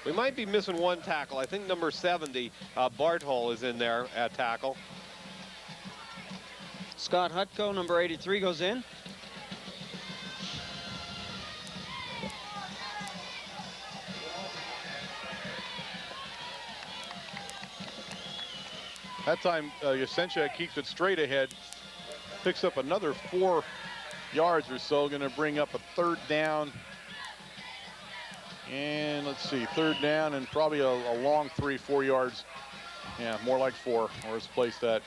We might be missing 1 tackle. I think number 70, Barthol, is in there at tackle. Scott Hutko, number 83, goes in. That time, Yasenchak keeps it straight ahead, picks up another 4 yards or so, going to bring up a 3rd down. And let's see, 3rd down and probably a long 3-4 yards. Yeah, more like 4, or it's placed at.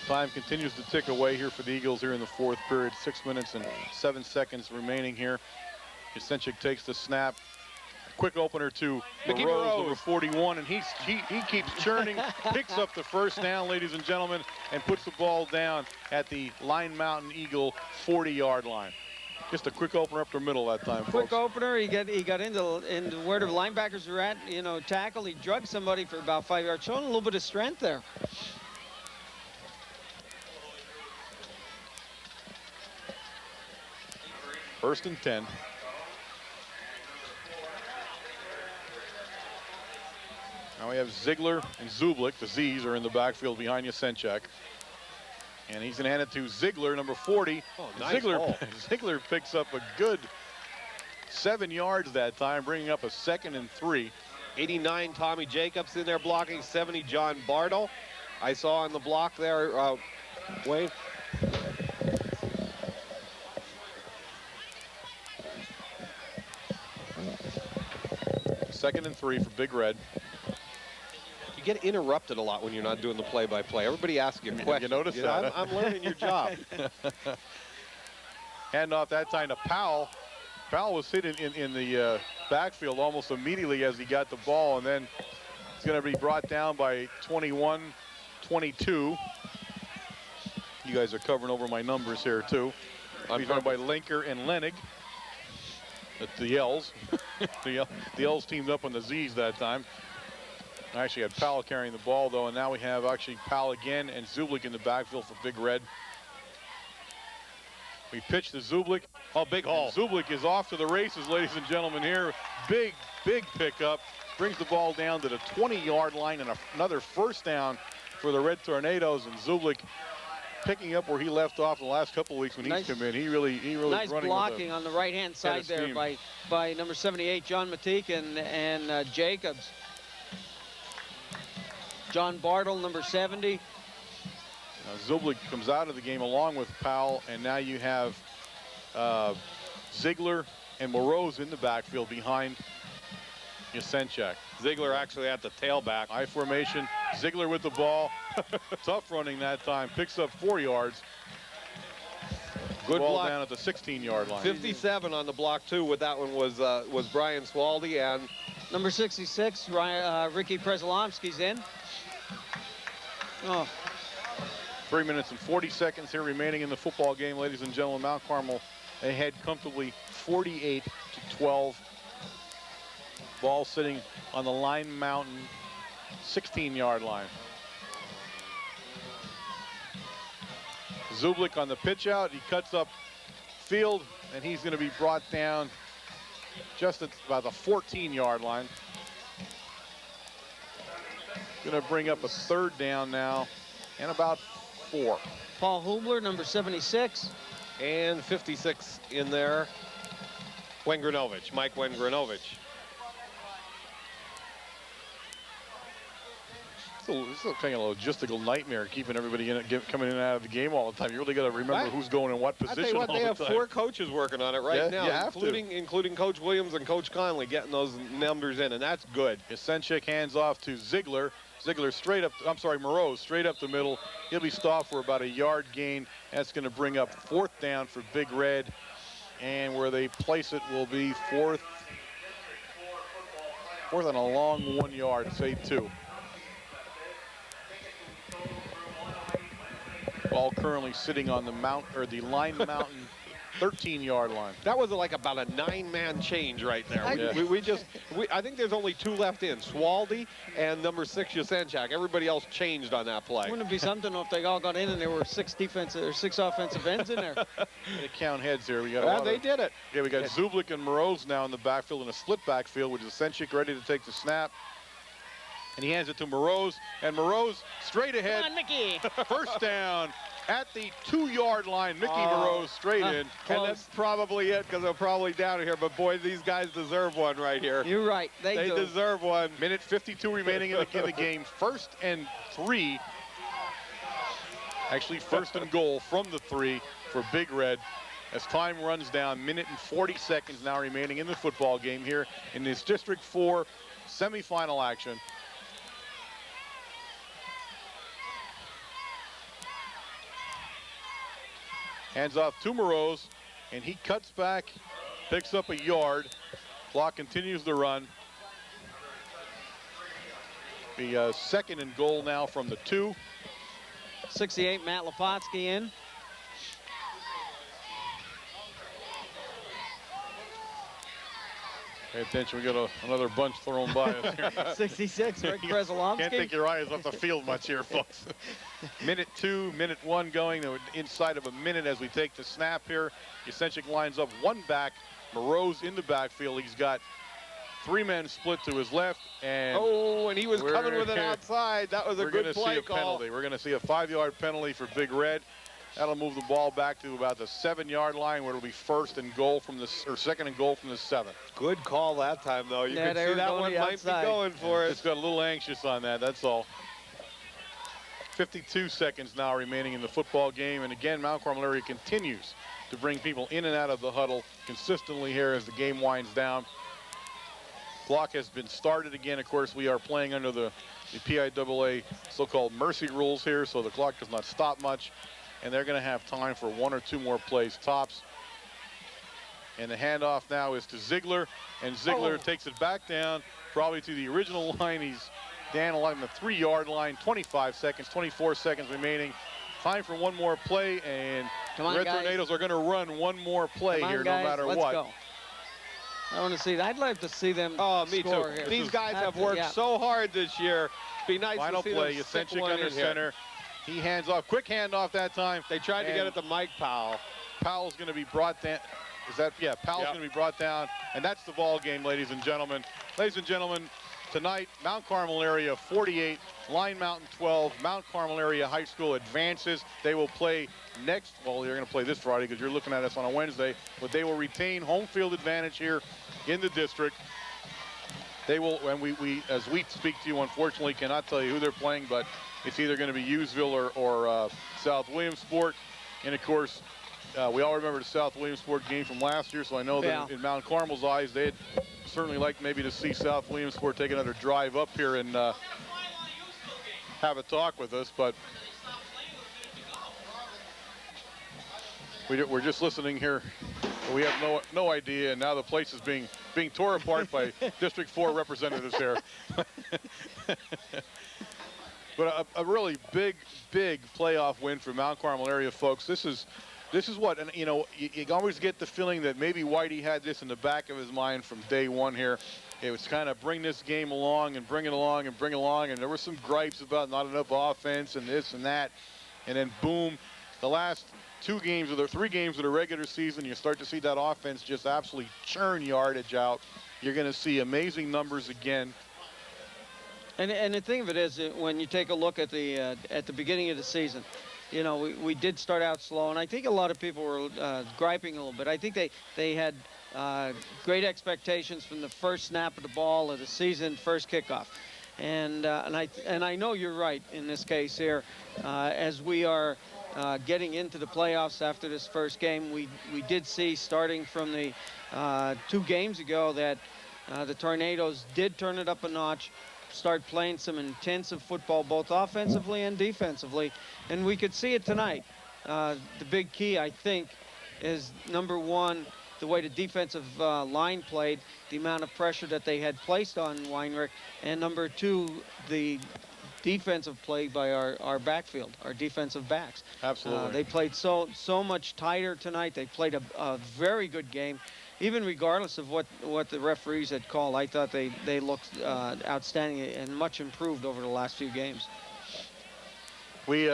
Time continues to tick away here for the Eagles here in the 4th period. 6 minutes and 7 seconds remaining here. Yasenchik takes the snap. Quick opener to Mickey Rose, Rose. number 41, and he keeps churning, picks up the 1st down, ladies and gentlemen, and puts the ball down at the Line Mountain Eagle 40-yard line. Just a quick opener up the middle that time, Quick folks. opener. He got into where the linebackers are at. You know, tackle. He drugged somebody for about 5 yards, showing a little bit of strength there. First and 10. Now we have Ziegler and Zublik. The Z's are in the backfield behind Yasenchak. And he's going to hand it to Ziegler, number 40. Oh, nice Ziegler, ball. Ziegler picks up a good 7 yards that time, bringing up a 2nd and 3. 89, Tommy Jacobs in there blocking. 70, John Bartle. I saw on the block there, Wayne. Second and 3 for Big Red. You get interrupted a lot when you're not doing the play-by-play. Everybody asks you questions. You notice that, huh? I'm learning your job. Hand off that time to Powell. Powell was hit in the backfield almost immediately as he got the ball, and then it's going to be brought down by 21, 22. You guys are covering over my numbers here, too. He's run by Linker and Lennig. The L's. the L's teamed up on the Z's that time. I actually had Powell carrying the ball, though, and now we have actually Powell again and Zublik in the backfield for Big Red. We pitch to Zublik. Oh, big haul. Zublik is off to the races, ladies and gentlemen, here. Big pickup. Brings the ball down to the 20-yard line, and another first down for the Red Tornadoes. And Zublik picking up where he left off the last couple of weeks when he's come in. He really nice running blocking on the right-hand side there by number 78, John Matique, and Jacobs. John Bartle, number 70. Now Zublik comes out of the game along with Powell, and now you have Ziegler and Moroz in the backfield behind Yasenchak. Ziegler actually at the tailback. I formation. Ziegler with the ball. Tough running that time. Picks up 4 yards. Good ball block. Down at the 16-yard line. 57 on the block, too, with that one was Brian Swaldy. And number 66, Ricky Presolomski's in. Oh. 3 minutes and 40 seconds here remaining in the football game, ladies and gentlemen. Mount Carmel ahead comfortably 48-12. Ball sitting on the Line Mountain 16-yard line. Zublik on the pitch out. He cuts up field, and he's going to be brought down just at about the 14-yard line. Going to bring up a third down now and about 4. Paul Hubler, number 76. And 56 in there. Wengranovich, Mike Wengranovich. It's a kind of logistical nightmare keeping everybody coming in and out of the game all the time. You really got to remember who's going in what position. I tell you what, all they the have time. 4 coaches working on it right now, you including Coach Williams and Coach Conley getting those numbers in, and that's good. Yasenchik hands off to Ziegler. Ziegler straight up, Moroz straight up the middle. He'll be stopped for about a yard gain. That's going to bring up 4th down for Big Red. And where they place it will be fourth on a long 1 yard, say 2. Ball currently sitting on the Line Mountain 13-yard line. That was like about a 9-man change right there. I think there's only 2 left in, Swaldy and number 6, Yasenchak. Everybody else changed on that play. Wouldn't it be something if they all got in and there were 6 offensive ends in there? They count heads here. We got they did it. Yeah, we got Zublik and Moroz now in the backfield in a split backfield with Yasenchik ready to take the snap. And he hands it to Moroz, and Moroz straight ahead. Come on, Mickey. First down at the 2-yard line. Mickey Moroz straight in. And that's probably it, because they're probably down here. But boy, these guys deserve one right here. You're right. They do. Deserve one. Minute 52 remaining in the game. 1st and 3. Actually, 1st and goal from the 3 for Big Red. As time runs down, minute and 40 seconds now remaining in the football game here in this District 4 semifinal action. Hands off to Moroz, and he cuts back, picks up a yard. Clock continues to run. The 2nd and goal now from the 2. 68, Matt Lepotsky in. Pay attention, we got another bunch thrown by us here. 66, Rick Presolomski. Can't take your eyes off the field much here, folks. Minute 2, minute 1 going. Inside of a minute as we take the snap here. Yasenchik lines up 1 back. Moroz in the backfield. He's got 3 men split to his left. And he was coming with it outside. That was a good play call. Penalty. We're going to see a 5-yard penalty for Big Red. That'll move the ball back to about the 7-yard line, where it'll be 1st and goal from the 2nd and goal from the 7th. Good call that time, though. You can see that one might be going for it. Just got a little anxious on that. That's all. 52 seconds now remaining in the football game, and again, Mount Carmel area continues to bring people in and out of the huddle consistently here as the game winds down. Clock has been started again. Of course, we are playing under the PIAA so-called mercy rules here, so the clock does not stop much. And they're going to have time for 1 or 2 more plays tops. And the handoff now is to Ziegler, and Ziegler takes it back down, probably to the original line. He's down along the 3-yard line, 25 seconds, 24 seconds remaining. Time for 1 more play, and Come on, Red guys. Tornadoes are going to run one more play Come on, here, guys. no matter Let's what. Go. I want to see that. I'd like to see them Oh, me too. score here. These guys have worked so hard this year. Be nice Final to see play, them stick Yasenchik one under in here. center. He hands off, quick handoff that time. They tried to get it to Mike Powell. Powell's going to be brought down. Is that, yeah, Powell's Yep. going to be brought down. And that's the ball game, ladies and gentlemen. Ladies and gentlemen, tonight, Mount Carmel area 48, Line Mountain 12. Mount Carmel area high school advances. They will play next, well, they're going to play this Friday because you're looking at us on a Wednesday, but they will retain home field advantage here in the district. They will, and we as we speak to you, unfortunately, cannot tell you who they're playing, but it's either going to be Hughesville or South Williamsport. And of course, we all remember the South Williamsport game from last year, so I know that in Mount Carmel's eyes, they'd certainly like maybe to see South Williamsport take another drive up here and have a talk with us, but we're just listening here. We have no idea, and now the place is being tore apart by District 4 representatives here. But a really big playoff win for Mount Carmel area folks. This is what, and you know, you always get the feeling that maybe Whitey had this in the back of his mind from day one here. It was kind of bring this game along and bring it along and bring it along, and there were some gripes about not enough offense and this and that, and then boom, the last 2 games or the 3 games of the regular season, you start to see that offense just absolutely churn yardage out. You're going to see amazing numbers again. And the thing of it is, when you take a look at the beginning of the season, you know, we did start out slow, and I think a lot of people were griping a little bit. I think they had great expectations from the first snap of the ball of the season, first kickoff, and I know you're right in this case here, as we are getting into the playoffs after this first game. We did see, starting from the 2 games ago, that the Tornadoes did turn it up a notch, start playing some intensive football, both offensively and defensively, and we could see it tonight. The big key, I think, is number 1, the way the defensive line played, the amount of pressure that they had placed on Weinrich, and number 2, the defensive play by our backfield, our defensive backs. Absolutely. They played so much tighter tonight. They played a very good game, even regardless of what the referees had called. I thought they looked outstanding and much improved over the last few games. We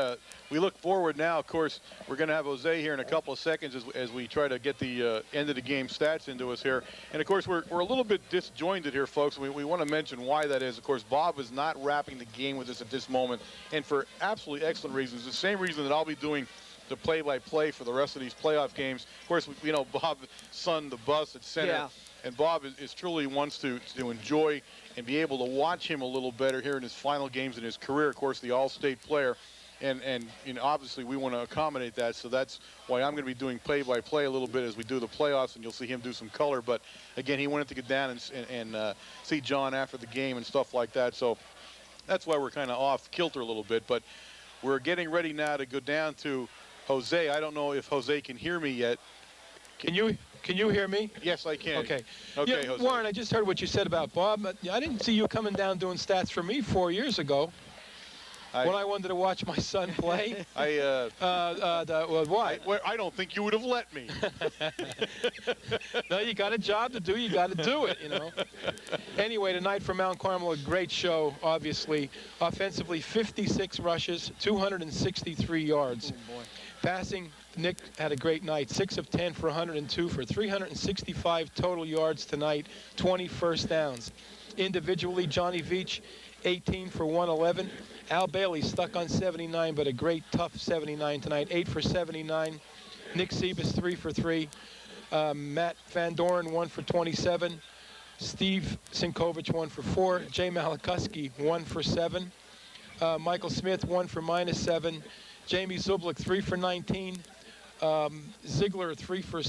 look forward now. Of course, we're going to have Jose here in a couple of seconds as we try to get the end of the game stats into us here. And of course, we're a little bit disjointed here, folks. We want to mention why that is. Of course, Bob is not wrapping the game with us at this moment, and for absolutely excellent reasons. The same reason that I'll be doing the play-by-play for the rest of these playoff games. Of course, you know, Bob's son, the bus at center. Yeah. And Bob is truly wants to enjoy and be able to watch him a little better here in his final games in his career. Of course, the All-State player. And you know, obviously we want to accommodate that, so that's why I'm going to be doing play-by-play a little bit as we do the playoffs, and you'll see him do some color. But again, he wanted to get down and see John after the game and stuff like that, so that's why we're kind of off kilter a little bit. But we're getting ready now to go down to Jose. I don't know if Jose can hear me yet. Can you hear me? Yes, I can. Okay. Okay, yeah, Jose. Warren, I just heard what you said about Bob. I didn't see you coming down doing stats for me 4 years ago. When I wanted to watch my son play. Why? I don't think you would have let me. No, you got a job to do. You got to do it, you know. Anyway, tonight for Mount Carmel, a great show, obviously. Offensively, 56 rushes, 263 yards. Oh, boy. Passing, Nick had a great night. 6 of 10 for 102 for 365 total yards tonight, 20 first downs. Individually, Johnny Veach, 18 for 111. Al Bailey stuck on 79, but a great, tough 79 tonight. 8 for 79. Nick Sebas, 3 for 3. Matt Van Doren, 1 for 27. Steve Sinkovich, 1 for 4. Jay Malikuski, 1 for 7. Michael Smith, 1 for -7. Jamie Zublik, 3 for 19. Ziegler, 3 for